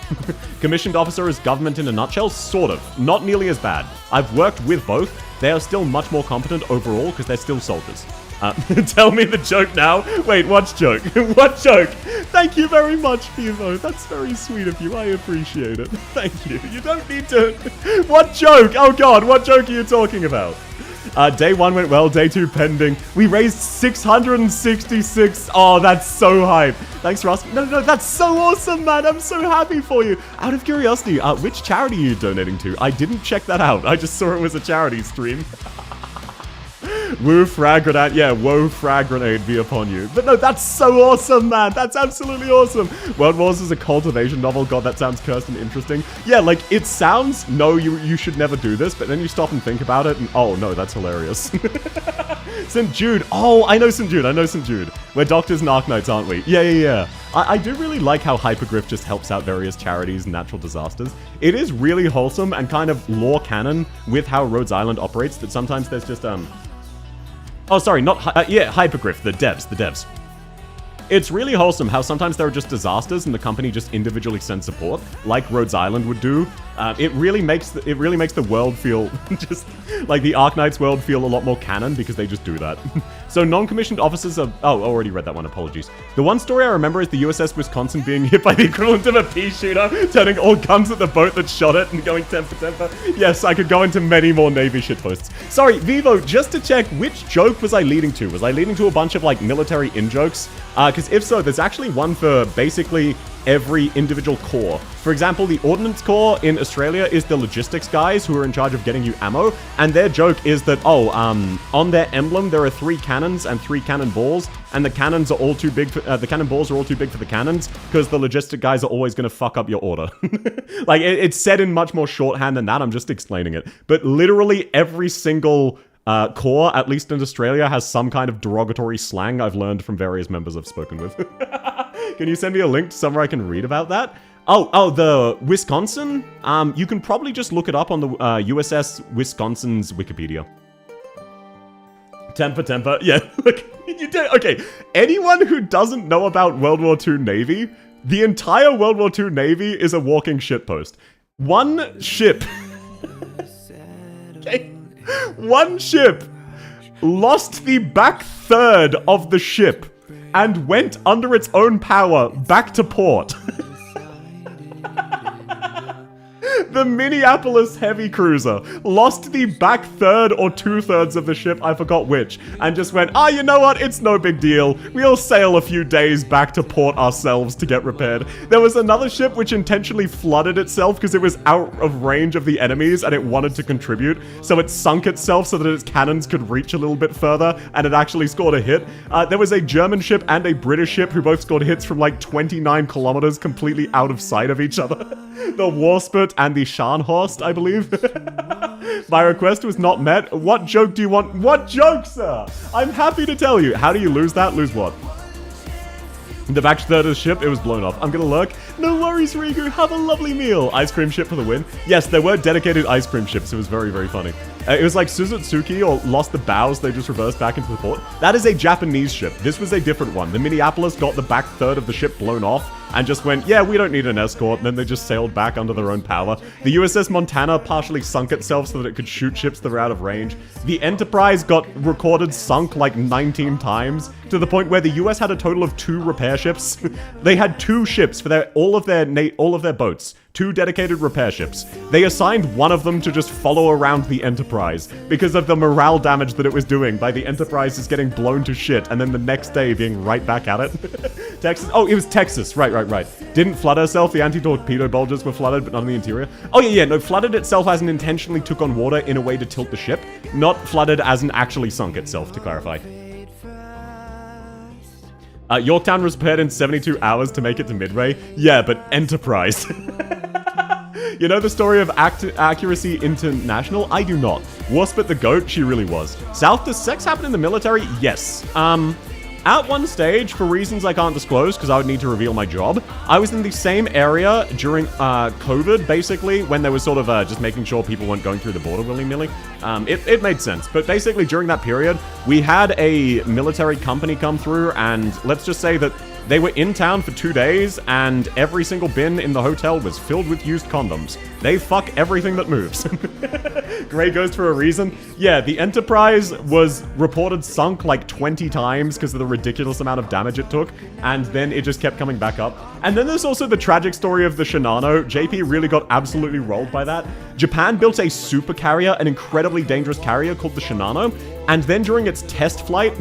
Commissioned officer is government in a nutshell? Sort of. Not nearly as bad. I've worked with both. They are still much more competent overall because they're still soldiers. Tell me the joke now. Wait, what joke? What joke? Thank you very much, Pivo. That's very sweet of you. I appreciate it. Thank you. You don't need to... What joke? Oh god, what joke are you talking about? Day 1 went well, day 2 pending. We raised 666. Oh, that's so hype. Thanks for asking. No, that's so awesome, man. I'm so happy for you. Out of curiosity, which charity are you donating to? I didn't check that out. I just saw it was a charity stream. Woo frag grenade. Yeah, whoa frag grenade be upon you. But no, that's so awesome, man. That's absolutely awesome. World Wars is a cultivation novel. God, that sounds cursed and interesting. Yeah, like, it sounds, no, you should never do this, but then you stop and think about it, and oh, no, that's hilarious. St. Jude. Oh, I know St. Jude. I know St. Jude. We're doctors and Arknights, aren't we? Yeah. I do really like how Hypergriff just helps out various charities and natural disasters. It is really wholesome and kind of lore canon with how Rhodes Island operates, that sometimes there's just, oh, sorry, not, Hypergriff, the devs. It's really wholesome how sometimes there are just disasters and the company just individually sends support, like Rhodes Island would do. It really makes the world feel just like the Arknights world feel a lot more canon because they just do that. So non-commissioned officers are... Oh, already read that one, apologies. The one story I remember is the USS Wisconsin being hit by the equivalent of a pea shooter, turning all guns at the boat that shot it and going temper. Yes, I could go into many more Navy shitposts. Sorry, Vivo, just to check, which joke was I leading to? Was I leading to a bunch of, like, military in-jokes? Because if so, there's actually one for basically every individual corps. For example, the Ordnance Corps in Australia is the logistics guys who are in charge of getting you ammo, and their joke is that, on their emblem there are 3 cannons and 3 cannonballs, and the cannons are all too big for, the cannonballs are all too big for the cannons, because the logistic guys are always gonna fuck up your order. Like, it's said in much more shorthand than that, I'm just explaining it. But literally every single corps, at least in Australia, has some kind of derogatory slang I've learned from various members I've spoken with. Can you send me a link to somewhere I can read about that? Oh, the Wisconsin? You can probably just look it up on the USS Wisconsin's Wikipedia. Temper. Yeah, look, you do. Okay, anyone who doesn't know about World War II Navy, the entire World War II Navy is a walking shitpost. One ship. Okay. One ship lost the back third of the ship and went under its own power back to port. The Minneapolis heavy cruiser lost the back third or 2/3 of the ship, I forgot which, and just went, you know what, it's no big deal. We'll sail a few days back to port ourselves to get repaired. There was another ship which intentionally flooded itself because it was out of range of the enemies and it wanted to contribute, so it sunk itself so that its cannons could reach a little bit further, and it actually scored a hit. There was a German ship and a British ship who both scored hits from like 29 kilometers completely out of sight of each other. The Warspit and the Scharnhorst, I believe. My request was not met. What joke do you want? What joke, sir? I'm happy to tell you. How do you lose that? Lose what? The back third of the ship, it was blown off. I'm gonna lurk. No worries, Rigu. Have a lovely meal. Ice cream ship for the win. Yes, there were dedicated ice cream ships. It was very, very funny. It was like Suzutsuki or lost the bows. They just reversed back into the port. That is a Japanese ship. This was a different one. The Minneapolis got the back third of the ship blown off and just went, yeah, we don't need an escort. And then they just sailed back under their own power. The USS Montana partially sunk itself so that it could shoot ships that were out of range. The Enterprise got recorded sunk like 19 times to the point where the US had a total of 2 repair ships. They had 2 ships for all of their boats. 2 dedicated repair ships. They assigned one of them to just follow around the Enterprise because of the morale damage that it was doing by the Enterprise is getting blown to shit and then the next day being right back at it. Texas. Oh, it was Texas. Right. Didn't flood herself. The anti-torpedo bulges were flooded, but not in the interior. Oh, yeah. No, flooded itself as in intentionally took on water in a way to tilt the ship. Not flooded as in actually sunk itself, to clarify. Yorktown was repaired in 72 hours to make it to Midway. Yeah, but Enterprise. You know the story of Accuracy International? I do not. Warspit the goat? She really was. South, does sex happen in the military? Yes. At one stage, for reasons I can't disclose because I would need to reveal my job, I was in the same area during COVID, basically, when they were sort of just making sure people weren't going through the border willy-nilly. It made sense. But basically, during that period, we had a military company come through, and let's just say that they were in town for 2 days, and every single bin in the hotel was filled with used condoms. They fuck everything that moves. Grey goes for a reason. Yeah, the Enterprise was reported sunk like 20 times because of the ridiculous amount of damage it took, and then it just kept coming back up. And then there's also the tragic story of the Shinano. JP really got absolutely rolled by that. Japan built a super carrier, an incredibly dangerous carrier called the Shinano, and then during its test flight,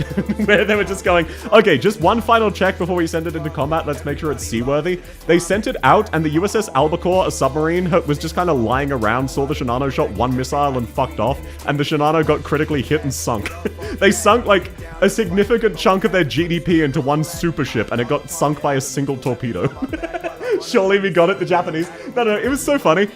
where they were just going, okay, just one final check before we send it into combat, let's make sure it's seaworthy. They sent it out, and the USS Albacore, a submarine, was just kind of lying around, saw the Shinano, shot one missile and fucked off, and the Shinano got critically hit and sunk. They sunk like a significant chunk of their GDP into one super ship, and it got sunk by a single torpedo. Surely we got it, the Japanese. No, it was so funny.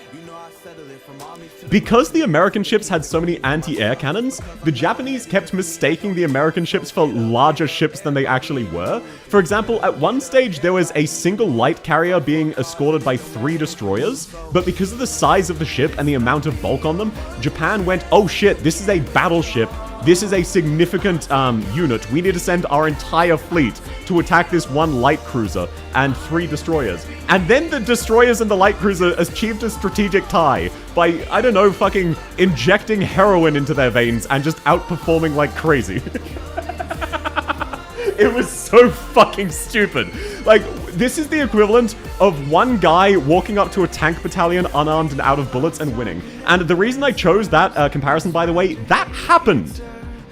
Because the American ships had so many anti-air cannons, the Japanese kept mistaking the American ships for larger ships than they actually were. For example, at one stage there was a single light carrier being escorted by 3 destroyers, but because of the size of the ship and the amount of bulk on them, Japan went, oh shit, this is a battleship. This is a significant unit. We need to send our entire fleet to attack this one light cruiser and 3 destroyers. And then the destroyers and the light cruiser achieved a strategic tie by, I don't know, fucking injecting heroin into their veins and just outperforming like crazy. It was so fucking stupid. Like, this is the equivalent of one guy walking up to a tank battalion unarmed and out of bullets and winning. And the reason I chose that comparison, by the way, that happened.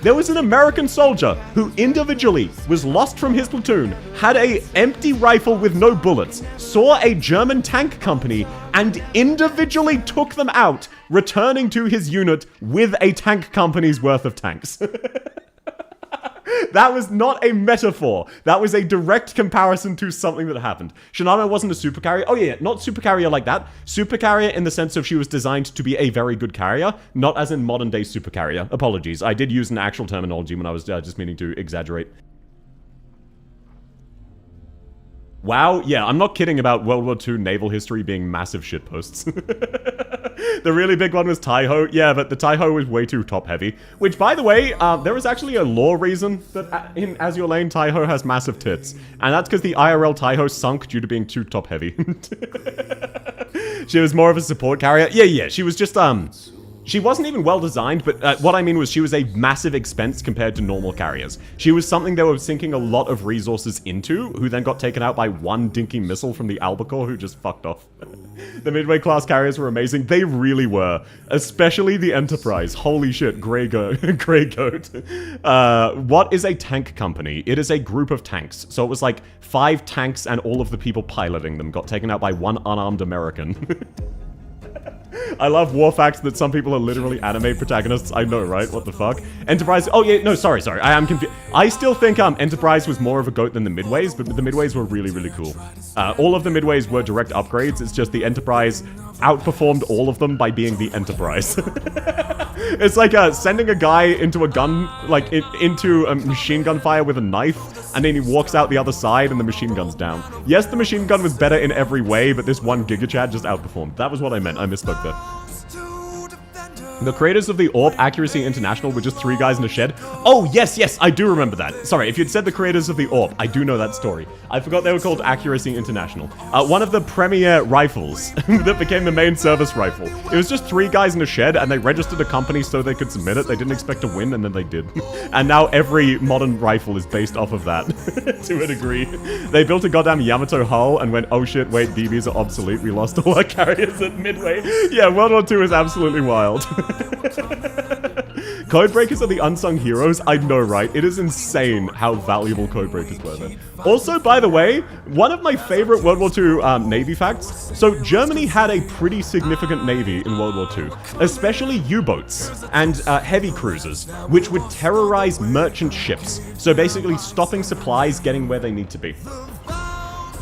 There was an American soldier who individually was lost from his platoon, had a empty rifle with no bullets, saw a German tank company, and individually took them out, returning to his unit with a tank company's worth of tanks. That was not a metaphor. That was a direct comparison to something that happened. Shinano wasn't a super carrier. Oh yeah, not super carrier like that. Super carrier in the sense of she was designed to be a very good carrier, not as in modern day super carrier. Apologies. I did use an actual terminology when I was just meaning to exaggerate. Wow, yeah, I'm not kidding about World War II naval history being massive shitposts. The really big one was Taiho. Yeah, but the Taiho was way too top-heavy. Which, by the way, there is actually a lore reason that in As Your Lane, Taiho has massive tits. And that's because the IRL Taiho sunk due to being too top-heavy. She was more of a support carrier. Yeah, she was just, she wasn't even well designed, but what I mean was she was a massive expense compared to normal carriers. She was something they were sinking a lot of resources into, who then got taken out by one dinky missile from the Albacore who just fucked off. The Midway class carriers were amazing. They really were. Especially the Enterprise. Holy shit, Grey Goat. Grey Goat. What is a tank company? It is a group of tanks. So it was like 5 tanks and all of the people piloting them got taken out by one unarmed American. I love war facts that some people are literally anime protagonists. I know, right? What the fuck? Enterprise... Oh, yeah, no, sorry. I am confused. I still think Enterprise was more of a goat than the Midways, but the Midways were really, really cool. All of the Midways were direct upgrades. It's just the Enterprise outperformed all of them by being the Enterprise. It's like sending a guy into a gun, like, into a machine gun fire with a knife, and then he walks out the other side and the machine gun's down. Yes, the machine gun was better in every way, but this one Gigachad just outperformed. That was what I meant. I misspoke there. The creators of the AWP Accuracy International were just 3 guys in a shed. Oh, yes, I do remember that. Sorry, if you'd said the creators of the AWP, I do know that story. I forgot they were called Accuracy International. One of the premier rifles that became the main service rifle. It was just 3 guys in a shed, and they registered a company so they could submit it. They didn't expect to win, and then they did. And now every modern rifle is based off of that, to a degree. They built a goddamn Yamato hull and went, oh shit, wait, BBs are obsolete. We lost all our carriers at Midway. Yeah, World War II is absolutely wild. Codebreakers are the unsung heroes. I know, right? It is insane how valuable codebreakers were then. Also, by the way, one of my favorite World War II Navy facts. So Germany had a pretty significant navy in World War II, especially U-boats and heavy cruisers, which would terrorize merchant ships. So basically stopping supplies getting where they need to be.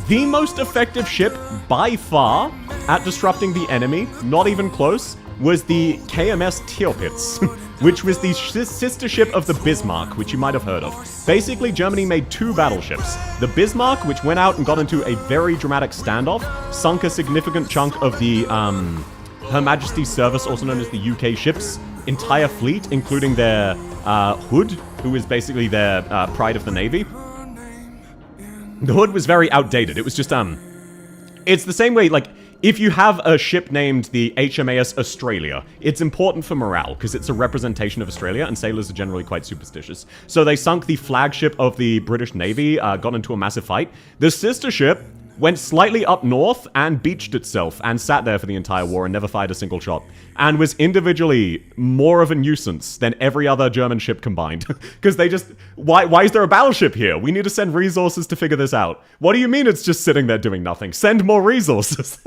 The most effective ship, by far, at disrupting the enemy, not even close, was the KMS Tirpitz, which was the sister ship of the Bismarck, which you might have heard of. Basically, Germany made 2 battleships. The Bismarck, which went out and got into a very dramatic standoff, sunk a significant chunk of the Her Majesty's Service, also known as the UK ships, entire fleet, including their Hood, who is basically their pride of the Navy. The Hood was very outdated. It was just, it's the same way, like, if you have a ship named the HMAS Australia, it's important for morale, because it's a representation of Australia, and sailors are generally quite superstitious. So they sunk the flagship of the British Navy, got into a massive fight. The sister ship went slightly up north and beached itself and sat there for the entire war and never fired a single shot. And was individually more of a nuisance than every other German ship combined. Because they just... Why is there a battleship here? We need to send resources to figure this out. What do you mean it's just sitting there doing nothing? Send more resources.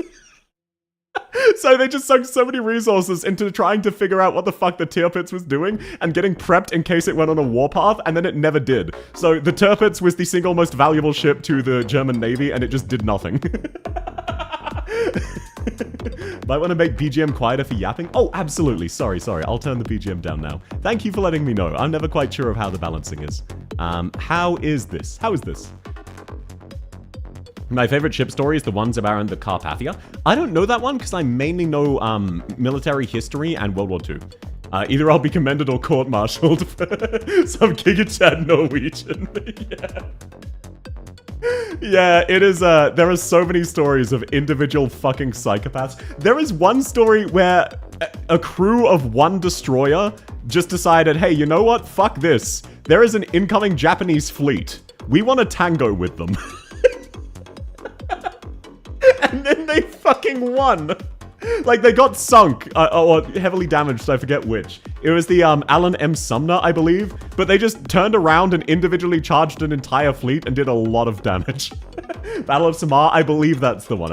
So they just sunk so many resources into trying to figure out what the fuck the Tirpitz was doing and getting prepped in case it went on a warpath, and then it never did. So the Tirpitz was the single most valuable ship to the German Navy, and it just did nothing. Might want to make BGM quieter for yapping? Oh, absolutely. Sorry. I'll turn the BGM down now. Thank you for letting me know. I'm never quite sure of how the balancing is. How is this? My favorite ship story is the ones around the Carpathia. I don't know that one because I mainly know military history and World War II. Either I'll be commended or court-martialed for some gigachad Norwegian. Yeah, it is, there are so many stories of individual fucking psychopaths. There is one story where a crew of one destroyer just decided, hey, you know what? Fuck this. There is an incoming Japanese fleet. We want to tango with them. And then they fucking won. Like, they got sunk, or heavily damaged, I forget which. It was the Alan M. Sumner, I believe. But they just turned around and individually charged an entire fleet and did a lot of damage. Battle of Samar, I believe that's the one.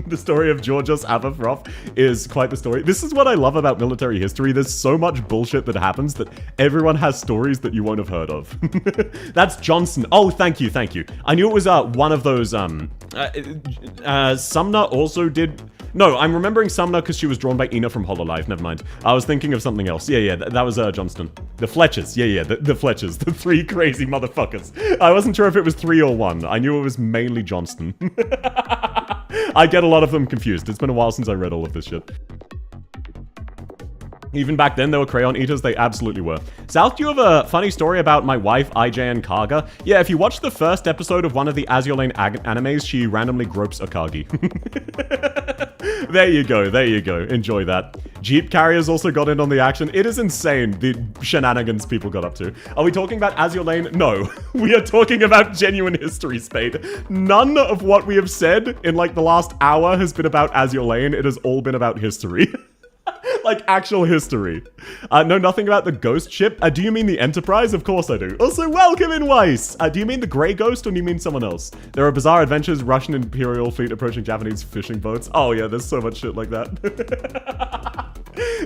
The story of Georgios Aberfroth is quite the story. This is what I love about military history. There's so much bullshit that happens that everyone has stories that you won't have heard of. That's Johnson. Oh, thank you. I knew it was one of those, Sumner also did... No, I'm remembering Sumner because she was drawn by Ina from Hololive. Never mind. I was thinking of something else. Yeah, that was Johnston. The Fletchers. Yeah, the Fletchers. The three crazy motherfuckers. I wasn't sure if it was 3 or 1. I knew it was mainly Johnston. I get a lot of them confused. It's been a while since I read all of this shit. Even back then, they were crayon eaters. They absolutely were. South, do you have a funny story about my wife, IJN Kaga? Yeah, if you watch the first episode of one of the Azulane animes, she randomly gropes Akagi. There you go. Enjoy that. Jeep carriers also got in on the action. It is insane, the shenanigans people got up to. Are we talking about Azulane? No. We are talking about genuine history, Spade. None of what we have said in, like, the last hour has been about Azulane. It has all been about history. Like, actual history. No, nothing about the ghost ship. Do you mean the Enterprise? Of course I do. Also, welcome in, Weiss! Do you mean the Grey Ghost, or do you mean someone else? There are bizarre adventures, Russian Imperial fleet approaching Japanese fishing boats. Oh yeah, there's so much shit like that.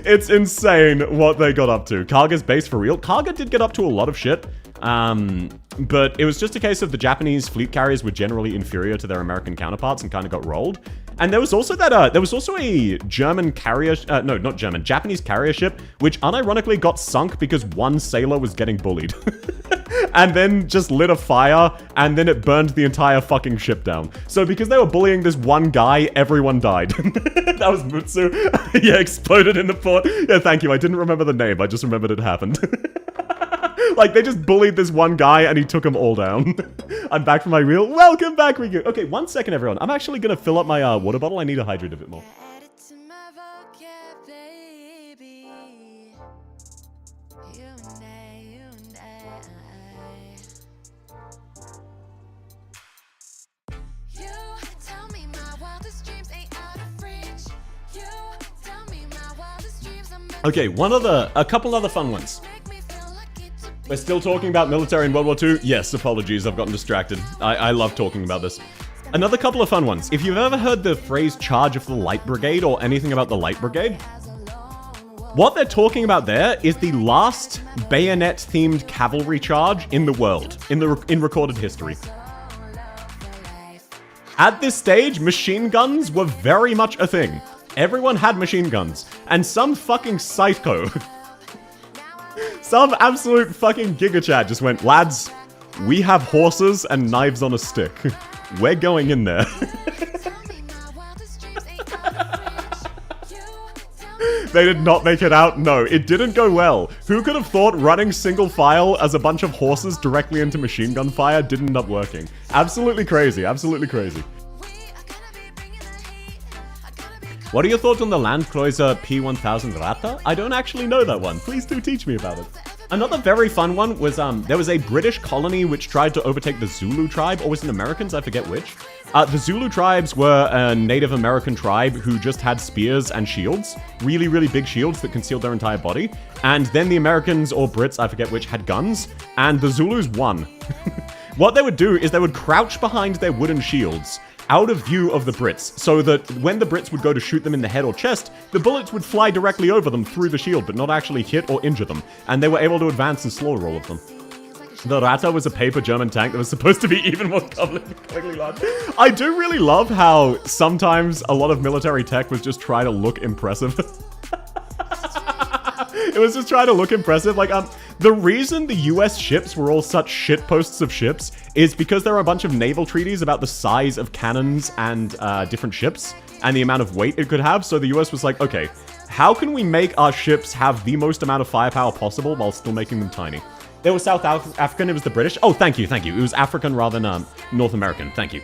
It's insane what they got up to. Kaga's base for real. Kaga did get up to a lot of shit. But it was just a case of the Japanese fleet carriers were generally inferior to their American counterparts and kind of got rolled. And there was also that, there was also a German carrier, no, not German, Japanese carrier ship, which unironically got sunk because one sailor was getting bullied. And then just lit a fire, and then it burned the entire fucking ship down. So because they were bullying this one guy, everyone died. That was Mutsu. Yeah, exploded in the port. Yeah, thank you. I didn't remember the name. I just remembered it happened. Like, they just bullied this one guy and he took them all down. I'm back from my reel. Welcome back, Riku. Okay, 1 second, everyone. I'm actually going to fill up my water bottle. I need to hydrate a bit more. Add it to my vocab, baby. You and I. You tell me my wildest dreams ain't out of reach. You tell me my wildest dreams are meant Okay, a couple other fun ones. to make me feel lucky to be. We're still talking about military in World War II? Yes, apologies, I've gotten distracted. I love talking about this. Another couple of fun ones. If you've ever heard the phrase charge of the Light Brigade or anything about the Light Brigade, what they're talking about there is the last bayonet-themed cavalry charge in the world, in recorded history. At this stage, machine guns were very much a thing. Everyone had machine guns, and some fucking psycho, some absolute fucking gigachad just went, lads, we have horses and knives on a stick. We're going in there. They did not make it out. No, it didn't go well. Who could have thought running single file as a bunch of horses directly into machine gun fire didn't end up working? Absolutely crazy. Absolutely crazy. What are your thoughts on the Landkreuzer P1000 Rata? I don't actually know that one. Please do teach me about it. Another very fun one was, there was a British colony which tried to overtake the Zulu tribe, or was it Americans? I forget which. The Zulu tribes were a Native American tribe who just had spears and shields. Really, really big shields that concealed their entire body. And then the Americans, or Brits, I forget which, had guns. And the Zulus won. What they would do is they would crouch behind their wooden shields, out of view of the Brits, so that when the Brits would go to shoot them in the head or chest, the bullets would fly directly over them through the shield, but not actually hit or injure them. And they were able to advance and slaughter all of them. The Rata was a paper German tank that was supposed to be even more comically large. I do really love how sometimes a lot of military tech was just trying to look impressive. It was just trying to look impressive. Like, the reason the US ships were all such shitposts of ships is because there are a bunch of naval treaties about the size of cannons and different ships and the amount of weight it could have. So the US was like, okay, how can we make our ships have the most amount of firepower possible while still making them tiny? They were South African, it was the British. Oh, thank you, thank you. It was African rather than North American, thank you.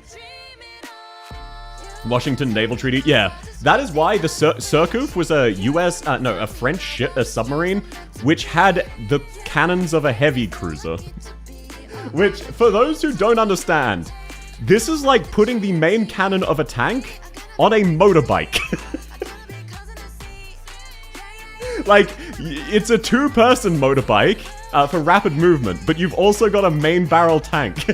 Washington Naval Treaty, yeah. That is why the Surcouf was a French ship, a submarine, which had the cannons of a heavy cruiser. Which, for those who don't understand, this is like putting the main cannon of a tank on a motorbike. Like, it's a two-person motorbike for rapid movement, but you've also got a main barrel tank.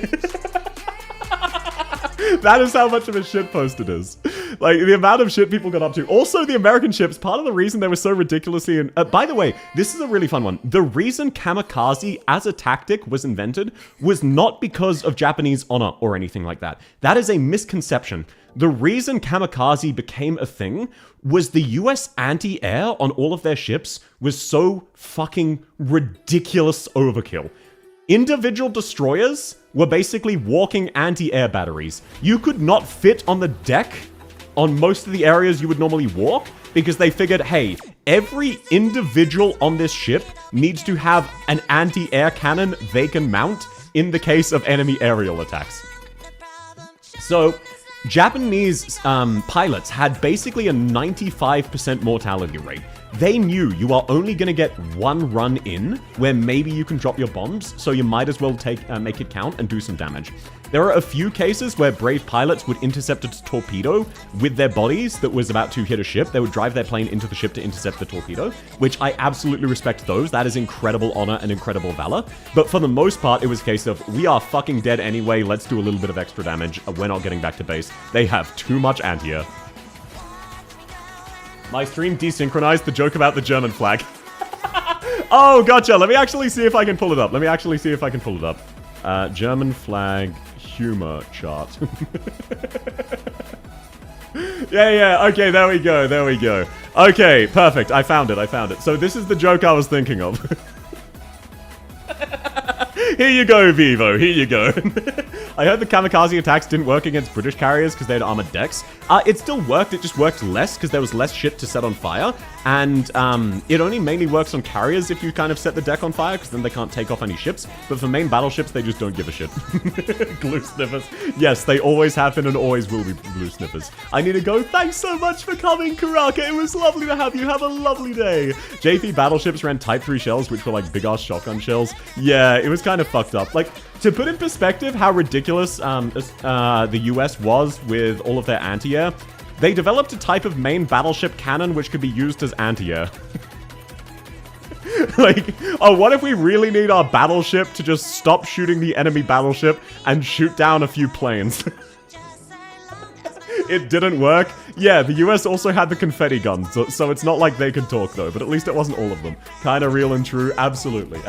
That is how much of a shitpost it is. Like, the amount of shit people got up to. Also, the American ships, part of the reason they were so ridiculously... by the way, this is a really fun one. The reason kamikaze as a tactic was invented was not because of Japanese honor or anything like that. That is a misconception. The reason kamikaze became a thing was the US anti-air on all of their ships was so fucking ridiculous overkill. Individual destroyers were basically walking anti-air batteries. You could not fit on the deck on most of the areas you would normally walk because they figured, hey, every individual on this ship needs to have an anti-air cannon they can mount in the case of enemy aerial attacks. So, Japanese pilots had basically a 95% mortality rate. They knew you are only going to get one run in where maybe you can drop your bombs, so you might as well make it count and do some damage. There are a few cases where brave pilots would intercept a torpedo with their bodies that was about to hit a ship. They would drive their plane into the ship to intercept the torpedo, which I absolutely respect those. That is incredible honor and incredible valor. But for the most part, it was a case of, we are fucking dead anyway, let's do a little bit of extra damage. We're not getting back to base. They have too much anti-air. My stream desynchronized the joke about the German flag. Oh, gotcha. Let me actually see if I can pull it up. German flag humor chart. Yeah. Okay, there we go. Okay, perfect. I found it. So this is the joke I was thinking of. Here you go, Vivo. Here you go. I heard the kamikaze attacks didn't work against British carriers because they had armored decks. It still worked. It just worked less because there was less shit to set on fire. And it only mainly works on carriers if you kind of set the deck on fire because then they can't take off any ships. But for main battleships, they just don't give a shit. Glue sniffers. Yes, they always have been and always will be glue sniffers. I need to go. Thanks so much for coming, Karaka. It was lovely to have you. Have a lovely day. JP battleships ran Type 3 shells, which were like big-ass shotgun shells. Yeah, it was kind of fucked up. Like, to put in perspective how ridiculous the US was with all of their anti-air, they developed a type of main battleship cannon which could be used as anti-air. Like, oh, what if we really need our battleship to just stop shooting the enemy battleship and shoot down a few planes? It didn't work. Yeah, the US also had the confetti guns, so it's not like they could talk, though, but at least it wasn't all of them. Kinda real and true. Absolutely.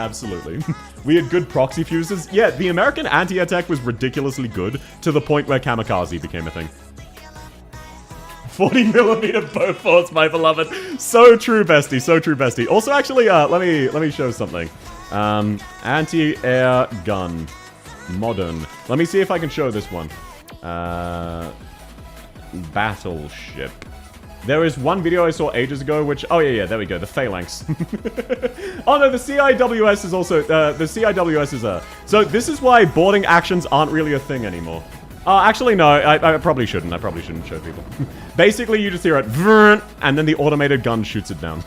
We had good proxy fuses. Yeah, the American anti-air tech was ridiculously good, to the point where kamikaze became a thing. 40mm Bofors, my beloved. So true, bestie. So true, bestie. Also, actually, let me show something. Anti-air gun. Modern. Let me see if I can show this one. Battleship. There is one video I saw ages ago, which... Oh, yeah, there we go. The Phalanx. Oh, no, the CIWS is also... the CIWS is a... So, this is why boarding actions aren't really a thing anymore. Actually, no. I probably shouldn't. I probably shouldn't show people. Basically, you just hear it... And then the automated gun shoots it down.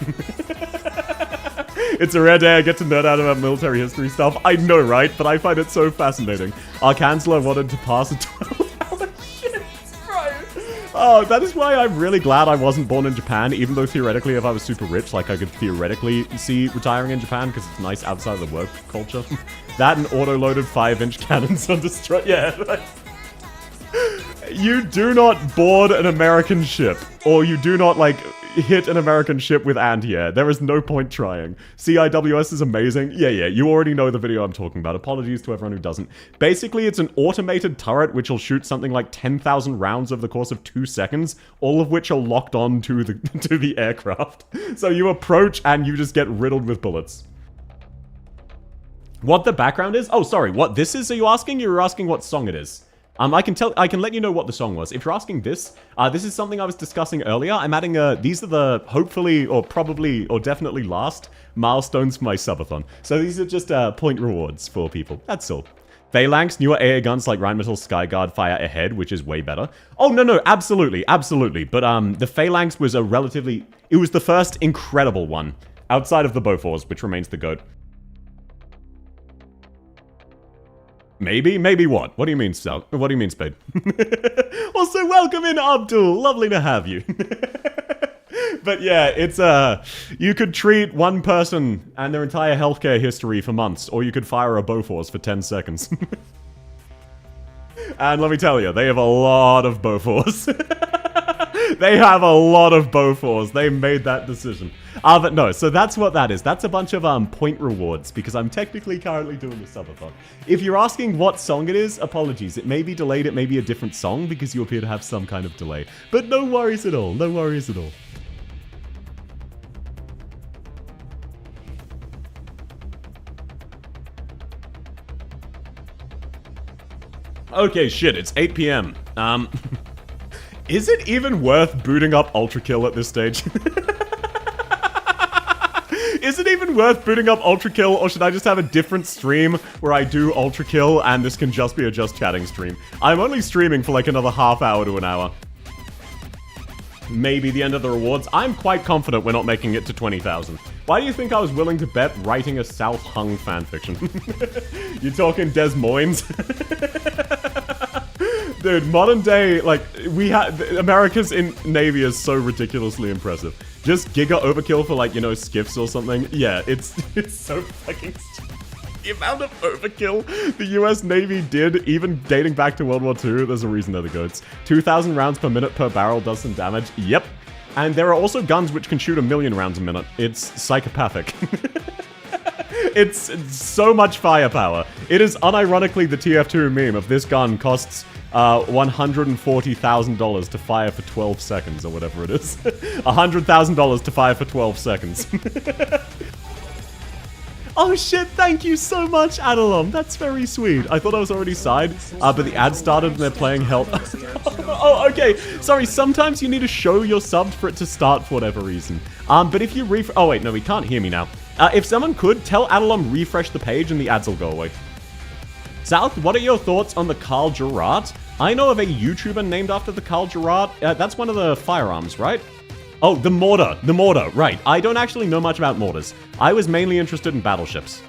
It's a rare day I get to nerd out about military history stuff. I know, right? But I find it so fascinating. Our chancellor wanted to pass a 12-hour shift. Oh, that is why I'm really glad I wasn't born in Japan, even though theoretically if I was super rich, like I could theoretically see retiring in Japan because it's nice outside of the work culture. That and auto-loaded 5-inch cannons on destroy. Yeah. Like, you do not board an American ship, or you do not, like, hit an American ship with anti-air. There is no point trying. CIWS is amazing. Yeah, you already know the video I'm talking about. Apologies to everyone who doesn't. Basically, it's an automated turret which will shoot something like 10,000 rounds over the course of 2 seconds, all of which are locked on to the, to the aircraft. So you approach and you just get riddled with bullets. What the background is? Oh, sorry, what this is, are you asking? You were asking what song it is. I can let you know what the song was. If you're asking this, this is something I was discussing earlier. I'm adding these are the hopefully or probably or definitely last milestones for my subathon. So these are just point rewards for people. That's all. Phalanx, newer AA guns like Rheinmetall Skyguard fire ahead, which is way better. Oh, no, absolutely. But the Phalanx was it was the first incredible one, outside of the Bofors, which remains the GOAT. Maybe what? What do you mean, Sal? What do you mean, Spade? Also, welcome in, Abdul. Lovely to have you. But yeah, it's, you could treat one person and their entire healthcare history for months, or you could fire a Bofors for 10 seconds. And let me tell you, they have a lot of Bofors. They have a lot of Bofors. They made that decision. But no, so that's what that is. That's a bunch of point rewards, because I'm technically currently doing the subathon. If you're asking what song it is, apologies. It may be delayed, it may be a different song, because you appear to have some kind of delay. But no worries at all, no worries at all. Okay, shit, it's 8 p.m. Is it even worth booting up Ultrakill at this stage? Is it even worth booting up Ultrakill, or should I just have a different stream where I do Ultrakill and this can just be a just chatting stream? I'm only streaming for like another half hour to an hour. Maybe the end of the rewards. I'm quite confident we're not making it to 20,000. Why do you think I was willing to bet writing a South Hung fanfiction? You talking Des Moines? Dude, modern day, like, America's Navy is so ridiculously impressive. Just Giga Overkill for, like, you know, skiffs or something. Yeah, it's so fucking stupid. The amount of overkill the US Navy did, even dating back to World War II, there's a reason they're the goats. 2,000 rounds per minute per barrel does some damage. Yep. And there are also guns which can shoot 1,000,000 rounds a minute. It's psychopathic. It's so much firepower. It is unironically the TF2 meme of this gun costs $140,000 to fire for 12 seconds, or whatever it is. $100,000 to fire for 12 seconds. Oh shit, thank you so much, Adalom. That's very sweet. I thought I was already side, but the ad started and they're playing Help. Oh, okay. Sorry, sometimes you need to show your sub for it to start for whatever reason. But if you oh wait, no, he can't hear me now. If someone could, tell Adalom refresh the page and the ads will go away. South, what are your thoughts on the Carl Gerard? I know of a YouTuber named after the Carl Gerard. That's one of the firearms, right? Oh, the mortar, right. I don't actually know much about mortars. I was mainly interested in battleships.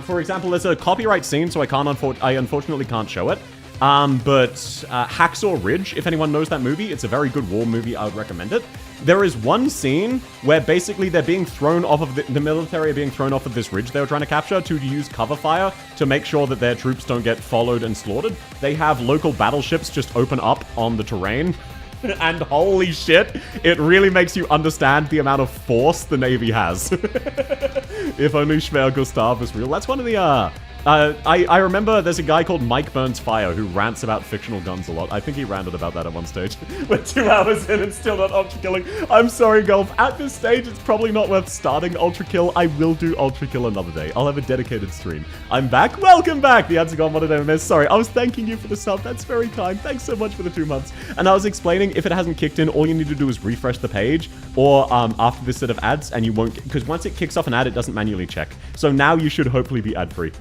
For example, there's a copyright scene, so I unfortunately can't show it. But Hacksaw Ridge, if anyone knows that movie, it's a very good war movie, I would recommend it. There is one scene where basically they're being thrown off of the military are being thrown off of this ridge they were trying to capture to use cover fire to make sure that their troops don't get followed and slaughtered. They have local battleships just open up on the terrain. And holy shit, it really makes you understand the amount of force the Navy has. If only Schwer Gustav was real. That's one of the, I remember there's a guy called Mike Burns Fire who rants about fictional guns a lot. I think he ranted about that at one stage. We're 2 hours in and still not Ultra-killing. I'm sorry, Golf. At this stage, it's probably not worth starting Ultra-kill. I will do Ultra-kill another day. I'll have a dedicated stream. I'm back. Welcome back. The ads are gone. What did I miss? Sorry, I was thanking you for the sub. That's very kind. Thanks so much for the 2 months. And I was explaining, if it hasn't kicked in, all you need to do is refresh the page or after this set of ads, and you won't, because once it kicks off an ad, it doesn't manually check. So now you should hopefully be ad-free.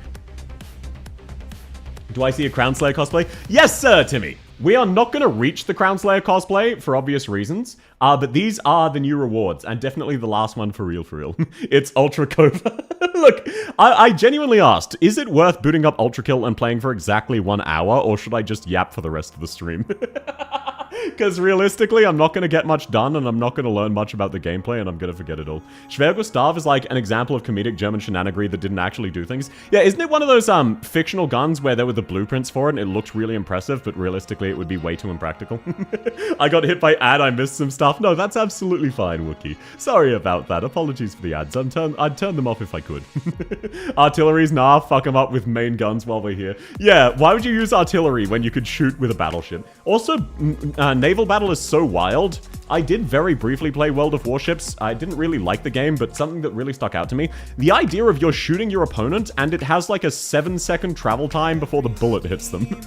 Do I see a Crown Slayer cosplay? Yes, sir, Timmy. We are not going to reach the Crown Slayer cosplay for obvious reasons, but these are the new rewards, and definitely the last one for real, for real. It's Ultra Cova. Look, I genuinely asked, is it worth booting up Ultrakill and playing for exactly 1 hour, or should I just yap for the rest of the stream? Because realistically, I'm not going to get much done, and I'm not going to learn much about the gameplay, and I'm going to forget it all. Schwer Gustav is like an example of comedic German shenanigans that didn't actually do things. Yeah, isn't it one of those fictional guns where there were the blueprints for it, and it looked really impressive, but realistically it would be way too impractical? I got hit by ad, I missed some stuff. No, that's absolutely fine, Wookie. Sorry about that. Apologies for the ads. I'd turn them off if I could. Artilleries, nah, fuck them up with main guns while we're here. Yeah, why would you use artillery when you could shoot with a battleship? Also, naval battle is so wild. I did very briefly play World of Warships. I didn't really like the game, but something that really stuck out to me. The idea of you're shooting your opponent and it has like a 7-second travel time before the bullet hits them.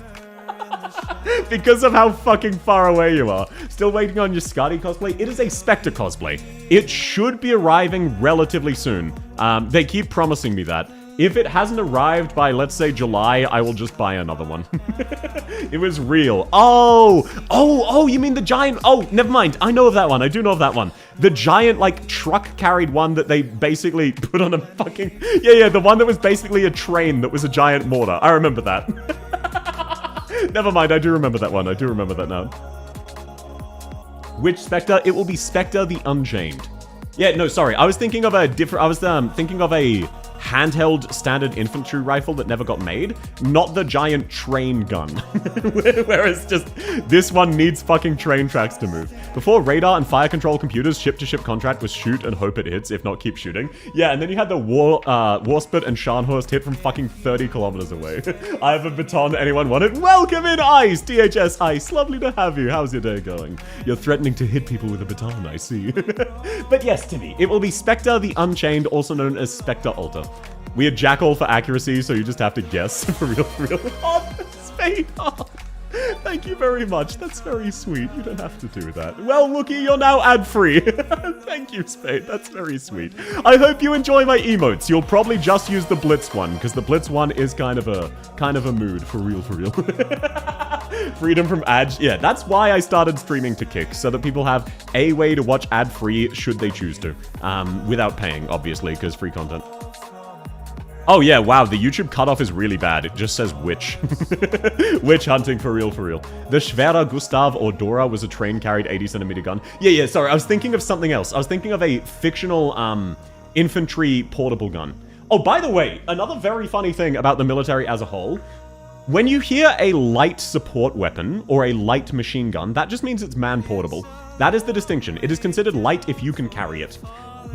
Because of how fucking far away you are. Still waiting on your Skadi cosplay? It is a Spectre cosplay. It should be arriving relatively soon. They keep promising me that. If it hasn't arrived by, let's say, July, I will just buy another one. It was real. Oh, you mean the giant... Oh, never mind. I know of that one. I do know of that one. The giant, like, truck-carried one that they basically put on a fucking... Yeah, the one that was basically a train that was a giant mortar. I remember that. Never mind, I do remember that one. I do remember that now. Which Spectre? It will be Spectre the Unchained. Yeah, no, sorry. I was thinking of a different... I was thinking of a handheld standard infantry rifle that never got made, not the giant train gun. Whereas just this one needs fucking train tracks to move. Before radar and fire control computers, ship-to-ship contract was shoot and hope it hits, if not keep shooting. Yeah, and then you had the Warspit and Scharnhorst hit from fucking 30 kilometers away. I have a baton, anyone want it? Welcome in, Ice! DHS Ice, lovely to have you. How's your day going? You're threatening to hit people with a baton, I see. But yes, Timmy, it will be Spectre the Unchained, also known as Spectre Alta. We had Jackal for accuracy, so you just have to guess. For real. Oh, Spade! Oh, thank you very much. That's very sweet. You don't have to do that. Well, Wookie, you're now ad-free. Thank you, Spade. That's very sweet. I hope you enjoy my emotes. You'll probably just use the Blitz one, because the Blitz one is kind of a mood. For real. Freedom from ads. Yeah, that's why I started streaming to Kick, so that people have a way to watch ad-free should they choose to. Without paying, obviously, because free content. Oh yeah, wow, the YouTube cutoff is really bad. It just says witch. Witch hunting for real. The Schwerer Gustav or Dora was a train-carried 80cm gun. Yeah, sorry, I was thinking of something else. I was thinking of a fictional infantry portable gun. Oh, by the way, another very funny thing about the military as a whole, when you hear a light support weapon or a light machine gun, that just means it's man-portable. That is the distinction. It is considered light if you can carry it.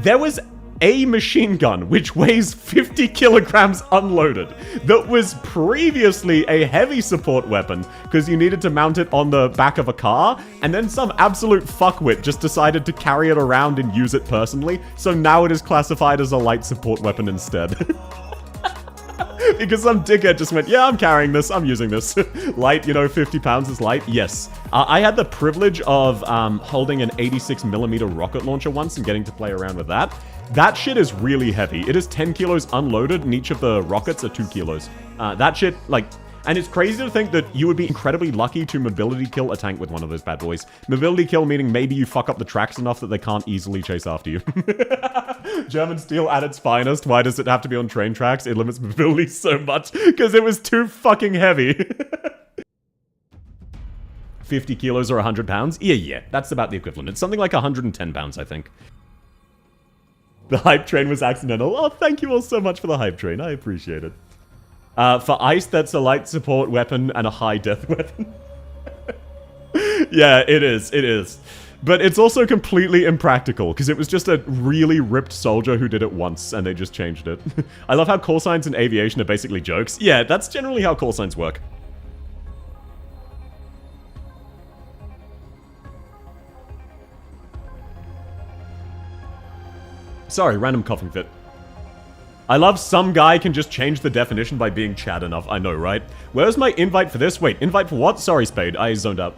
There was a machine gun which weighs 50 kilograms unloaded that was previously a heavy support weapon because you needed to mount it on the back of a car, and then some absolute fuckwit just decided to carry it around and use it personally, so now it is classified as a light support weapon instead. Because some dickhead just went, yeah, I'm carrying this, I'm using this. Light, 50 pounds is light? Yes. I had the privilege of holding an 86mm rocket launcher once and getting to play around with that. That shit is really heavy. It is 10 kilos unloaded, and each of the rockets are 2 kilos. That shit, and it's crazy to think that you would be incredibly lucky to mobility kill a tank with one of those bad boys. Mobility kill meaning maybe you fuck up the tracks enough that they can't easily chase after you. German steel at its finest. Why does it have to be on train tracks? It limits mobility so much because it was too fucking heavy. 50 kilos or 100 pounds? Yeah, that's about the equivalent. It's something like 110 pounds, I think. The hype train was accidental. Oh, thank you all so much for the hype train. I appreciate it. For ice, that's a light support weapon and a high death weapon. Yeah, it is. But it's also completely impractical, because it was just a really ripped soldier who did it once, and they just changed it. I love how call signs in aviation are basically jokes. Yeah, that's generally how call signs work. Sorry, random coughing fit. I love some guy can just change the definition by being Chad enough. I know, right? Where's my invite for this? Wait, invite for what? Sorry, Spade. I zoned out.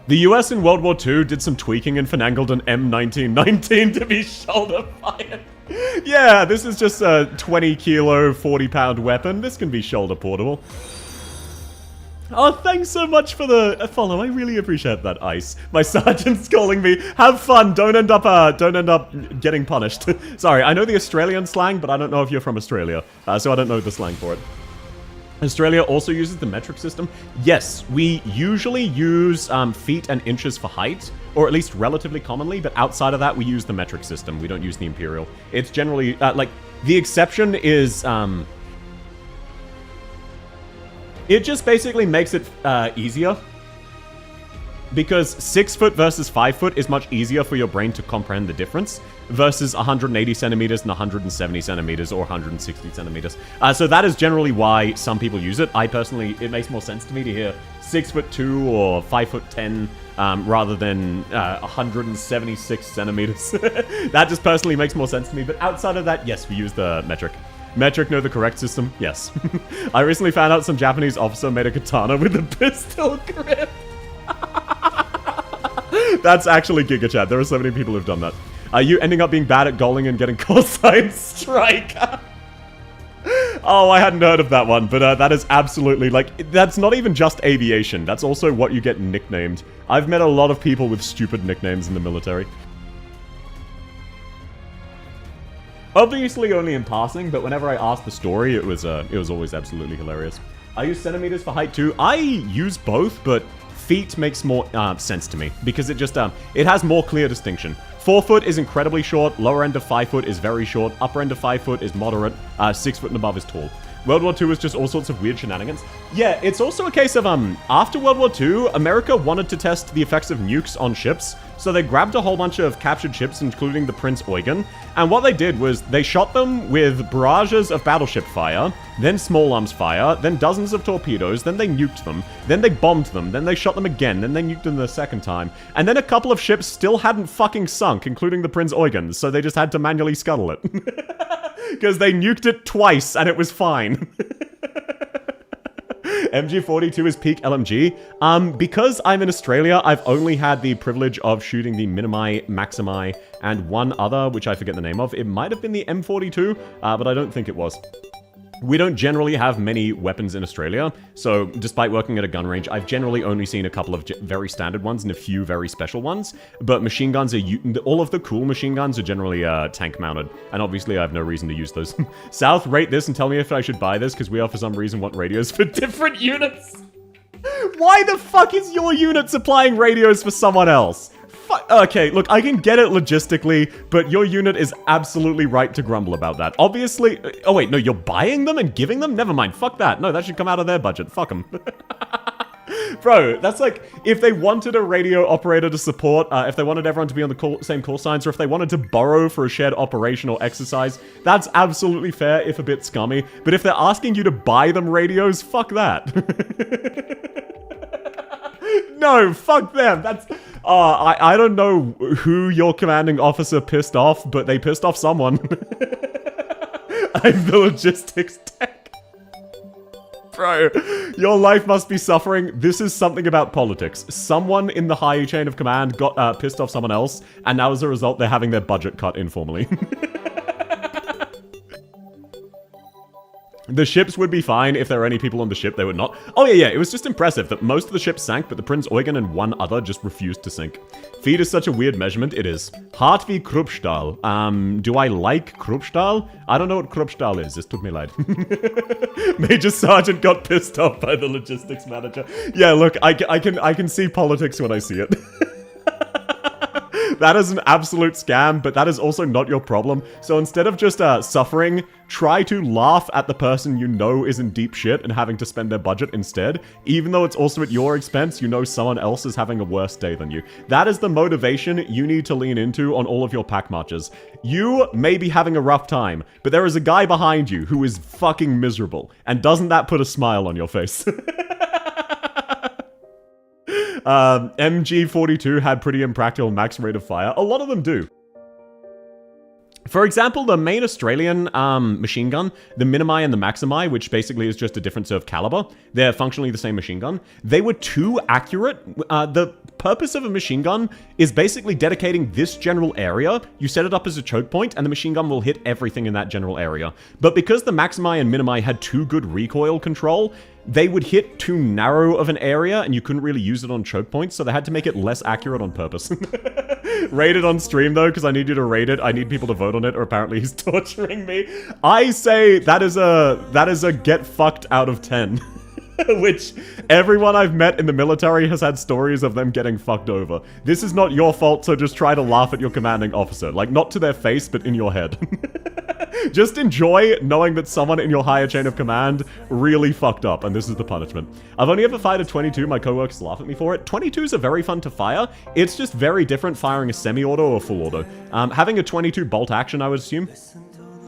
The US in World War II did some tweaking and finagled an M1919 to be shoulder fired. Yeah, this is just a 20 kilo, 40 pound weapon. This can be shoulder portable. Oh, thanks so much for the follow. I really appreciate that, Ice. My sergeant's calling me. Have fun. Don't end up getting punished. Sorry, I know the Australian slang, but I don't know if you're from Australia, so I don't know the slang for it. Australia also uses the metric system. Yes, we usually use feet and inches for height, or at least relatively commonly, but outside of that, we use the metric system. We don't use the imperial. It's generally, like, the exception is, it just basically makes it easier. Because 6 foot versus 5 foot is much easier for your brain to comprehend the difference versus 180 centimeters and 170 centimeters or 160 centimeters. So that is generally why some people use it. I personally, it makes more sense to me to hear 6'2" or 5'10" rather than 176 centimeters. That just personally makes more sense to me. But outside of that, yes, we use the metric. Metric know the correct system? Yes. I recently found out some Japanese officer made a katana with a pistol grip. That's actually Giga Chat. There are so many people who've done that. Are you ending up being bad at goaling and getting cosine strike? Oh, I hadn't heard of that one, but that is absolutely, like, that's not even just aviation. That's also what you get nicknamed. I've met a lot of people with stupid nicknames in the military. Obviously only in passing, but whenever I asked the story, it was always absolutely hilarious. I use centimeters for height too. I use both, but feet makes more sense to me because it just it has more clear distinction. 4 foot is incredibly short, lower end of 5 foot is very short, upper end of 5 foot is moderate, 6 foot and above is tall. World War II was just all sorts of weird shenanigans. Yeah, it's also a case of, after World War II, America wanted to test the effects of nukes on ships, so they grabbed a whole bunch of captured ships, including the Prince Eugen, and what they did was they shot them with barrages of battleship fire, then small arms fire, then dozens of torpedoes, then they nuked them, then they bombed them, then they shot them again, then they nuked them the second time, and then a couple of ships still hadn't fucking sunk, including the Prince Eugen, so they just had to manually scuttle it. Because they nuked it twice, and it was fine. MG42 is peak LMG. Because I'm in Australia, I've only had the privilege of shooting the Minimi, Maximi, and one other, which I forget the name of. It might have been the M42, but I don't think it was. We don't generally have many weapons in Australia, so despite working at a gun range, I've generally only seen a couple of very standard ones and a few very special ones, but machine guns are, all of the cool machine guns are generally tank mounted, and obviously I have no reason to use those. South, rate this and tell me if I should buy this, because we are for some reason want radios for different units. Why the fuck is your unit supplying radios for someone else? Okay, look, I can get it logistically, but your unit is absolutely right to grumble about that. Obviously... Oh, wait, no, you're buying them and giving them? Never mind, fuck that. No, that should come out of their budget. Fuck them. Bro, that's like, if they wanted a radio operator to support, if they wanted everyone to be on the same call signs, or if they wanted to borrow for a shared operational exercise, that's absolutely fair, if a bit scummy. But if they're asking you to buy them radios, fuck that. No, fuck them. That's... I don't know who your commanding officer pissed off, but they pissed off someone. I'm the logistics tech. Bro, your life must be suffering. This is something about politics. Someone in the high chain of command got pissed off someone else, and now as a result, they're having their budget cut informally. The ships would be fine if there were any people on the ship, they would not. Oh yeah, it was just impressive that most of the ships sank, but the Prince Eugen and one other just refused to sink. Feet is such a weird measurement, it is. Hart wie Kruppstahl. Do I like Kruppstahl? I don't know what Kruppstahl is, es tut mir leid. Major Sergeant got pissed off by the logistics manager. Yeah, look, I can see politics when I see it. That is an absolute scam, but that is also not your problem. So instead of just suffering, try to laugh at the person you know is in deep shit and having to spend their budget instead. Even though it's also at your expense, you know someone else is having a worse day than you. That is the motivation you need to lean into on all of your pack marches. You may be having a rough time, but there is a guy behind you who is fucking miserable. And doesn't that put a smile on your face? MG42 had pretty impractical max rate of fire. A lot of them do. For example, the main Australian machine gun, the Minimi and the Maximi, which basically is just a difference of caliber, they're functionally the same machine gun. They were too accurate. The purpose of a machine gun is basically dedicating this general area. You set it up as a choke point, and the machine gun will hit everything in that general area. But because the Maximi and Minimi had too good recoil control, they would hit too narrow of an area and you couldn't really use it on choke points, so they had to make it less accurate on purpose. Rate it on stream though, because I need you to rate it. I need people to vote on it, or apparently he's torturing me. I say that is a get fucked out of 10. Which everyone I've met in the military has had stories of them getting fucked over. This is not your fault, so just try to laugh at your commanding officer. Like, not to their face, but in your head. Just enjoy knowing that someone in your higher chain of command really fucked up, and this is the punishment. I've only ever fired a 22, my coworkers laugh at me for it. 22s are very fun to fire. It's just very different firing a semi-auto or full auto. Having a 22 bolt action, I would assume.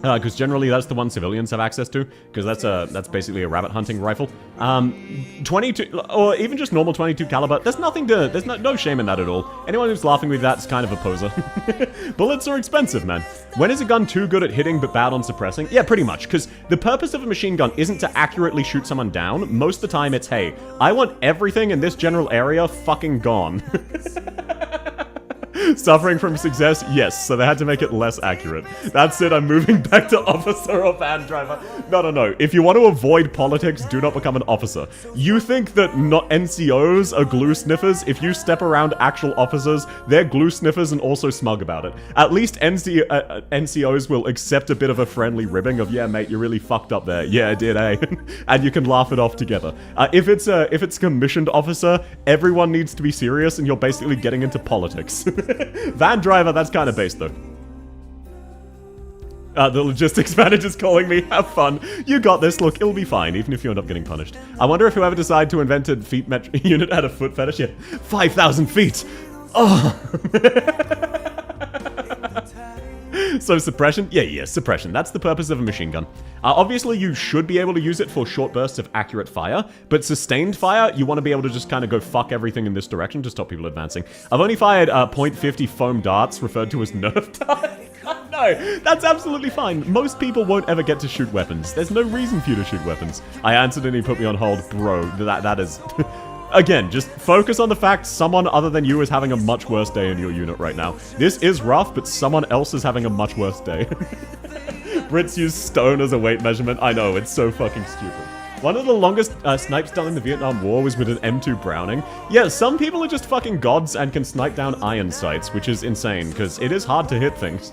Because generally that's the one civilians have access to, because that's basically a rabbit hunting rifle. 22, or even just normal 22 caliber, there's no shame in that at all. Anyone who's laughing with that's kind of a poser. Bullets are expensive, man. When is a gun too good at hitting but bad on suppressing? Yeah, pretty much, because the purpose of a machine gun isn't to accurately shoot someone down. Most of the time it's, hey, I want everything in this general area fucking gone. Suffering from success? Yes, so they had to make it less accurate. That's it, I'm moving back to officer or van driver. No. If you want to avoid politics, do not become an officer. You think that not NCOs are glue sniffers? If you step around actual officers, they're glue sniffers and also smug about it. At least NCOs will accept a bit of a friendly ribbing of, yeah, mate, you really fucked up there. Yeah, I did, eh? And you can laugh it off together. If it's a commissioned officer, everyone needs to be serious and you're basically getting into politics. Van driver, that's kind of based though. The logistics manager's calling me. Have fun. You got this. Look, it'll be fine, even if you end up getting punished. I wonder if whoever decided to invent a feet unit had a foot fetish. Yeah, 5,000 feet. Oh. So suppression? Yeah, suppression. That's the purpose of a machine gun. Obviously, you should be able to use it for short bursts of accurate fire, but sustained fire, you want to be able to just kind of go fuck everything in this direction to stop people advancing. I've only fired .50 foam darts, referred to as Nerf darts. No, that's absolutely fine. Most people won't ever get to shoot weapons. There's no reason for you to shoot weapons. I answered and he put me on hold. Bro, that is... Again, just focus on the fact someone other than you is having a much worse day in your unit right now. This is rough, but someone else is having a much worse day. Brits use stone as a weight measurement. I know, it's so fucking stupid. One of the longest snipes done in the Vietnam War was with an M2 Browning. Yeah, some people are just fucking gods and can snipe down iron sights, which is insane, because it is hard to hit things.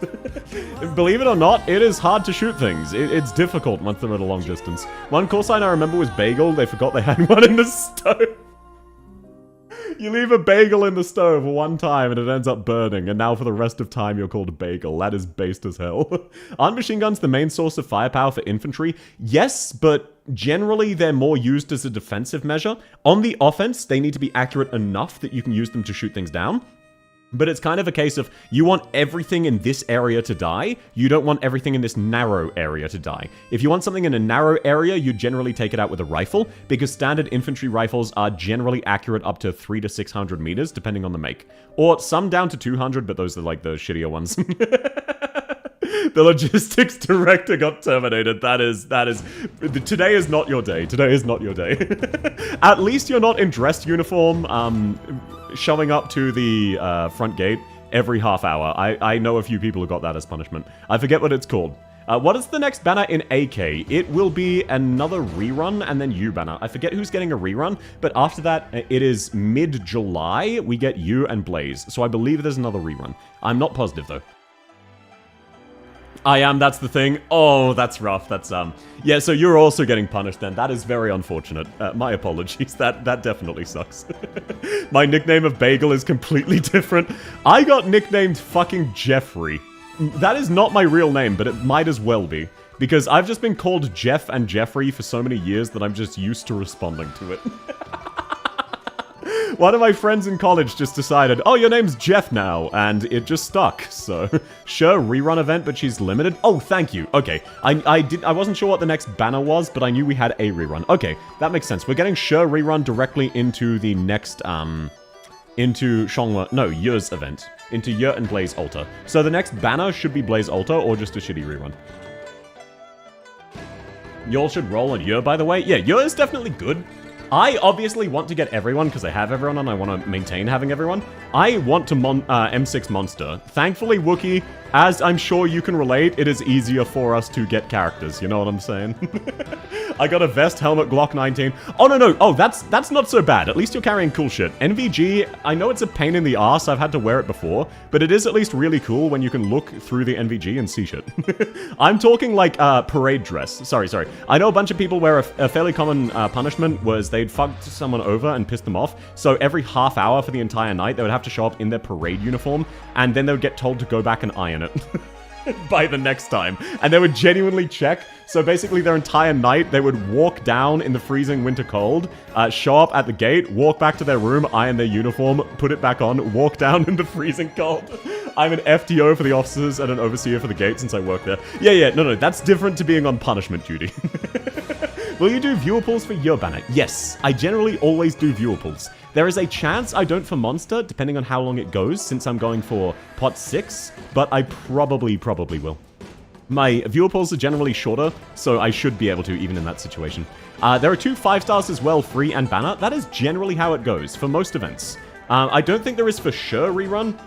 Believe it or not, it is hard to shoot things. It's difficult once they're at a long distance. One call sign I remember was Bagel. They forgot they had one in the stove. You leave a bagel in the stove one time and it ends up burning, and now for the rest of time you're called a bagel. That is based as hell. Aren't machine guns the main source of firepower for infantry? Yes, but generally they're more used as a defensive measure. On the offense, they need to be accurate enough that you can use them to shoot things down. But it's kind of a case of, you want everything in this area to die, you don't want everything in this narrow area to die. If you want something in a narrow area, you generally take it out with a rifle, because standard infantry rifles are generally accurate up to 300 to 600 meters, depending on the make. Or some down to 200, but those are like the shittier ones. The logistics director got terminated. That is, today is not your day. Today is not your day. At least you're not in dress uniform, showing up to the front gate every half hour. I know a few people who got that as punishment. I forget what it's called. What is the next banner in AK? It will be another rerun and then U banner. I forget who's getting a rerun, but after that, it is mid-July. We get U and Blaze. So I believe there's another rerun. I'm not positive though. I am, that's the thing. Oh, that's rough. That's, yeah, so you're also getting punished then. That is very unfortunate. My apologies. That definitely sucks. My nickname of Bagel is completely different. I got nicknamed fucking Jeffrey. That is not my real name, but it might as well be. Because I've just been called Jeff and Jeffrey for so many years that I'm just used to responding to it. One of my friends in college just decided, oh, your name's Jeff now, and it just stuck, so... Sure, rerun event, but she's limited. Oh, thank you. Okay, I wasn't sure what the next banner was, but I knew we had a rerun. Okay, that makes sense. We're getting Sure rerun directly into the next, into Shongwa... No, Ye's event. Into Ye and Blaze Altar. So the next banner should be Blaze Altar, or just a shitty rerun. Y'all should roll on Ye, by the way. Yeah, Ye is definitely good. I obviously want to get everyone, because I have everyone, and I want to maintain having everyone. I want to M6 Monster. Thankfully, Wookiee as I'm sure you can relate, it is easier for us to get characters, you know what I'm saying? I got a vest, helmet, Glock 19. Oh, no. Oh, that's not so bad. At least you're carrying cool shit. NVG, I know it's a pain in the ass. I've had to wear it before, but it is at least really cool when you can look through the NVG and see shit. I'm talking like parade dress. Sorry. I know a bunch of people where a fairly common punishment was they'd fucked someone over and pissed them off. So every half hour for the entire night, they would have to show up in their parade uniform, and then they would get told to go back and iron it. By the next time. And they would genuinely check. So basically their entire night, they would walk down in the freezing winter cold, show up at the gate, walk back to their room, iron their uniform, put it back on, walk down in the freezing cold. I'm an FTO for the officers and an overseer for the gate since I work there. Yeah, no, that's different to being on punishment duty. Will you do viewer pulls for your banner? Yes, I generally always do viewer pulls. There is a chance I don't for Monster, depending on how long it goes, since I'm going for pot 6, but I probably will. My viewer pulls are generally shorter, so I should be able to, even in that situation. There are 2 5-stars as well, free and banner. That is generally how it goes, for most events. I don't think there is for sure rerun,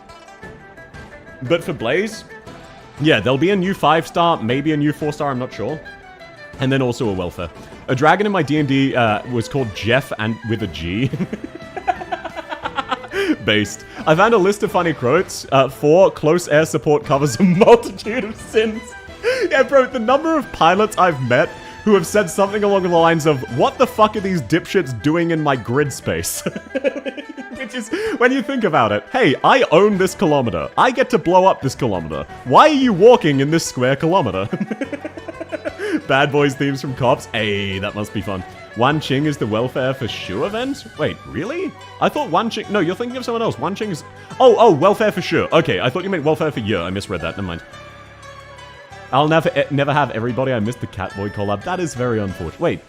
but for Blaze, yeah, there'll be a new 5-star, maybe a new 4-star, I'm not sure. And then also a welfare. A dragon in my D&D was called Jeff and with a G. Based. I found a list of funny quotes. 4, close air support covers a multitude of sins. Yeah, bro, the number of pilots I've met who have said something along the lines of, what the fuck are these dipshits doing in my grid space? Which is, when you think about it, hey, I own this kilometer. I get to blow up this kilometer. Why are you walking in this square kilometer? Bad Boys themes from Cops. Hey, that must be fun. Wan Ching is the welfare for sure event? Wait, really? I thought Wan Ching... No, you're thinking of someone else. Wan Ching is... Oh, welfare for sure. Okay, I thought you meant welfare for year. I misread that. Never mind. I'll never have everybody. I missed the Catboy collab. That is very unfortunate. Wait.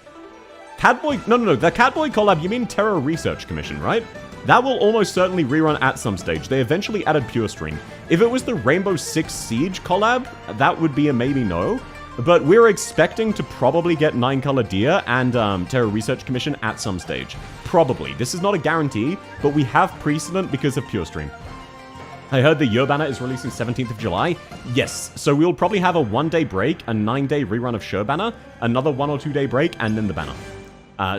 Catboy... No. The Catboy collab, you mean Terror Research Commission, right? That will almost certainly rerun at some stage. They eventually added Pure Stream. If it was the Rainbow Six Siege collab, that would be a maybe no. But we're expecting to probably get 9 Color Deer and Terror Research Commission at some stage. Probably. This is not a guarantee, but we have precedent because of Pure Stream. I heard the Year banner is releasing 17th of July. Yes, so we'll probably have a 1-day break, a 9-day rerun of Show banner, another 1 or 2 day break, and then the banner.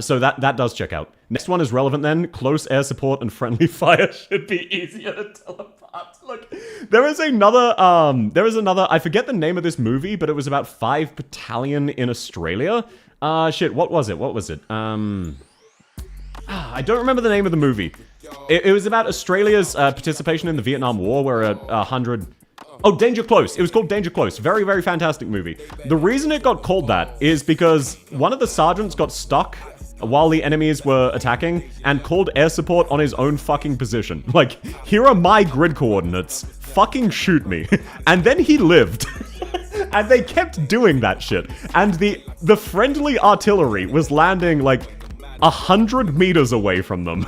So that does check out. Next one is relevant then. Close air support and friendly fire should be easier to tell apart. Look, there is another, I forget the name of this movie, but it was about 5 battalion in Australia. Shit, what was it? I don't remember the name of the movie. It was about Australia's participation in the Vietnam War, where 100... Oh, Danger Close. It was called Danger Close. Very, very fantastic movie. The reason it got called that is because one of the sergeants got stuck while the enemies were attacking and called air support on his own fucking position. Like, here are my grid coordinates. Fucking shoot me. And then he lived. And they kept doing that shit. And the friendly artillery was landing like 100 meters away from them.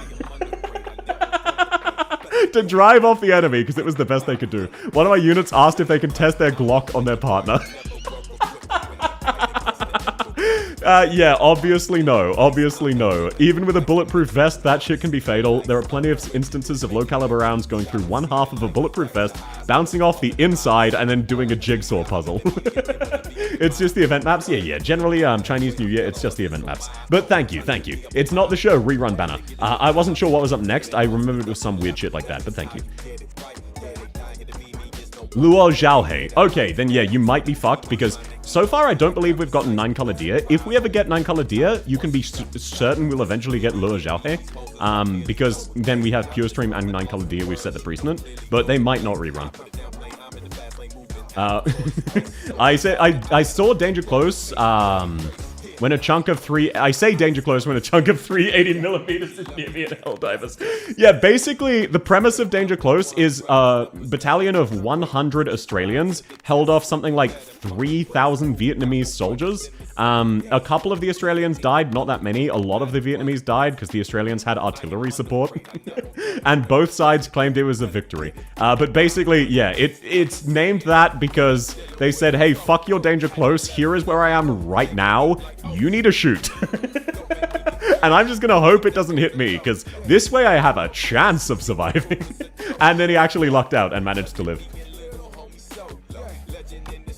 To drive off the enemy, because it was the best they could do. One of my units asked if they could test their Glock on their partner. Yeah, obviously no. Obviously no. Even with a bulletproof vest, that shit can be fatal. There are plenty of instances of low-caliber rounds going through one half of a bulletproof vest, bouncing off the inside, and then doing a jigsaw puzzle. It's just the event maps? Yeah. Generally, Chinese New Year, it's just the event maps. But thank you. It's not the show rerun banner. I wasn't sure what was up next. I remembered it was some weird shit like that, but thank you. Luo Zhaohe. Okay, then yeah, you might be fucked, because so far I don't believe we've gotten 9 Color Deer. If we ever get 9 Color Deer, you can be certain we'll eventually get Luo Zhaohe, because then we have Pure Stream and 9 Color Deer, we've set the precedent, but they might not rerun. I saw Danger Close, when a chunk of 3... I say Danger Close when a chunk of 380mm is near me in Helldivers. Yeah, basically, the premise of Danger Close is a battalion of 100 Australians held off something like 3,000 Vietnamese soldiers. A couple of the Australians died, not that many. A lot of the Vietnamese died because the Australians had artillery support. And both sides claimed it was a victory. But basically, yeah, it's named that because they said, hey, fuck your Danger Close. Here is where I am right now. You need to shoot. And I'm just gonna hope it doesn't hit me, because this way I have a chance of surviving. And then he actually lucked out and managed to live.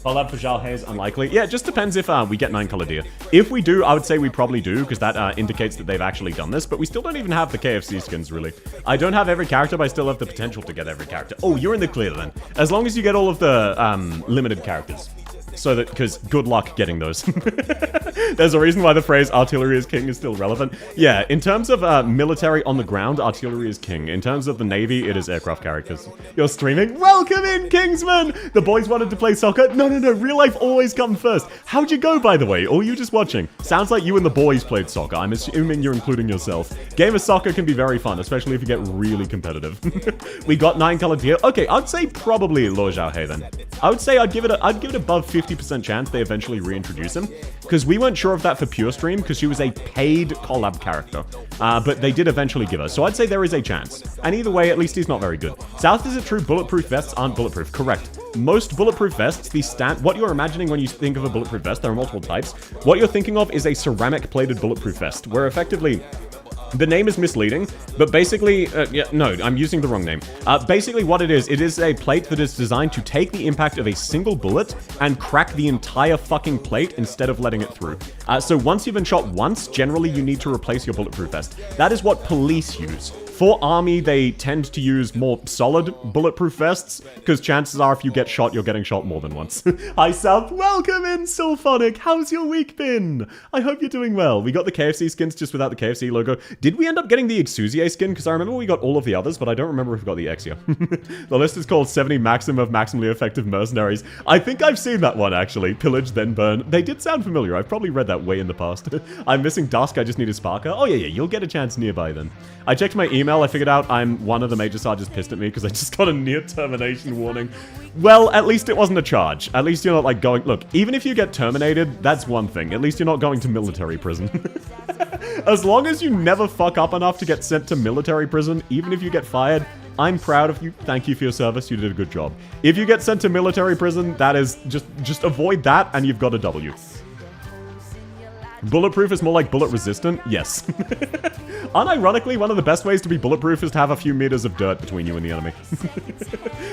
Collab for Xiaohei is unlikely. Yeah, it just depends if we get 9-color deer. If we do, I would say we probably do, because that indicates that they've actually done this, but we still don't even have the KFC skins, really. I don't have every character, but I still have the potential to get every character. Oh, you're in the clear, then. As long as you get all of the limited characters. So that, because good luck getting those. There's a reason why the phrase artillery is king is still relevant. Yeah, in terms of military on the ground, artillery is king. In terms of the navy, it is aircraft characters. You're streaming? Welcome in, Kingsman! The boys wanted to play soccer? No, real life always comes first. How'd you go, by the way? Or were you just watching? Sounds like you and the boys played soccer. I'm assuming you're including yourself. Game of soccer can be very fun, especially if you get really competitive. We got 9-color deer. Okay, I'd say probably Luo Xiaohei then. I would say I'd give it above 50% chance they eventually reintroduce him, because we weren't sure of that for Pure Stream, because she was a paid collab character, but they did eventually give her, so I'd say there is a chance. And either way, at least he's not very good. South is it true bulletproof vests aren't bulletproof? Correct. Most bulletproof vests, what you're imagining when you think of a bulletproof vest, there are multiple types. What you're thinking of is a ceramic plated bulletproof vest, where effectively the name is misleading, but basically, no, I'm using the wrong name. Basically what it is a plate that is designed to take the impact of a single bullet and crack the entire fucking plate instead of letting it through. So once you've been shot once, generally you need to replace your bulletproof vest. That is what police use. For army, they tend to use more solid bulletproof vests, because chances are if you get shot, you're getting shot more than once. Hi, South. Welcome in, Sulphonic. How's your week been? I hope you're doing well. We got the KFC skins just without the KFC logo. Did we end up getting the Exusier skin? Because I remember we got all of the others, but I don't remember if we got the Exia. The list is called 70 Maxim of Maximally Effective Mercenaries. I think I've seen that one, actually. Pillage, then burn. They did sound familiar. I've probably read that way in the past. I'm missing Dusk. I just need a Sparker. Oh, yeah, you'll get a chance nearby then. I checked my email. I figured out I'm one of the major sergeants pissed at me because I just got a near termination warning. Well, at least it wasn't a charge. At least you're not like going... Look, even if you get terminated, that's one thing. At least you're not going to military prison. As long as you never fuck up enough to get sent to military prison, even if you get fired, I'm proud of you. Thank you for your service. You did a good job. If you get sent to military prison, that is... Just avoid that and you've got a W. Bulletproof is more like bullet resistant? Yes. Unironically, one of the best ways to be bulletproof is to have a few meters of dirt between you and the enemy.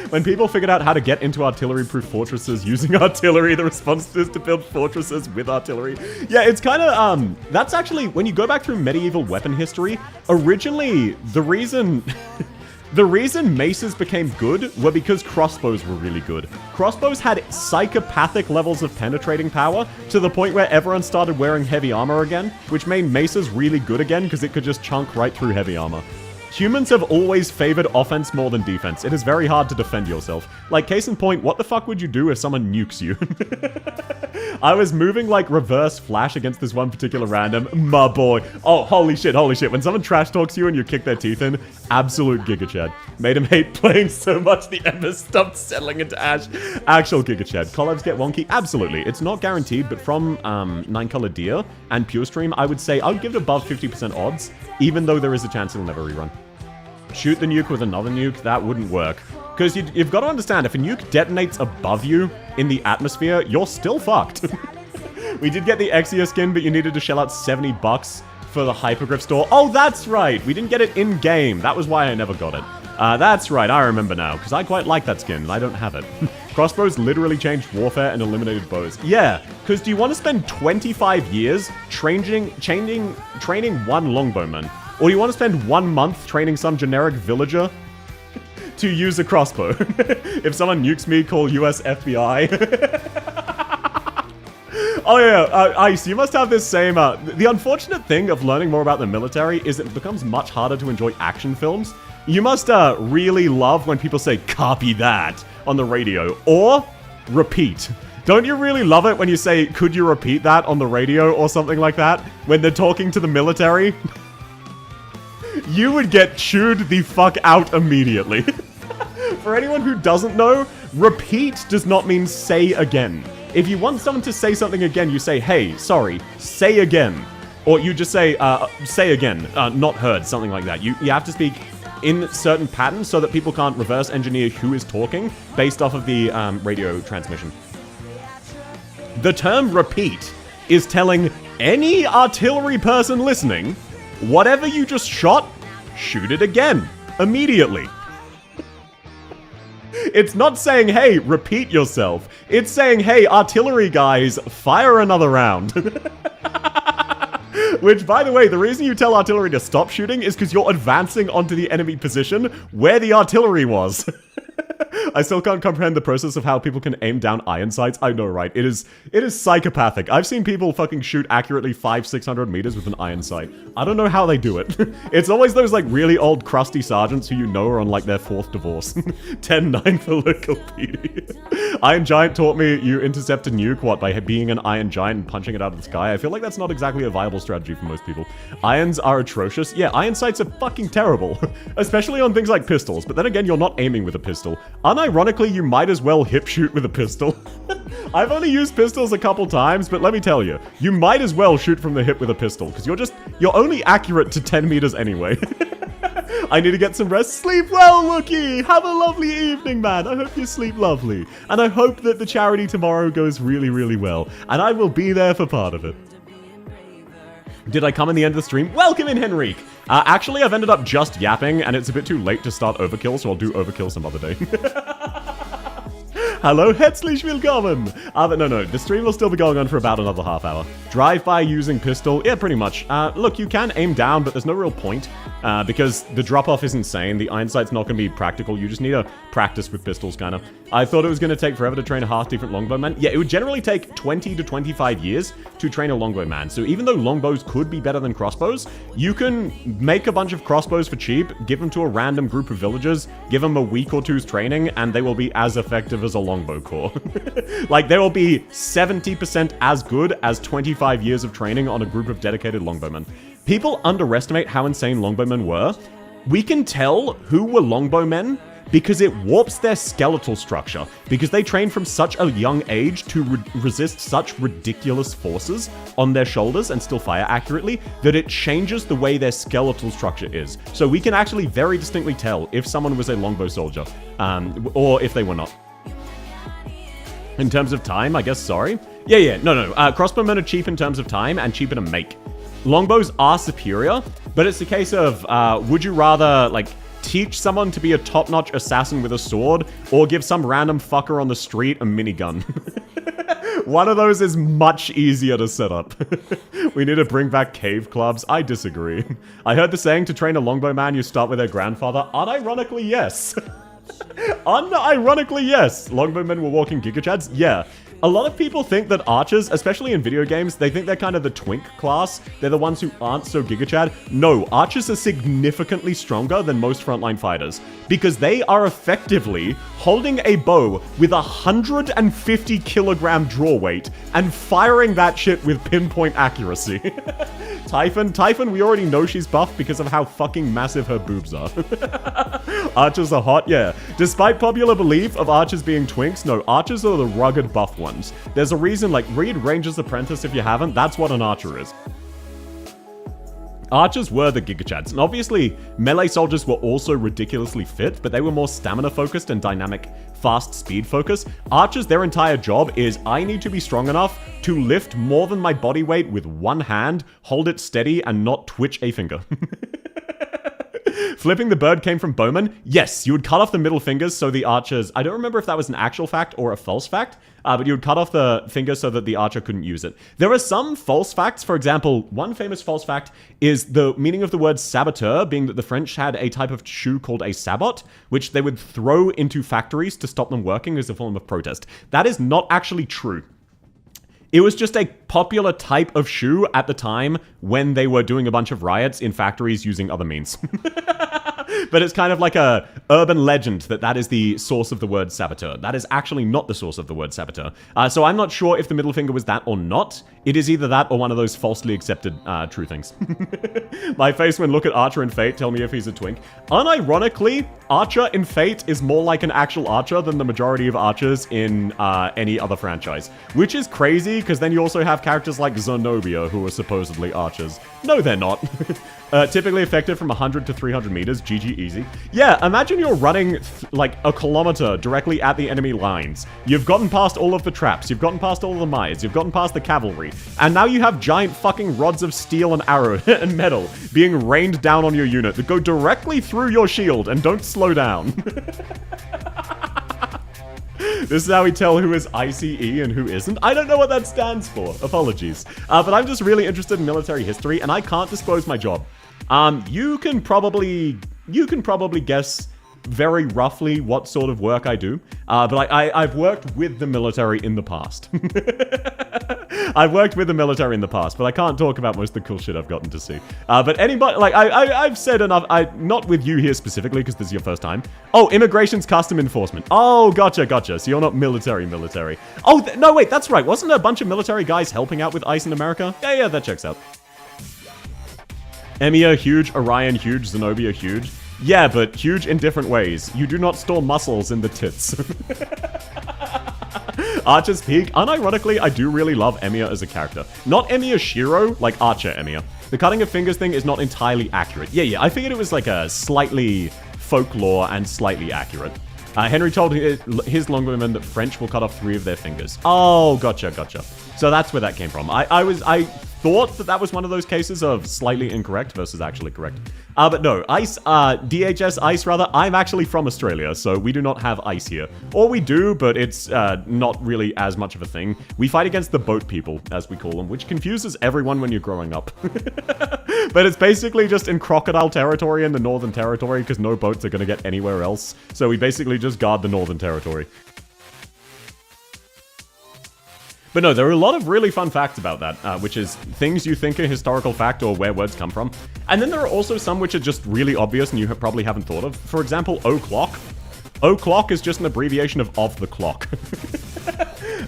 When people figured out how to get into artillery-proof fortresses using artillery, the response is to build fortresses with artillery. Yeah, it's kind of, that's actually, when you go back through medieval weapon history, originally, the reason... The reason maces became good were because crossbows were really good. Crossbows had psychopathic levels of penetrating power to the point where everyone started wearing heavy armor again, which made maces really good again because it could just chunk right through heavy armor. Humans have always favored offense more than defense. It is very hard to defend yourself. Like, case in point, what the fuck would you do if someone nukes you? I was moving like reverse flash against this one particular random, my boy. Oh, holy shit. When someone trash talks you and you kick their teeth in, absolute Giga Chad. Made him hate playing so much the embers stopped settling into ash. Actual Giga Chad. Collabs get wonky? Absolutely. It's not guaranteed, but from 9-color deer and pure stream, I would say I would give it above 50% odds, even though there is a chance it'll never rerun. Shoot the nuke with another nuke, that wouldn't work. Because you've got to understand, if a nuke detonates above you in the atmosphere, you're still fucked. We did get the Exia skin, but you needed to shell out $70 for the Hypergriff store. Oh, that's right! We didn't get it in-game. That was why I never got it. That's right, I remember now, because I quite like that skin, and I don't have it. Crossbows literally changed warfare and eliminated bows. Yeah, because do you want to spend 25 years training one longbowman? Or you want to spend 1 month training some generic villager to use a crossbow? If someone nukes me, call US FBI. Oh yeah, Ice, you must have this same... the unfortunate thing of learning more about the military is it becomes much harder to enjoy action films. You must really love when people say, copy that, on the radio. Or, repeat. Don't you really love it when you say, could you repeat that on the radio or something like that? When they're talking to the military? You would get chewed the fuck out immediately. For anyone who doesn't know, repeat does not mean say again. If you want someone to say something again, you say, hey, sorry, say again. Or you just say again, not heard, something like that. You have to speak in certain patterns so that people can't reverse engineer who is talking based off of the radio transmission. The term repeat is telling any artillery person listening, whatever you just shot, shoot it again, immediately. It's not saying, hey, repeat yourself. It's saying, hey, artillery guys, fire another round. Which, by the way, the reason you tell artillery to stop shooting is because you're advancing onto the enemy position where the artillery was. I still can't comprehend the process of how people can aim down iron sights. I know, right? It is psychopathic. I've seen people fucking shoot accurately 500-600 meters with an iron sight. I don't know how they do it. It's always those like really old crusty sergeants who you know are on like their 4th divorce. 10-9 for Lycopedia. Iron Giant taught me you intercept a nuke, what, by being an Iron Giant and punching it out of the sky? I feel like that's not exactly a viable strategy for most people. Irons are atrocious. Yeah, iron sights are fucking terrible. Especially on things like pistols. But then again, you're not aiming with a pistol. Unironically, you might as well hip shoot with a pistol. I've only used pistols a couple times, but let me tell you, you might as well shoot from the hip with a pistol, because you're only accurate to 10 meters anyway. I need to get some rest. Sleep well, Wookie! Have a lovely evening, man. I hope you sleep lovely. And I hope that the charity tomorrow goes really, really well. And I will be there for part of it. Did I come in the end of the stream? Welcome in, Henrique! Actually, I've ended up just yapping, and it's a bit too late to start Overkill, so I'll do Overkill some other day. Hello, herzlich willkommen! But no, the stream will still be going on for about another half hour. Drive-by using pistol? Yeah, pretty much. Look, you can aim down, but there's no real point, because the drop-off is insane. The iron sight's not going to be practical. You just need to practice with pistols, kind of. I thought it was going to take forever to train a half-different longbowman. Yeah, it would generally take 20 to 25 years to train a longbowman. So even though longbows could be better than crossbows, you can make a bunch of crossbows for cheap, give them to a random group of villagers, give them a week or two's training, and they will be as effective as a longbow corps. Like, they will be 70% as good as 25 years of training on a group of dedicated longbowmen. People underestimate how insane longbowmen were. We can tell who were longbowmen because it warps their skeletal structure, because they train from such a young age to resist such ridiculous forces on their shoulders and still fire accurately, that it changes the way their skeletal structure is. So we can actually very distinctly tell if someone was a longbow soldier, or if they were not. In terms of time, I guess, sorry? Yeah, no. Crossbowmen are cheap in terms of time and cheaper to make. Longbows are superior, but it's a case of, would you rather, like, teach someone to be a top-notch assassin with a sword, or give some random fucker on the street a minigun? One of those is much easier to set up. We need to bring back cave clubs. I disagree. I heard the saying, to train a longbowman, you start with their grandfather. Unironically, yes. Unironically, yes. Longbowmen were walking gigachads? Yeah. A lot of people think that archers, especially in video games, they think they're kind of the twink class. They're the ones who aren't so gigachad. No, archers are significantly stronger than most frontline fighters, because they are effectively holding a bow with 150 kilogram draw weight and firing that shit with pinpoint accuracy. Typhon, we already know she's buff because of how fucking massive her boobs are. Archers are hot, yeah. Despite popular belief of archers being twinks, no, archers are the rugged buff ones. There's a reason, like, read Ranger's Apprentice if you haven't, that's what an archer is. Archers were the gigachads, and obviously, melee soldiers were also ridiculously fit, but they were more stamina-focused and dynamic, fast speed focus. Archers, their entire job is, I need to be strong enough to lift more than my body weight with one hand, hold it steady, and not twitch a finger. Flipping the bird came from bowmen? Yes, you would cut off the middle fingers so the archers... I don't remember if that was an actual fact or a false fact, but you would cut off the finger so that the archer couldn't use it. There are some false facts. For example, one famous false fact is the meaning of the word saboteur being that the French had a type of shoe called a sabot, which they would throw into factories to stop them working as a form of protest. That is not actually true. It was just a popular type of shoe at the time when they were doing a bunch of riots in factories using other means. But it's kind of like a urban legend that is the source of the word saboteur. That is actually not the source of the word saboteur. So I'm not sure if the middle finger was that or not. It is either that or one of those falsely accepted true things. My face when look at Archer in Fate, tell me if he's a twink. Unironically, Archer in Fate is more like an actual archer than the majority of archers in any other franchise. Which is crazy, because then you also have characters like Zenobia, who are supposedly archers. No, they're not. Typically effective from 100 to 300 meters, GG easy. Yeah, imagine you're running like a kilometer directly at the enemy lines. You've gotten past all of the traps, you've gotten past all of the mines, you've gotten past the cavalry, and now you have giant fucking rods of steel and arrow and metal being rained down on your unit that go directly through your shield and don't slow down. This is how we tell who is ICE and who isn't. I don't know what that stands for. Apologies. But I'm just really interested in military history, and I can't disclose my job. You can probably guess very roughly what sort of work I do. But I've worked with the military in the past. I've worked with the military in the past, but I can't talk about most of the cool shit I've gotten to see. But anybody, like, I've said enough. Not with you here specifically, because this is your first time. Oh, immigration's custom enforcement. Oh, gotcha. So you're not military. Oh, no, wait, that's right. Wasn't a bunch of military guys helping out with ICE in America? Yeah, that checks out. Emia, huge. Orion, huge. Zenobia, huge. Yeah, but huge in different ways. You do not store muscles in the tits. Archer's Peak. Unironically, I do really love Emia as a character. Not Emia Shiro, like Archer Emia. The cutting of fingers thing is not entirely accurate. Yeah, I figured it was like a slightly folklore and slightly accurate. Henry told his long women that French will cut off 3 of their fingers. Oh, gotcha. So that's where that came from. I thought that was one of those cases of slightly incorrect versus actually correct. But no, ICE, DHS ICE rather, I'm actually from Australia, so we do not have ICE here. Or we do, but it's not really as much of a thing. We fight against the boat people, as we call them, which confuses everyone when you're growing up. But it's basically just in crocodile territory in the Northern Territory, because no boats are going to get anywhere else. So we basically just guard the Northern Territory. But no, there are a lot of really fun facts about that, which is things you think are historical fact or where words come from. And then there are also some which are just really obvious and you probably haven't thought of. For example, o'clock. O'clock is just an abbreviation of the clock.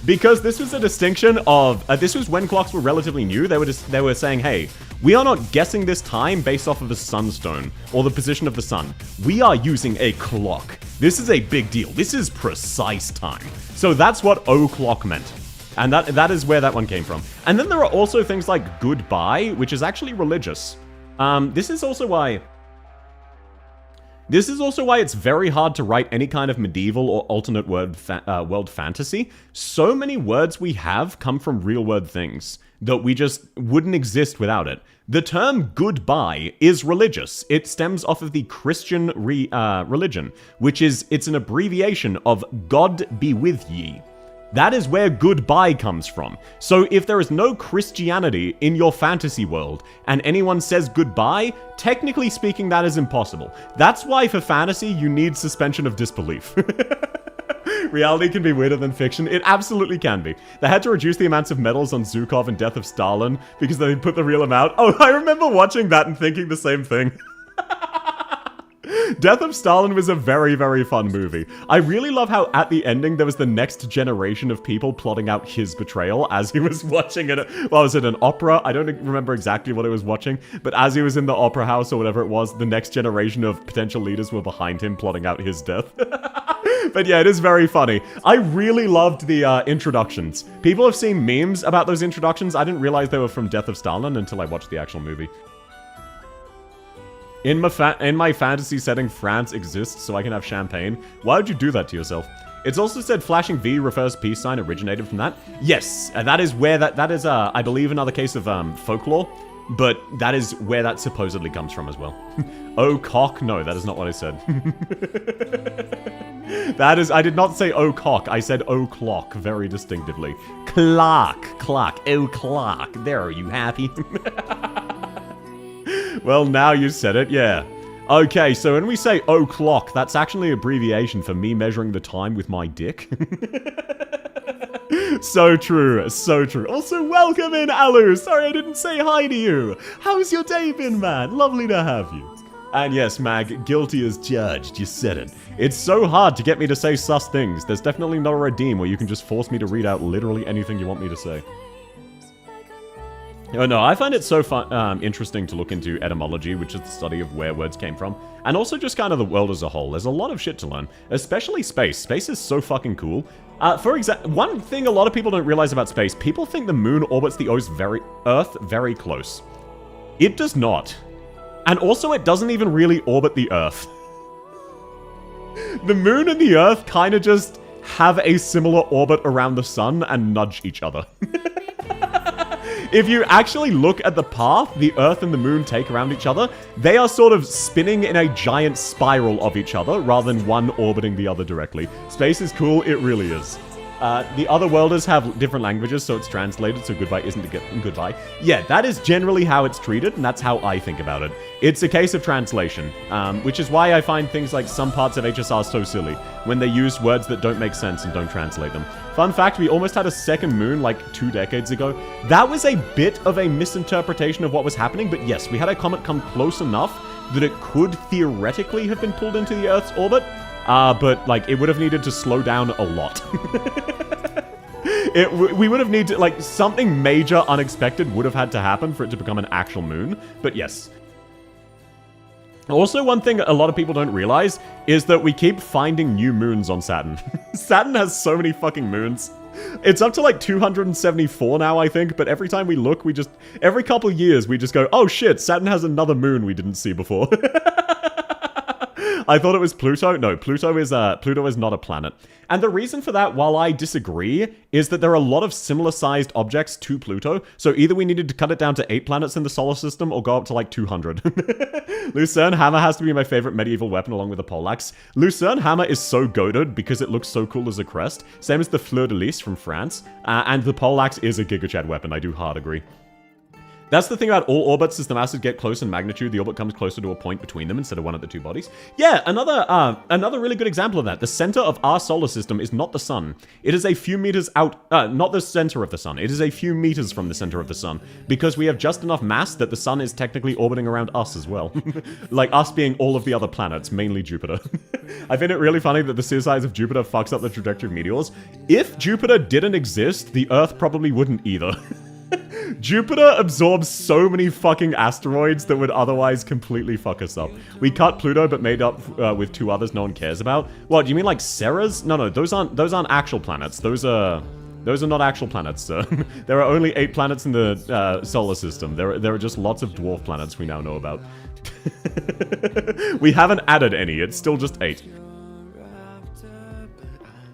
Because this was a distinction of, this was when clocks were relatively new. They were saying, hey, we are not guessing this time based off of the sunstone or the position of the sun. We are using a clock. This is a big deal. This is precise time. So that's what o'clock meant. And that is where that one came from. And then there are also things like goodbye, which is actually religious. This is also why it's very hard to write any kind of medieval or alternate world fantasy. So many words we have come from real world things that we just wouldn't exist without it. The term goodbye is religious. It stems off of the Christian religion, which is, it's an abbreviation of God be with ye. That is where goodbye comes from. So if there is no Christianity in your fantasy world and anyone says goodbye, technically speaking, that is impossible. That's why for fantasy, you need suspension of disbelief. Reality can be weirder than fiction. It absolutely can be. They had to reduce the amounts of medals on Zhukov and Death of Stalin because they put the real amount. Oh, I remember watching that and thinking the same thing. Death of Stalin was a very, very fun movie. I really love how at the ending there was the next generation of people plotting out his betrayal as he was watching it. Well, was it an opera? I don't remember exactly what he was watching, but as he was in the opera house or whatever it was, the next generation of potential leaders were behind him plotting out his death. But yeah, it is very funny. I really loved the introductions. People have seen memes about those introductions. I didn't realize they were from Death of Stalin until I watched the actual movie. In my fantasy setting, France exists so I can have champagne. Why would you do that to yourself? It's also said flashing V refers peace sign originated from that. Yes, that is where that is, I believe, another case of folklore. But that is where that supposedly comes from as well. Oh, cock? No, that is not what I said. I did not say oh, cock. I said oh, clock, very distinctively. Clock, oh, clock. There, are you happy? Well, now you said it, yeah. Okay, so when we say oh, clock, that's actually an abbreviation for me measuring the time with my dick. So true, so true. Also, welcome in, Alu. Sorry I didn't say hi to you. How's your day been, man? Lovely to have you. And yes, Mag, guilty as judged. You said it. It's so hard to get me to say sus things. There's definitely not a redeem where you can just force me to read out literally anything you want me to say. Oh no, I find it so fun, interesting to look into etymology, which is the study of where words came from, and also just kind of the world as a whole. There's a lot of shit to learn, especially space. Space is so fucking cool. For example, one thing a lot of people don't realize about space, people think the moon orbits the Earth very close. It does not. And also, it doesn't even really orbit the Earth. The moon and the Earth kind of just have a similar orbit around the sun and nudge each other. if you actually look at the path the Earth and the Moon take around each other, they are sort of spinning in a giant spiral of each other rather than one orbiting the other directly. Space is cool, it really is. The other worlders have different languages, so it's translated, so goodbye isn't a goodbye. Yeah, that is generally how it's treated, and that's how I think about it. It's a case of translation, which is why I find things like some parts of HSR so silly, when they use words that don't make sense and don't translate them. Fun fact, we almost had a second moon like 2 decades ago. That was a bit of a misinterpretation of what was happening, but yes, we had a comet come close enough that it could theoretically have been pulled into the Earth's orbit. But, like, it would have needed to slow down a lot. We would have needed, like, something major unexpected would have had to happen for it to become an actual moon. But yes. Also, one thing a lot of people don't realize is that we keep finding new moons on Saturn. Saturn has so many fucking moons. It's up to like 274 now, I think, but every time we look, every couple years, we just go, oh shit, Saturn has another moon we didn't see before. I thought it was Pluto. No, Pluto is not a planet. And the reason for that, while I disagree, is that there are a lot of similar-sized objects to Pluto, so either we needed to cut it down to 8 planets in the solar system or go up to like 200. Lucerne Hammer has to be my favorite medieval weapon along with the poleaxe. Lucerne Hammer is so goated because it looks so cool as a crest, same as the Fleur de Lis from France, and the poleaxe is a Giga-Chad weapon, I do hard agree. That's the thing about all orbits, is the masses get close in magnitude, the orbit comes closer to a point between them instead of one at the two bodies. Yeah, another really good example of that. The center of our solar system is not the sun. It is a few meters out, not the center of the sun. It is a few meters from the center of the sun, because we have just enough mass that the sun is technically orbiting around us as well. Like us being all of the other planets, mainly Jupiter. I find it really funny that the size of Jupiter fucks up the trajectory of meteors. If Jupiter didn't exist, the Earth probably wouldn't either. Jupiter absorbs so many fucking asteroids that would otherwise completely fuck us up. We cut Pluto, but made up with 2 others no one cares about. What, do you mean like Ceres? No, those aren't actual planets. Those are not actual planets, sir. There are only 8 planets in the solar system. There are just lots of dwarf planets we now know about. We haven't added any. It's still just 8.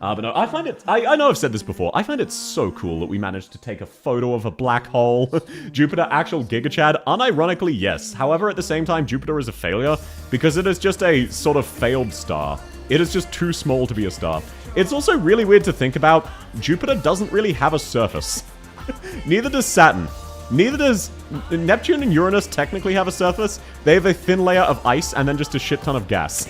But no, I find it, I know I've said this before, I find it so cool that we managed to take a photo of a black hole. Jupiter, actual Giga-Chad, unironically, yes. However, at the same time, Jupiter is a failure, because it is just a sort of failed star. It is just too small to be a star. It's also really weird to think about, Jupiter doesn't really have a surface. Neither does Saturn. Neither does Neptune and Uranus technically have a surface. They have a thin layer of ice and then just a shit ton of gas.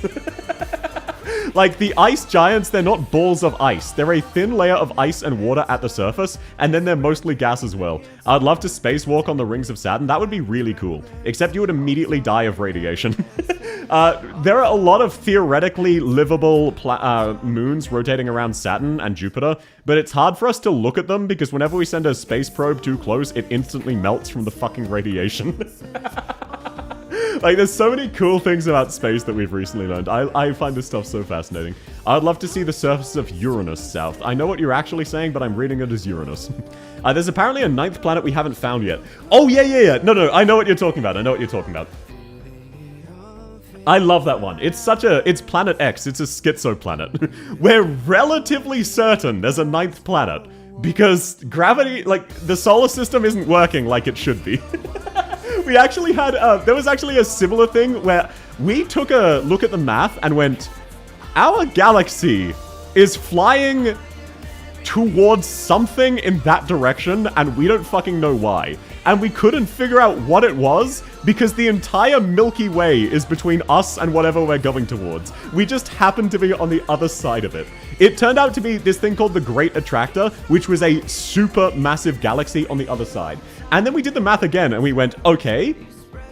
Like, the ice giants, they're not balls of ice. They're a thin layer of ice and water at the surface, and then they're mostly gas as well. I'd love to spacewalk on the rings of Saturn. That would be really cool. Except you would immediately die of radiation. There are a lot of theoretically livable moons rotating around Saturn and Jupiter, but it's hard for us to look at them because whenever we send a space probe too close, it instantly melts from the fucking radiation. Like, there's so many cool things about space that we've recently learned. I find this stuff so fascinating. I'd love to see the surface of Uranus south. I know what you're actually saying, but I'm reading it as Uranus. There's apparently a 9th planet we haven't found yet. Oh, yeah. No, I know what you're talking about. I love that one. It's Planet X. It's a schizo planet. We're relatively certain there's a 9th planet. Because gravity, like, the solar system isn't working like it should be. We actually had, there was actually a similar thing where we took a look at the math and went, our galaxy is flying towards something in that direction, and we don't fucking know why. And we couldn't figure out what it was, because the entire Milky Way is between us and whatever we're going towards. We just happened to be on the other side of it. It turned out to be this thing called the Great Attractor, which was a super massive galaxy on the other side. And then we did the math again, and we went, okay,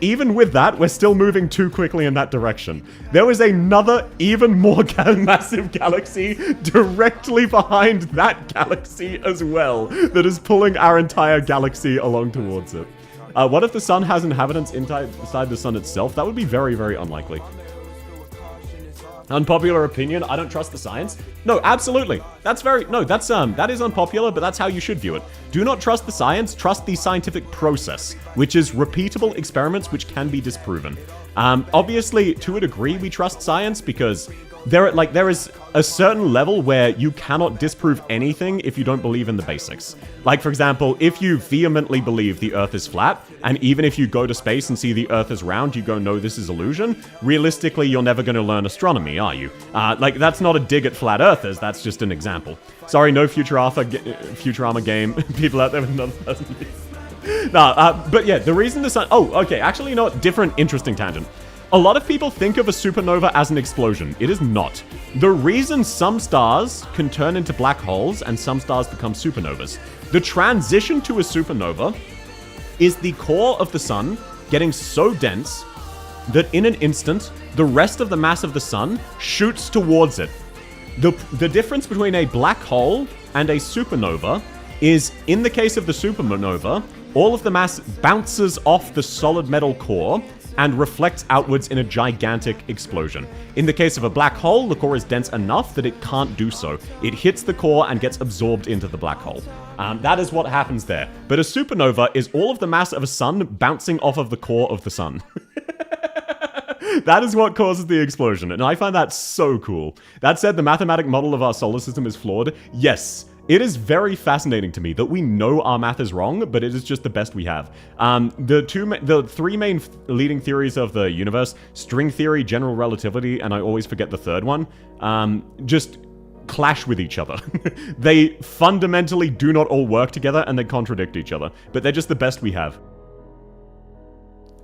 even with that, we're still moving too quickly in that direction. There was another, even more massive galaxy directly behind that galaxy as well, that is pulling our entire galaxy along towards it. What if the sun has inhabitants inside the sun itself? That would be very, very unlikely. Unpopular opinion, I don't trust the science. No, absolutely. That is unpopular, but that's how you should view it. Do not trust the science, trust the scientific process, which is repeatable experiments which can be disproven. Obviously, to a degree, we trust science because there is a certain level where you cannot disprove anything if you don't believe in the basics. Like, for example, if you vehemently believe the Earth is flat, and even if you go to space and see the Earth is round, you go, no, this is illusion, realistically, you're never going to learn astronomy, are you? Like, that's not a dig at flat earthers, that's just an example. Sorry, no Futurama game. People out there with another person. But yeah, the reason the sun... Oh, okay, actually, you know what? Different, interesting tangent. A lot of people think of a supernova as an explosion. It is not. The reason some stars can turn into black holes and some stars become supernovas. The transition to a supernova is the core of the sun getting so dense that in an instant, the rest of the mass of the sun shoots towards it. The difference between a black hole and a supernova is, in the case of the supernova, all of the mass bounces off the solid metal core and reflects outwards in a gigantic explosion. In the case of a black hole, the core is dense enough that it can't do so. It hits the core and gets absorbed into the black hole. That is what happens there. But a supernova is all of the mass of a sun bouncing off of the core of the sun. That is what causes the explosion, and I find that so cool. That said, the mathematic model of our solar system is flawed. Yes, it is very fascinating to me that we know our math is wrong, but it is just the best we have. The three main leading theories of the universe, string theory, general relativity, and I always forget the third one, just clash with each other. They fundamentally do not all work together, and they contradict each other, but they're just the best we have.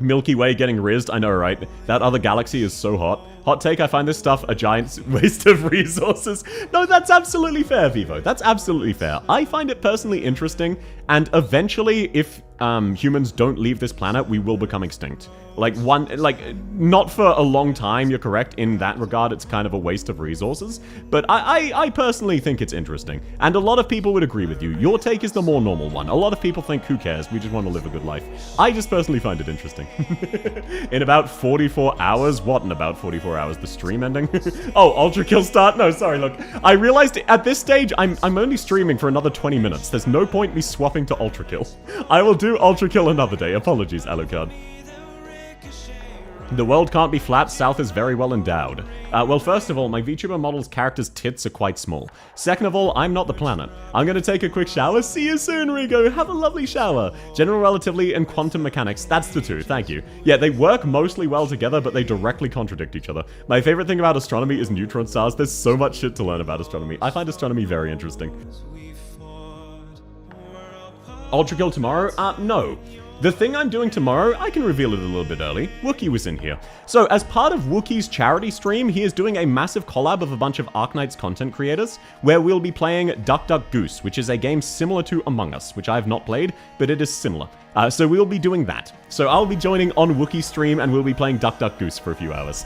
Milky Way getting rizzed, I know, right? That other galaxy is so hot. Hot take, I find this stuff a giant waste of resources. No, that's absolutely fair, Vivo. That's absolutely fair. I find it personally interesting, and eventually, if humans don't leave this planet, we will become extinct. Not for a long time, you're correct. In that regard, it's kind of a waste of resources. But I personally think it's interesting. And a lot of people would agree with you. Your take is the more normal one. A lot of people think, who cares? We just want to live a good life. I just personally find it interesting. In about 44 hours? What in about 44 hours? The stream ending? Oh, Ultrakill start? No, sorry, look. I realized at this stage, I'm only streaming for another 20 minutes. There's no point me swapping to Ultrakill. I will do Ultrakill another day. Apologies, Alucard. The world can't be flat, South is very well endowed. Well, first of all, my VTuber model's character's tits are quite small. Second of all, I'm not the planet. I'm gonna take a quick shower. See you soon, Rigo. Have a lovely shower. General relativity and quantum mechanics, that's the two, thank you. Yeah, they work mostly well together, but they directly contradict each other. My favorite thing about astronomy is neutron stars. There's so much shit to learn about astronomy. I find astronomy very interesting. Ultrakill tomorrow? No. The thing I'm doing tomorrow, I can reveal it a little bit early. Wookie was in here. So, as part of Wookie's charity stream, he is doing a massive collab of a bunch of Arknights content creators, where we'll be playing Duck Duck Goose, which is a game similar to Among Us, which I have not played, but it is similar. So we'll be doing that. So I'll be joining on Wookie's stream, and we'll be playing Duck Duck Goose for a few hours.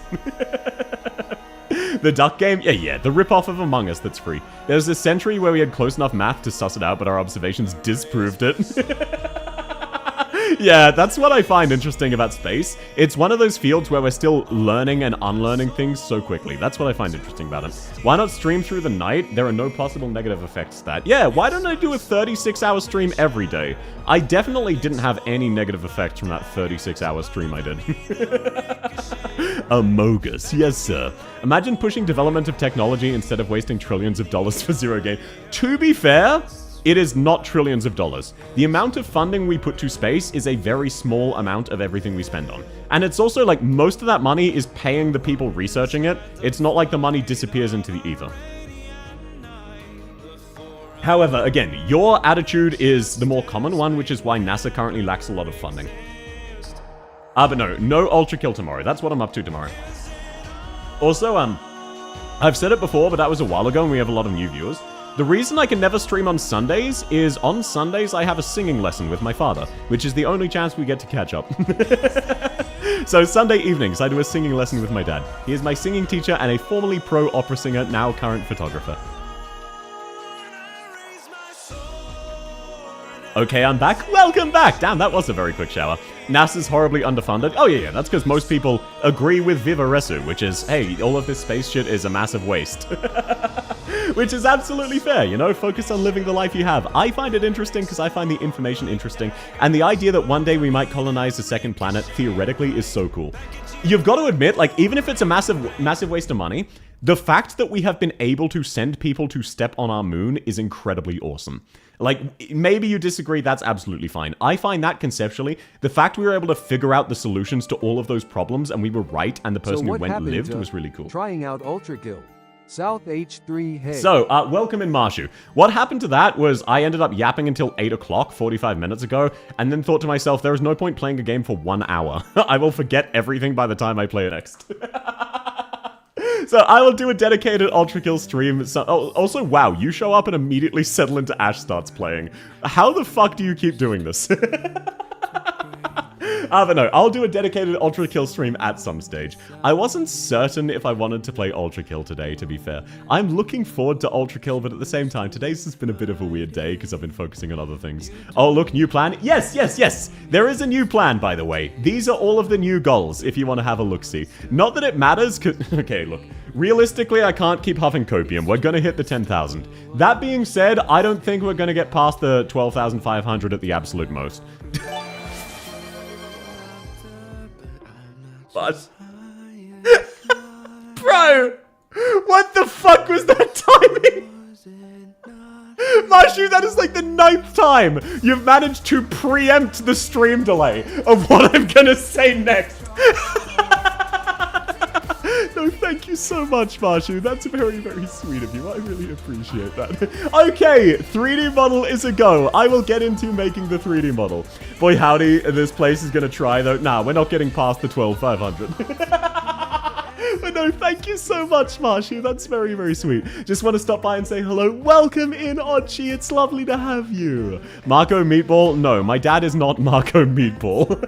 The duck game? Yeah, the ripoff of Among Us that's free. There's this century where we had close enough math to suss it out, but our observations disproved it. Yeah, that's what I find interesting about space. It's one of those fields where we're still learning and unlearning things so quickly. That's what I find interesting about it. Why not stream through the night? There are no possible negative effects to that. Yeah, why don't I do a 36-hour stream every day? I definitely didn't have any negative effects from that 36-hour stream I did. Amogus, yes sir. Imagine pushing development of technology instead of wasting trillions of dollars for zero gain. To be fair, it is not trillions of dollars. The amount of funding we put to space is a very small amount of everything we spend on. And it's also like most of that money is paying the people researching it. It's not like the money disappears into the ether. However, again, your attitude is the more common one, which is why NASA currently lacks a lot of funding. But no Ultrakill tomorrow. That's what I'm up to tomorrow. Also, I've said it before, but that was a while ago and we have a lot of new viewers. The reason I can never stream on Sundays is on Sundays I have a singing lesson with my father, which is the only chance we get to catch up. So Sunday evenings I do a singing lesson with my dad. He is my singing teacher and a formerly pro opera singer, now current photographer. Okay, I'm back. Welcome back! Damn, that was a very quick shower. NASA's horribly underfunded. Oh yeah, that's because most people agree with Vivaresu, which is, hey, all of this space shit is a massive waste. Which is absolutely fair, you know? Focus on living the life you have. I find it interesting because I find the information interesting, and the idea that one day we might colonize a second planet, theoretically, is so cool. You've got to admit, like, even if it's a massive waste of money, The fact that we have been able to send people to step on our moon is incredibly awesome. Like, maybe you disagree, that's absolutely fine. I find that conceptually, the fact we were able to figure out the solutions to all of those problems and we were right and the person who went lived was really cool. Trying out Ultrakill. South H3 Hey. So, welcome in Marshu. What happened to that was I ended up yapping until 8 o'clock 45 minutes ago, and then thought to myself, there is no point playing a game for 1 hour. I will forget everything by the time I play it next. So I will do a dedicated Ultrakill stream. So, also, wow, you show up and immediately settle into Ash starts playing. How the fuck do you keep doing this? But no, I'll do a dedicated Ultrakill stream at some stage. I wasn't certain if I wanted to play Ultrakill today, to be fair. I'm looking forward to Ultrakill, but at the same time, today's just been a bit of a weird day because I've been focusing on other things. Oh, look, new plan. Yes, yes, yes. There is a new plan, by the way. These are all of the new goals, if you want to have a look-see. Not that it matters, because... Okay, look. Realistically, I can't keep huffing copium. We're going to hit the 10,000. That being said, I don't think we're going to get past the 12,500 at the absolute most. But... Bro! What the fuck was that timing? Marshu, that is like the 9th time you've managed to preempt the stream delay of what I'm gonna say next. No, thank you so much, Marshu. That's very, very sweet of you. I really appreciate that. Okay, 3D model is a go. I will get into making the 3D model. Boy, howdy, this place is going to try, though. Nah, we're not getting past the 12,500. But no, thank you so much, Marshu. That's very, very sweet. Just want to stop by and say hello. Welcome in, Ochi. It's lovely to have you. Marco Meatball? No, my dad is not Marco Meatball.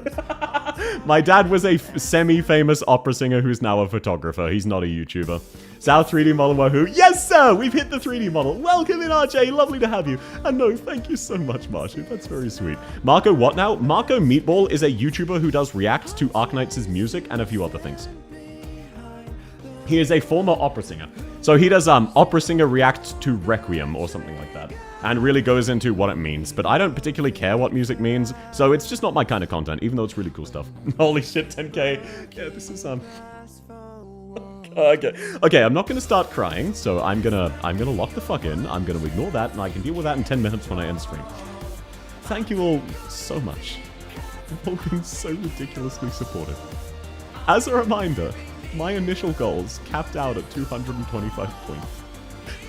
My dad was a semi-famous opera singer who's now a photographer. He's not a YouTuber. South 3D model wahoo. Yes, sir! We've hit the 3D model. Welcome in, RJ. Lovely to have you. And no, thank you so much, Marshu. That's very sweet. Marco what now? Marco Meatball is a YouTuber who does reacts to Arknights' music and a few other things. He is a former opera singer. So he does opera singer reacts to Requiem or something like that. And really goes into what it means. But I don't particularly care what music means, so it's just not my kind of content, even though it's really cool stuff. Holy shit, 10k. Yeah, this is Okay, I'm not gonna start crying, so I'm gonna lock the fuck in. I'm gonna ignore that, and I can deal with that in 10 minutes when I end stream. Thank you all so much. You've all been so ridiculously supportive. As a reminder, my initial goals capped out at 225 points.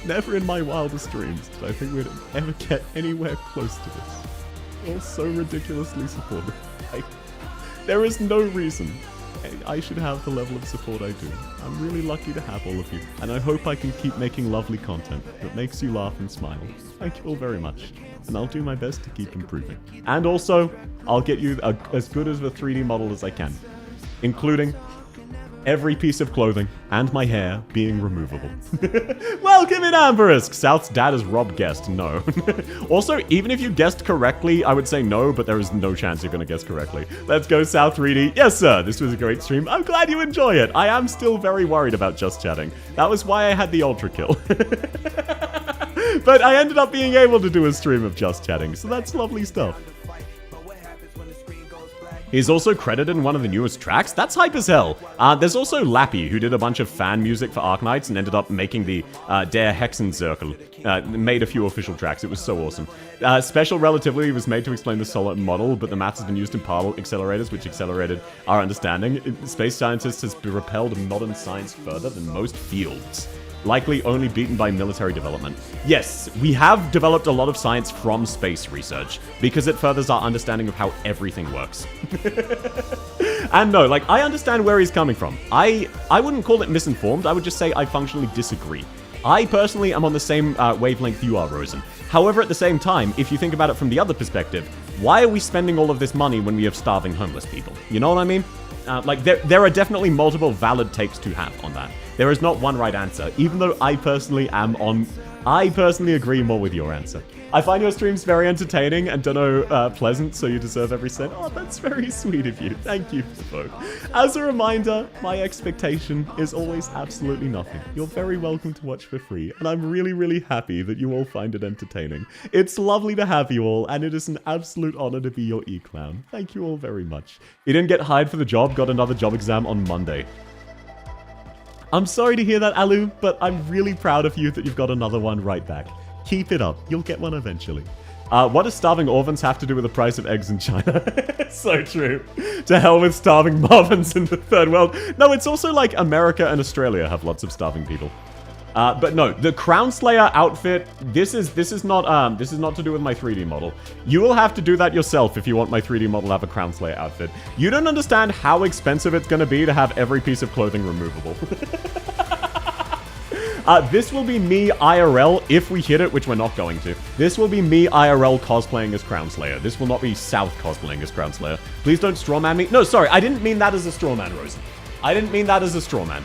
Never in my wildest dreams did I think we'd ever get anywhere close to this. All so ridiculously supportive. There is no reason I should have the level of support I do. I'm really lucky to have all of you, and I hope I can keep making lovely content that makes you laugh and smile. Thank you all very much, and I'll do my best to keep improving. And also, I'll get you as good as a 3D model as I can, including every piece of clothing and my hair being removable. Welcome in, Amberisk! South's dad is Rob guessed. No. Also, even if you guessed correctly, I would say no, but there is no chance you're going to guess correctly. Let's go, South 3D. Yes, sir. This was a great stream. I'm glad you enjoy it. I am still very worried about just chatting. That was why I had the Ultrakill. But I ended up being able to do a stream of just chatting, so that's lovely stuff. He's also credited in one of the newest tracks. That's hype as hell. There's also Lappy, who did a bunch of fan music for Arknights and ended up making the Der Hexenzirkel. Made a few official tracks. It was so awesome. Special Relativity was made to explain the solar model, but the math has been used in parallel accelerators, which accelerated our understanding. Space scientists has propelled modern science further than most fields. Likely only beaten by military development. Yes, we have developed a lot of science from space research, because it furthers our understanding of how everything works. And no, like, I understand where he's coming from. I wouldn't call it misinformed, I would just say I functionally disagree. I personally am on the same wavelength you are, Rosen. However, at the same time, if you think about it from the other perspective, why are we spending all of this money when we have starving homeless people? You know what I mean? Like, there are definitely multiple valid takes to have on that. There is not one right answer, even though I personally agree more with your answer. I find your streams very entertaining and pleasant, so you deserve every cent. Oh, that's very sweet of you. Thank you for both. As a reminder, my expectation is always absolutely nothing. You're very welcome to watch for free, and I'm really, really happy that you all find it entertaining. It's lovely to have you all, and it is an absolute honor to be your e-clown. Thank you all very much. You didn't get hired for the job, got another job exam on Monday. I'm sorry to hear that, Alu, but I'm really proud of you that you've got another one right back. Keep it up. You'll get one eventually. What does starving orphans have to do with the price of eggs in China? So true. To hell with starving marvins in the third world. No, it's also like America and Australia have lots of starving people. But no, the Crown Slayer outfit, this is not to do with my 3D model. You will have to do that yourself if you want my 3D model to have a Crown Slayer outfit. You don't understand how expensive it's going to be to have every piece of clothing removable. This will be me IRL if we hit it, which we're not going to. This will be me IRL cosplaying as Crown Slayer. This will not be South cosplaying as Crown Slayer. Please don't strawman me. No, sorry, I didn't mean that as a strawman, Rosen. I didn't mean that as a strawman.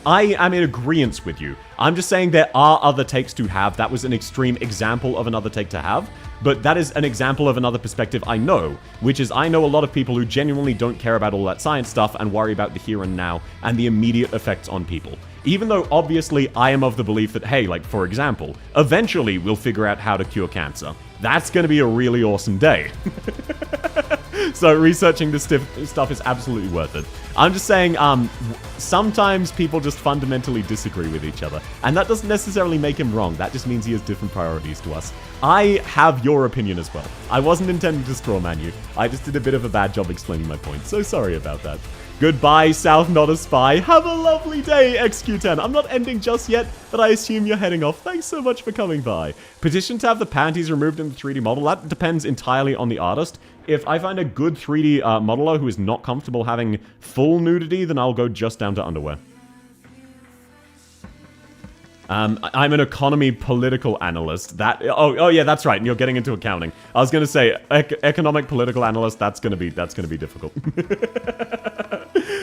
I am in agreement with you. I'm just saying there are other takes to have. That was an extreme example of another take to have. But that is an example of another perspective I know, which is I know a lot of people who genuinely don't care about all that science stuff and worry about the here and now and the immediate effects on people. Even though, obviously, I am of the belief that, hey, like, for example, eventually we'll figure out how to cure cancer. That's going to be a really awesome day. So researching this stuff is absolutely worth it. I'm just saying, sometimes people just fundamentally disagree with each other. And that doesn't necessarily make him wrong. That just means he has different priorities to us. I have your opinion as well. I wasn't intending to strawman you. I just did a bit of a bad job explaining my point. So sorry about that. Goodbye, South Not a Spy. Have a lovely day, XQ10. I'm not ending just yet, but I assume you're heading off. Thanks so much for coming by. Petition to have the panties removed in the 3D model. That depends entirely on the artist. If I find a good 3D modeler who is not comfortable having full nudity, then I'll go just down to underwear. I'm an economy political analyst. Oh yeah, that's right. And you're getting into accounting. I was going to say economic political analyst. That's going to be difficult.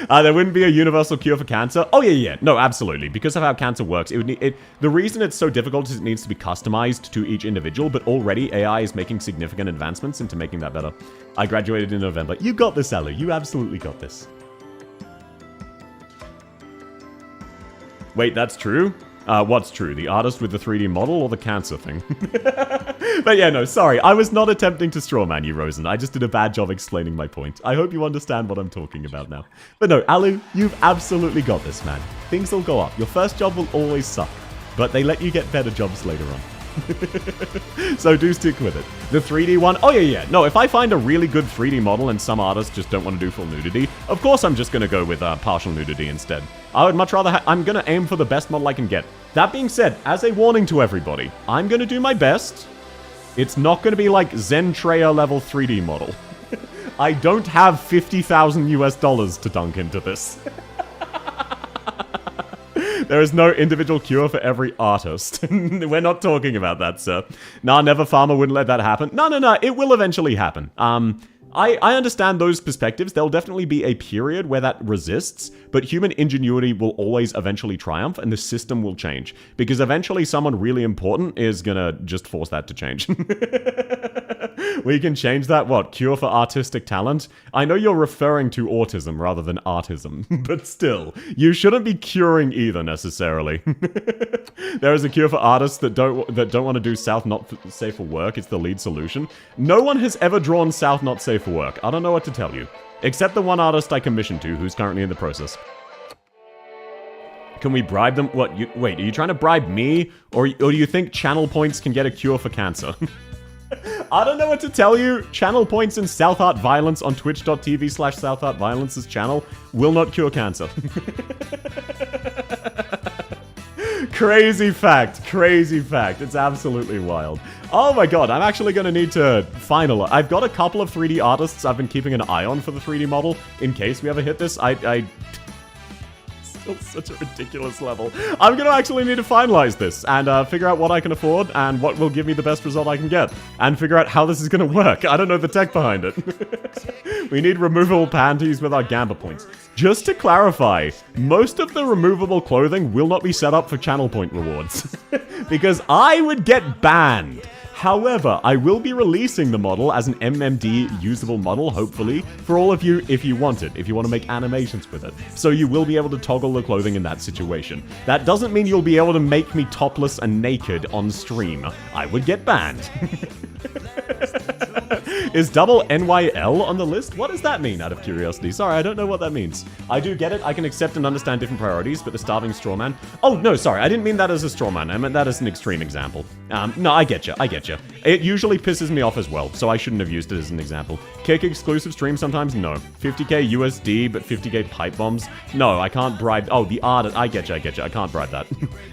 There wouldn't be a universal cure for cancer. Oh yeah. No, absolutely. Because of how cancer works, the reason it's so difficult is it needs to be customized to each individual. But already AI is making significant advancements into making that better. I graduated in November. You got this, Alu. You absolutely got this. Wait, that's true? What's true? The artist with the 3D model or the cancer thing? But yeah, no, sorry. I was not attempting to strawman you, Rosen. I just did a bad job explaining my point. I hope you understand what I'm talking about now. But no, Alu, you've absolutely got this, man. Things will go up. Your first job will always suck, but they let you get better jobs later on. So do stick with it. The 3D one, oh yeah. No, if I find a really good 3D model and some artists just don't want to do full nudity, of course I'm just going to go with partial nudity instead. I would much rather I'm going to aim for the best model I can get. That being said, as a warning to everybody, I'm going to do my best. It's not going to be like Zentreya level 3D model. I don't have $50,000 to dunk into this. There is no individual cure for every artist. We're not talking about that, sir. Nah, Never Farmer wouldn't let that happen. No. It will eventually happen. I understand those perspectives. There'll definitely be a period where that resists, but human ingenuity will always eventually triumph, and the system will change. Because eventually someone really important is gonna just force that to change. We can change that, what? Cure for artistic talent? I know you're referring to autism rather than artism, but still, you shouldn't be curing either necessarily. There is a cure for artists that don't want to do South not safe for work. It's the lead solution. No one has ever drawn South not safe for work. I don't know what to tell you. Except the one artist I commissioned to, who's currently in the process. Can we bribe them? What? Wait, are you trying to bribe me? Or do you think channel points can get a cure for cancer? I don't know what to tell you. Channel points in South Art Violence on twitch.tv/South Art Violence's channel will not cure cancer. Crazy fact. It's absolutely wild. Oh my god, I'm actually going to need to finalize. I've got a couple of 3D artists I've been keeping an eye on for the 3D model in case we ever hit this. Still such a ridiculous level. I'm going to actually need to finalize this and figure out what I can afford and what will give me the best result I can get. And figure out how this is going to work. I don't know the tech behind it. We need removable panties with our Gamba points. Just to clarify, most of the removable clothing will not be set up for channel point rewards. Because I would get banned. However, I will be releasing the model as an MMD usable model, hopefully, for all of you if you want it, if you want to make animations with it. So you will be able to toggle the clothing in that situation. That doesn't mean you'll be able to make me topless and naked on stream. I would get banned. Is double NYL on the list? What does that mean, out of curiosity? Sorry, I don't know what that means. I do get it. I can accept and understand different priorities, but the starving straw man... Oh, no, sorry. I didn't mean that as a straw man. I meant that as an extreme example. No, I get you. I get you. It usually pisses me off as well, so I shouldn't have used it as an example. Kick exclusive stream sometimes? No. 50k USD, but 50k pipe bombs? No, I can't bribe... Oh, the artist... I get you. I can't bribe that.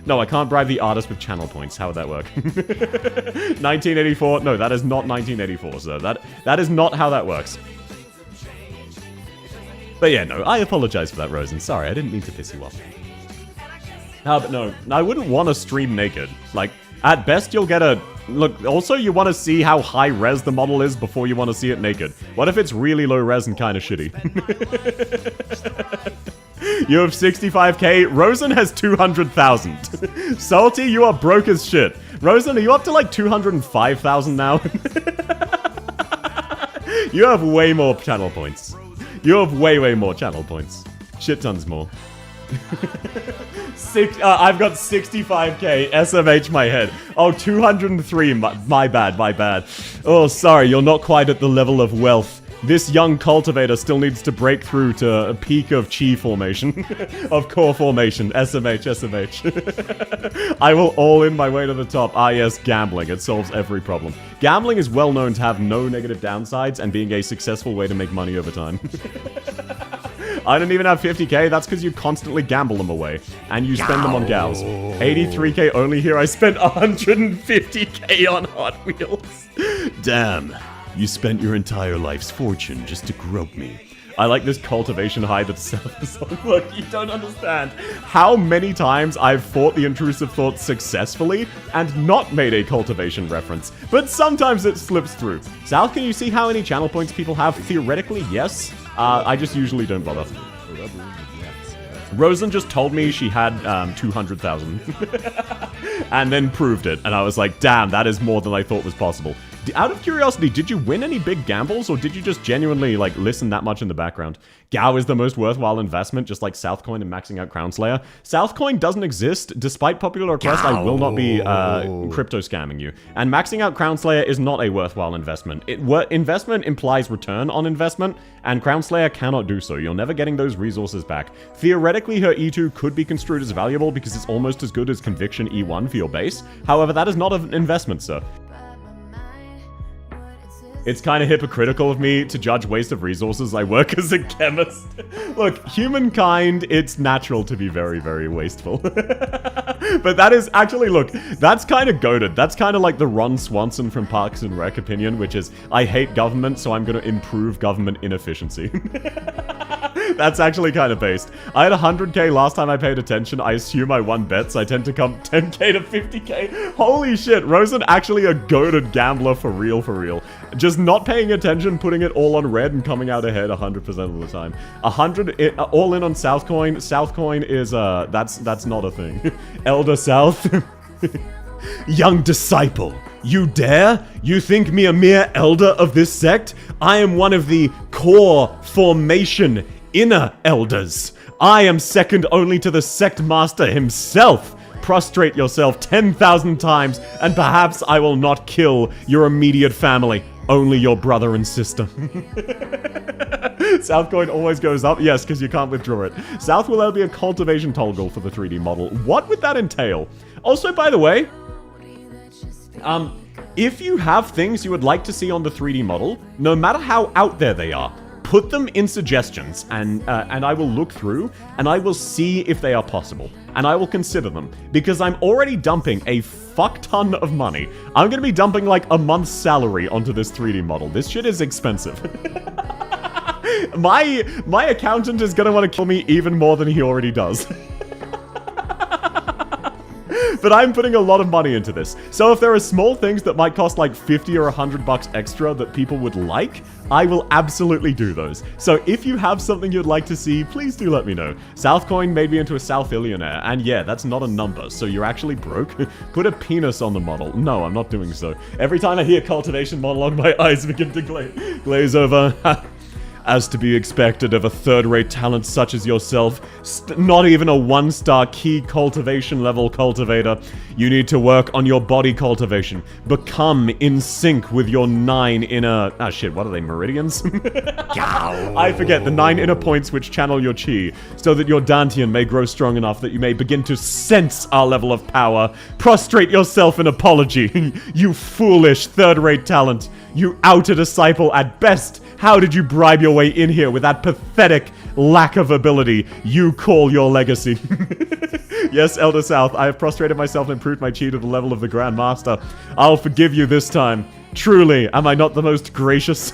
No, I can't bribe the artist with channel points. How would that work? 1984? No, that is not 1984, sir. That is not how that works. But yeah, no, I apologize for that, Rosen. Sorry, I didn't mean to piss you off. But no, I wouldn't want to stream naked. Like, at best, you'll get a... Look, also, you want to see how high-res the model is before you want to see it naked. What if it's really low-res and kind of shitty? You have 65k. Rosen has 200,000. Salty, you are broke as shit. Rosen, are you up to like 205,000 now? You have way more channel points. You have way more channel points. Shit tons more. I've got 65k. SMH my head. Oh, 203. My bad. Oh, sorry. You're not quite at the level of wealth. This young cultivator still needs to break through to a peak of chi formation. Of core formation. SMH. I will all in my way to the top. Ah yes, gambling. It solves every problem. Gambling is well known to have no negative downsides and being a successful way to make money over time. I don't even have 50k, that's because you constantly gamble them away. And you spend them on gals. 83k only here, I spent 150k on Hot Wheels. Damn. You spent your entire life's fortune just to grope me. I like this cultivation high that's self. Look, you don't understand how many times I've fought the intrusive thought successfully and not made a cultivation reference. But sometimes it slips through. South, can you see how many channel points people have? Theoretically, yes. I just usually don't bother. Rosen just told me she had 200,000. And then proved it. And I was like, damn, that is more than I thought was possible. Out of curiosity, did you win any big gambles, or did you just genuinely, like, listen that much in the background? Gao is the most worthwhile investment, just like Southcoin and maxing out Crown Slayer. Southcoin doesn't exist. Despite popular request, I will not be crypto scamming you. And maxing out Crown Slayer is not a worthwhile investment. Investment implies return on investment, and Crown Slayer cannot do so. You're never getting those resources back. Theoretically, her E2 could be construed as valuable because it's almost as good as Conviction E1 for your base. However, that is not an investment, sir. It's kind of hypocritical of me to judge waste of resources. I work as a chemist. Look, humankind, it's natural to be very wasteful. But that is actually, look, that's kind of goated. That's kind of like the Ron Swanson from Parks and Rec opinion, which is, I hate government, so I'm going to improve government inefficiency. That's actually kind of based. I had 100k last time I paid attention. I assume I won bets. I tend to come 10k to 50k. Holy shit, Rosen actually a goated gambler for real. Just not paying attention, putting it all on red and coming out ahead 100% of the time. 100, all in on Southcoin. Southcoin is, that's not a thing. Elder South. Young disciple, you dare? You think me a mere elder of this sect? I am one of the core formation inner elders. I am second only to the sect master himself. Prostrate yourself 10,000 times, and perhaps I will not kill your immediate family. Only your brother and sister. Southcoin always goes up. Yes, because you can't withdraw it. South will be a cultivation toggle for the 3D model. What would that entail? Also, by the way, if you have things you would like to see on the 3D model, no matter how out there they are, put them in suggestions, and I will look through, and I will see if they are possible. And I will consider them, because I'm already dumping a fuck ton of money. I'm gonna be dumping like a month's salary onto this 3D model. This shit is expensive. My accountant is gonna want to kill me even more than he already does. But I'm putting a lot of money into this. So if there are small things that might cost like 50 or 100 bucks extra that people would like, I will absolutely do those. So if you have something you'd like to see, please do let me know. Southcoin made me into a Southillionaire, and yeah, that's not a number, so you're actually broke. Put a penis on the model. No, I'm not doing so. Every time I hear cultivation monologue, my eyes begin to glaze over. as to be expected of a third-rate talent such as yourself, not even a 1-star key cultivation level cultivator. You need to work on your body cultivation. Become in sync with your 9 inner... Ah, shit, what are they, meridians? I forget, the 9 inner points which channel your chi, so that your Dantian may grow strong enough that you may begin to sense our level of power. Prostrate yourself in apology, you foolish third-rate talent. You outer disciple at best. How did you bribe your way in here with that pathetic lack of ability you call your legacy? Yes, Elder South, I have prostrated myself and improved my chi to the level of the Grand Master. I'll forgive you this time. Truly, am I not the most gracious?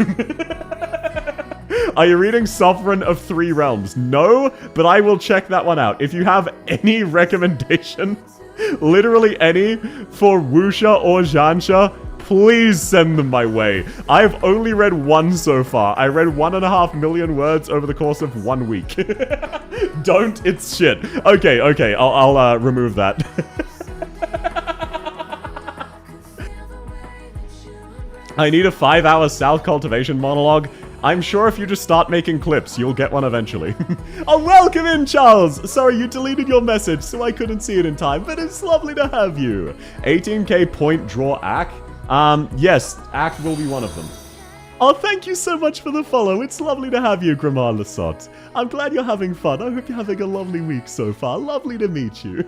Are you reading Sovereign of 3 Realms? No, but I will check that one out. If you have any recommendation, literally any, for Wuxia or Zhansha, please send them my way. I've only read 1 so far. I read 1.5 million words over the course of 1 week. Don't, it's shit. Okay, I'll remove that. I need a 5-hour South cultivation monologue. I'm sure if you just start making clips, you'll get one eventually. Oh, welcome in, Charles! Sorry, you deleted your message, so I couldn't see it in time, but it's lovely to have you. 18k point draw Ak. Yes, Ak will be one of them. Oh, thank you so much for the follow. It's lovely to have you, Grimar Lasot. I'm glad you're having fun. I hope you're having a lovely week so far. Lovely to meet you.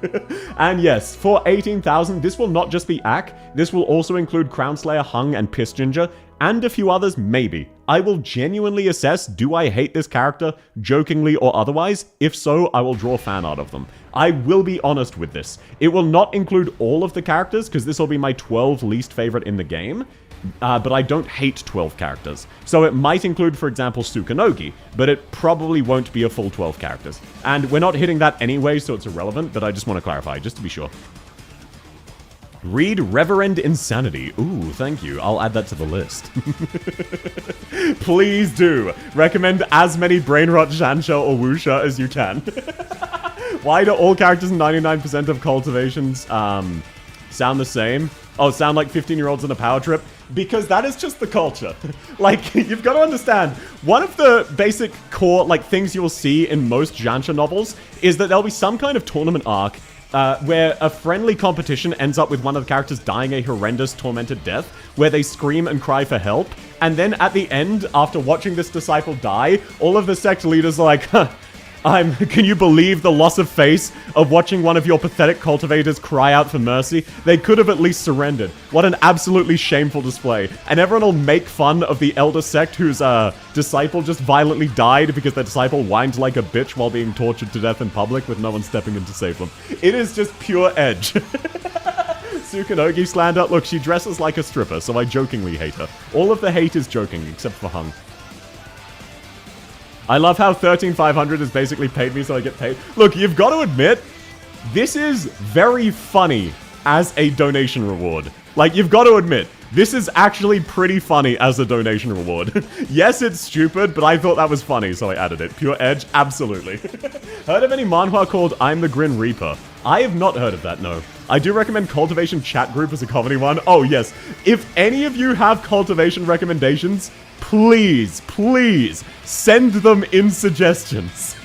And yes, for 18,000, this will not just be Ak. This will also include Crownslayer, Hung, and Piss Ginger, and a few others, maybe. I will genuinely assess, do I hate this character, jokingly or otherwise? If so, I will draw fan art of them. I will be honest with this. It will not include all of the characters, because this will be my 12 least favorite in the game. But I don't hate 12 characters. So it might include, for example, Sukanogi, but it probably won't be a full 12 characters. And we're not hitting that anyway, so it's irrelevant, but I just want to clarify, just to be sure. Read Reverend Insanity. Ooh, thank you. I'll add that to the list. Please do. Recommend as many Brainrot, Zhansha, or Wuxia as you can. Why do all characters in 99% of cultivations sound the same? Oh, sound like 15-year-olds on a power trip? Because that is just the culture. Like, you've got to understand, one of the basic core, like, things you'll see in most Zhansha novels is that there'll be some kind of tournament arc where a friendly competition ends up with one of the characters dying a horrendous, tormented death, where they scream and cry for help, and then at the end, after watching this disciple die, all of the sect leaders are like, huh, can you believe the loss of face of watching one of your pathetic cultivators cry out for mercy? They could have at least surrendered. What an absolutely shameful display. And everyone will make fun of the elder sect whose disciple just violently died because their disciple whined like a bitch while being tortured to death in public with no one stepping in to save them. It is just pure edge. Sukanogi slander. Look, she dresses like a stripper, so I jokingly hate her. All of the hate is joking, except for Hung. I love how 13,500 has basically paid me so I get paid. Look, you've got to admit, this is very funny as a donation reward. Like, you've got to admit, this is actually pretty funny as a donation reward. Yes, it's stupid, but I thought that was funny, so I added it. Pure edge? Absolutely. Heard of any manhwa called I'm the Grin Reaper? I have not heard of that, no. I do recommend Cultivation Chat Group as a comedy one. Oh, yes. If any of you have cultivation recommendations, please, please send them in suggestions.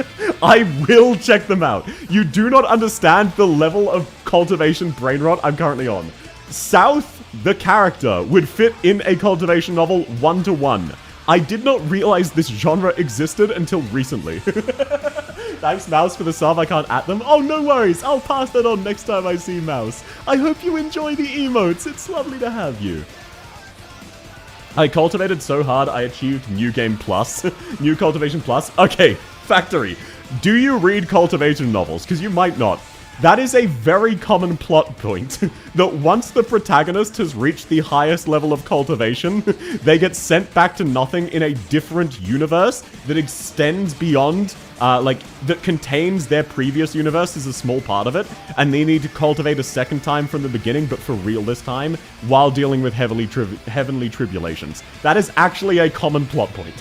I will check them out. You do not understand the level of cultivation brain rot I'm currently on. South, the character, would fit in a cultivation novel 1-to-1. I did not realize this genre existed until recently. Thanks, Mouse, for the sub. I can't at them. Oh, no worries. I'll pass that on next time I see Mouse. I hope you enjoy the emotes. It's lovely to have you. I cultivated so hard I achieved New Game Plus. New Cultivation Plus. Okay, Factory. Do you read cultivation novels? Because you might not. That is a very common plot point, that once the protagonist has reached the highest level of cultivation, they get sent back to nothing in a different universe that extends beyond, that contains their previous universe as a small part of it, and they need to cultivate a second time from the beginning, but for real this time, while dealing with heavenly tribulations. That is actually a common plot point.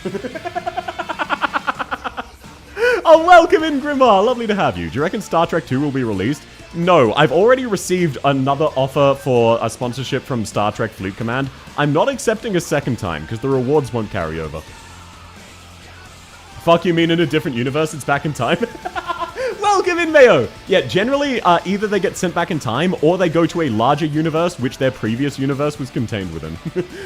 Oh, welcome in, Grimar! Lovely to have you. Do you reckon Star Trek 2 will be released? No, I've already received another offer for a sponsorship from Star Trek Fleet Command. I'm not accepting a second time, because the rewards won't carry over. Fuck, you mean in a different universe it's back in time? Welcome in, Mayo! Yeah, generally, either they get sent back in time, or they go to a larger universe, which their previous universe was contained within.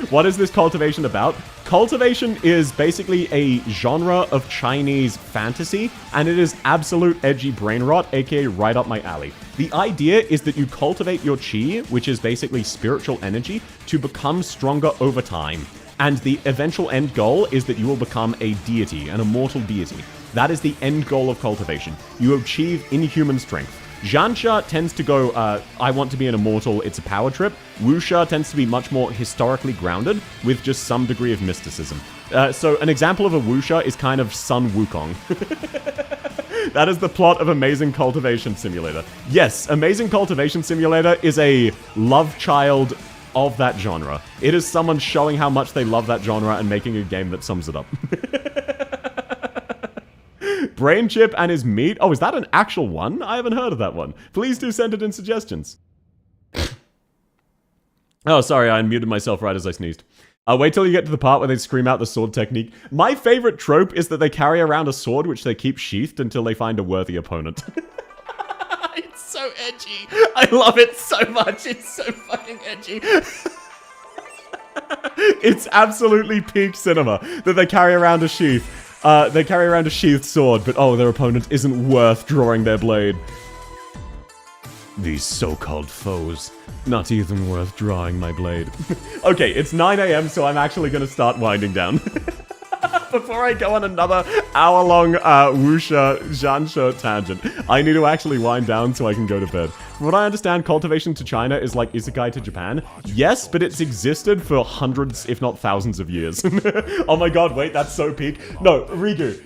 What is this cultivation about? Cultivation is basically a genre of Chinese fantasy, and it is absolute edgy brain rot, aka right up my alley. The idea is that you cultivate your chi, which is basically spiritual energy, to become stronger over time. And the eventual end goal is that you will become a deity, an immortal deity. That is the end goal of cultivation. You achieve inhuman strength. Zhansha tends to go, I want to be an immortal, it's a power trip. Wuxia tends to be much more historically grounded, with just some degree of mysticism. So an example of a Wuxia is kind of Sun Wukong. That is the plot of Amazing Cultivation Simulator. Yes, Amazing Cultivation Simulator is a love child of that genre. It is someone showing how much they love that genre and making a game that sums it up. Brain chip and his meat. Oh, is that an actual one? I haven't heard of that one. Please do send it in suggestions. Oh, sorry, I unmuted myself right as I sneezed. Wait till you get to the part where they scream out the sword technique. My favorite trope is that they carry around a sword which they keep sheathed until they find a worthy opponent. It's so edgy. I love it so much. It's so fucking edgy. It's absolutely peak cinema that they carry around a sheath. They carry around a sheathed sword, but oh, their opponent isn't worth drawing their blade. These so-called foes, not even worth drawing my blade. Okay, it's 9 AM, so I'm actually gonna start winding down. Before I go on another hour-long Wuxia Zhansha tangent, I need to actually wind down so I can go to bed. From what I understand, cultivation to China is like isekai to Japan. Yes, but it's existed for hundreds, if not thousands of years. Oh my god, wait, that's so peak. No, Rigu.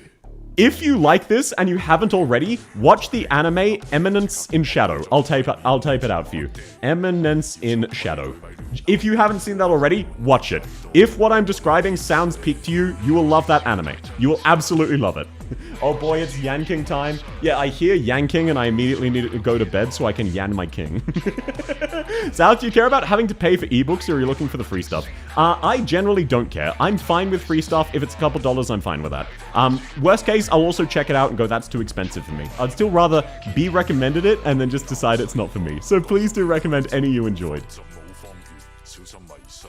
If you like this and you haven't already, watch the anime Eminence in Shadow. I'll type it out for you. Eminence in Shadow. If you haven't seen that already, watch it. If what I'm describing sounds peak to you, you will love that anime. You will absolutely love it. Oh boy, it's yanking time. Yeah, I hear yanking and I immediately need to go to bed so I can yan my king. South, do you care about having to pay for ebooks or are you looking for the free stuff? I generally don't care. I'm fine with free stuff. If it's a couple dollars, I'm fine with that. Worst case, I'll also check it out and go, that's too expensive for me. I'd still rather be recommended it and then just decide it's not for me. So please do recommend any you enjoyed.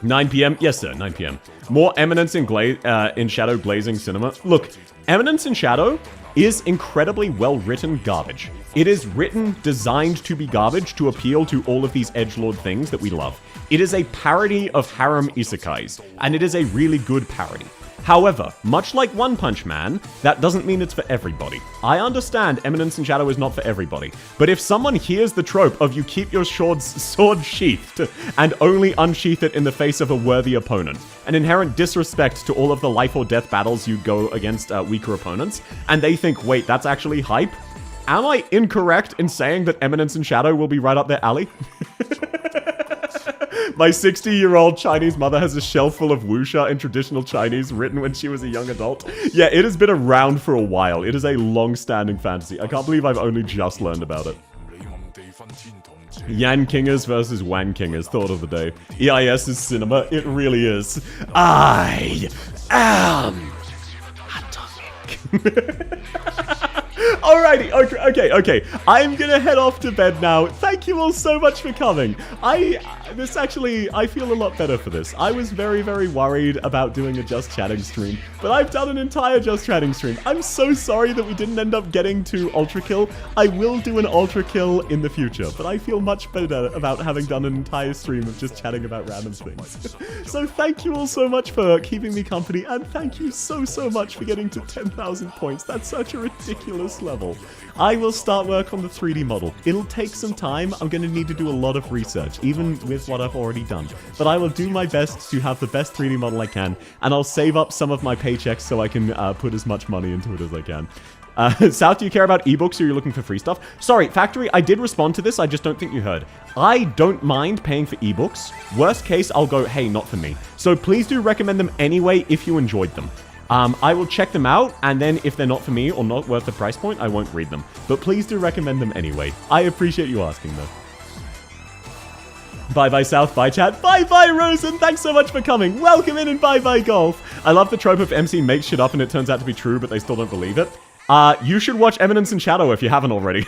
9 PM? Yes, sir, 9 PM. More Eminence in Shadow glazing cinema. Look, Eminence in Shadow is incredibly well-written garbage. It is written, designed to be garbage to appeal to all of these edgelord things that we love. It is a parody of harem isekais, and it is a really good parody. However, much like One Punch Man, that doesn't mean it's for everybody. I understand Eminence in Shadow is not for everybody, but if someone hears the trope of you keep your sword sheathed and only unsheath it in the face of a worthy opponent, an inherent disrespect to all of the life or death battles you go against weaker opponents, and they think, wait, that's actually hype? Am I incorrect in saying that Eminence in Shadow will be right up their alley? My 60-year-old Chinese mother has a shelf full of wuxia in traditional Chinese written when she was a young adult. Yeah, it has been around for a while. It is a long-standing fantasy. I can't believe I've only just learned about it. Yan Kingers versus Wan Kingers, thought of the day. EIS is cinema. It really is. I am atomic. Alrighty, okay. I'm gonna head off to bed now. Thank you all so much for coming. I feel a lot better for this. I was very, very worried about doing a Just Chatting stream, but I've done an entire Just Chatting stream. I'm so sorry that we didn't end up getting to Ultrakill. I will do an Ultrakill in the future, but I feel much better about having done an entire stream of just chatting about random things. So thank you all so much for keeping me company, and thank you so much for getting to 10,000 points. That's such a ridiculous level. I will start work on the 3D model. It'll take some time. I'm going to need to do a lot of research, even with what I've already done. But I will do my best to have the best 3D model I can, and I'll save up some of my paychecks so I can put as much money into it as I can. South, do you care about ebooks or are you looking for free stuff? Sorry, Factory, I did respond to this, I just don't think you heard. I don't mind paying for ebooks. Worst case, I'll go, hey, not for me. So please do recommend them anyway if you enjoyed them. I will check them out, and then if they're not for me or not worth the price point, I won't read them. But please do recommend them anyway. I appreciate you asking, though. Bye-bye South, bye chat. Bye-bye Rosen, thanks so much for coming. Welcome in and bye-bye Golf. I love the trope of MC makes shit up and it turns out to be true, but they still don't believe it. You should watch Eminence in Shadow if you haven't already.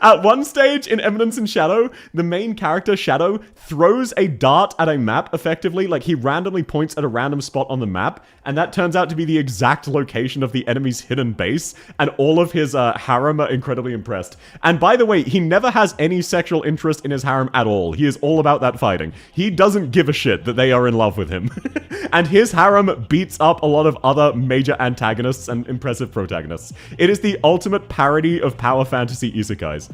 At one stage in Eminence in Shadow, the main character, Shadow, throws a dart at a map, effectively. Like, he randomly points at a random spot on the map, and that turns out to be the exact location of the enemy's hidden base, and all of his harem are incredibly impressed. And by the way, he never has any sexual interest in his harem at all. He is all about that fighting. He doesn't give a shit that they are in love with him. And his harem beats up a lot of other major antagonists and impressive protagonists. It is the ultimate parody of power fantasy isekais.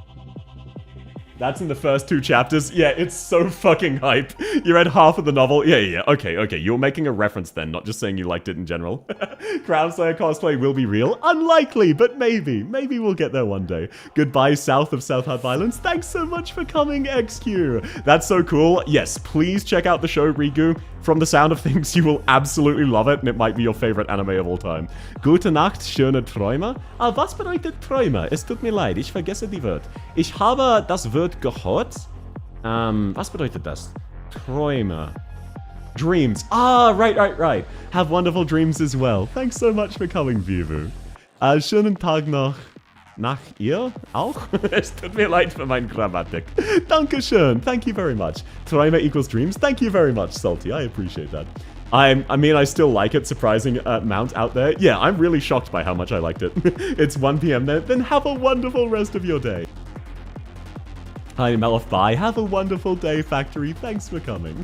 That's in the first 2 chapters. Yeah, it's so fucking hype. You read half of the novel. Yeah. Okay. You were making a reference then, not just saying you liked it in general. Crown Slayer cosplay will be real. Unlikely, but maybe. Maybe we'll get there one day. Goodbye, South of South Hard Violence. Thanks so much for coming, XQ. That's so cool. Yes, please check out the show, Rigu. From the sound of things, you will absolutely love it, and it might be your favorite anime of all time. Gute Nacht, schöne Träume. Was bedeutet Träume? Es tut mir leid, ich vergesse die Wort. Ich habe das Wort gehört. Was bedeutet das? Träume. Dreams. Right. Have wonderful dreams as well. Thanks so much for coming, Vivu. Schönen Tag noch. Nach ihr auch? Es tut mir leid für meine Grammatik. Dankeschön. Thank you very much. Träume equals dreams. Thank you very much, Salty. I appreciate that. I mean, I still like it. Surprising amount out there. Yeah, I'm really shocked by how much I liked it. It's 1 p.m. there. Then have a wonderful rest of your day. Hi, Melof, bye. Have a wonderful day, Factory. Thanks for coming.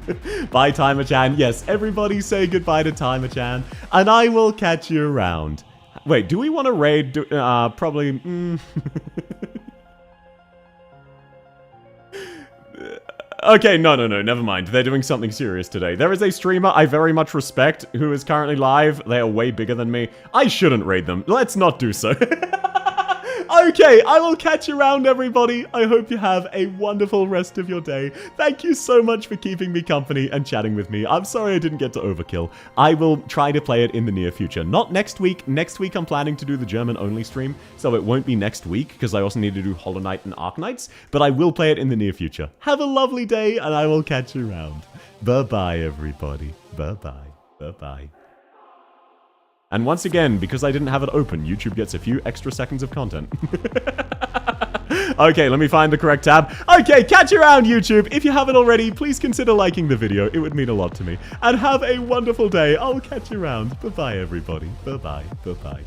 Bye, Timer-chan. Yes, everybody say goodbye to Timer-chan. And I will catch you around. Wait, do we want to raid? Probably... Okay, no, never mind. They're doing something serious today. There is a streamer I very much respect who is currently live. They are way bigger than me. I shouldn't raid them. Let's not do so. Okay, I will catch you around, everybody. I hope you have a wonderful rest of your day. Thank you so much for keeping me company and chatting with me. I'm sorry I didn't get to Overkill. I will try to play it in the near future. Not next week. Next week I'm planning to do the German-only stream, so it won't be next week, because I also need to do Hollow Knight and Arknights, but I will play it in the near future. Have a lovely day, and I will catch you around. Bye-bye, everybody. Bye-bye. Bye-bye. And once again, because I didn't have it open, YouTube gets a few extra seconds of content. Okay, let me find the correct tab. Okay, catch you around, YouTube. If you haven't already, please consider liking the video. It would mean a lot to me. And have a wonderful day. I'll catch you around. Bye-bye, everybody. Bye-bye. Bye-bye.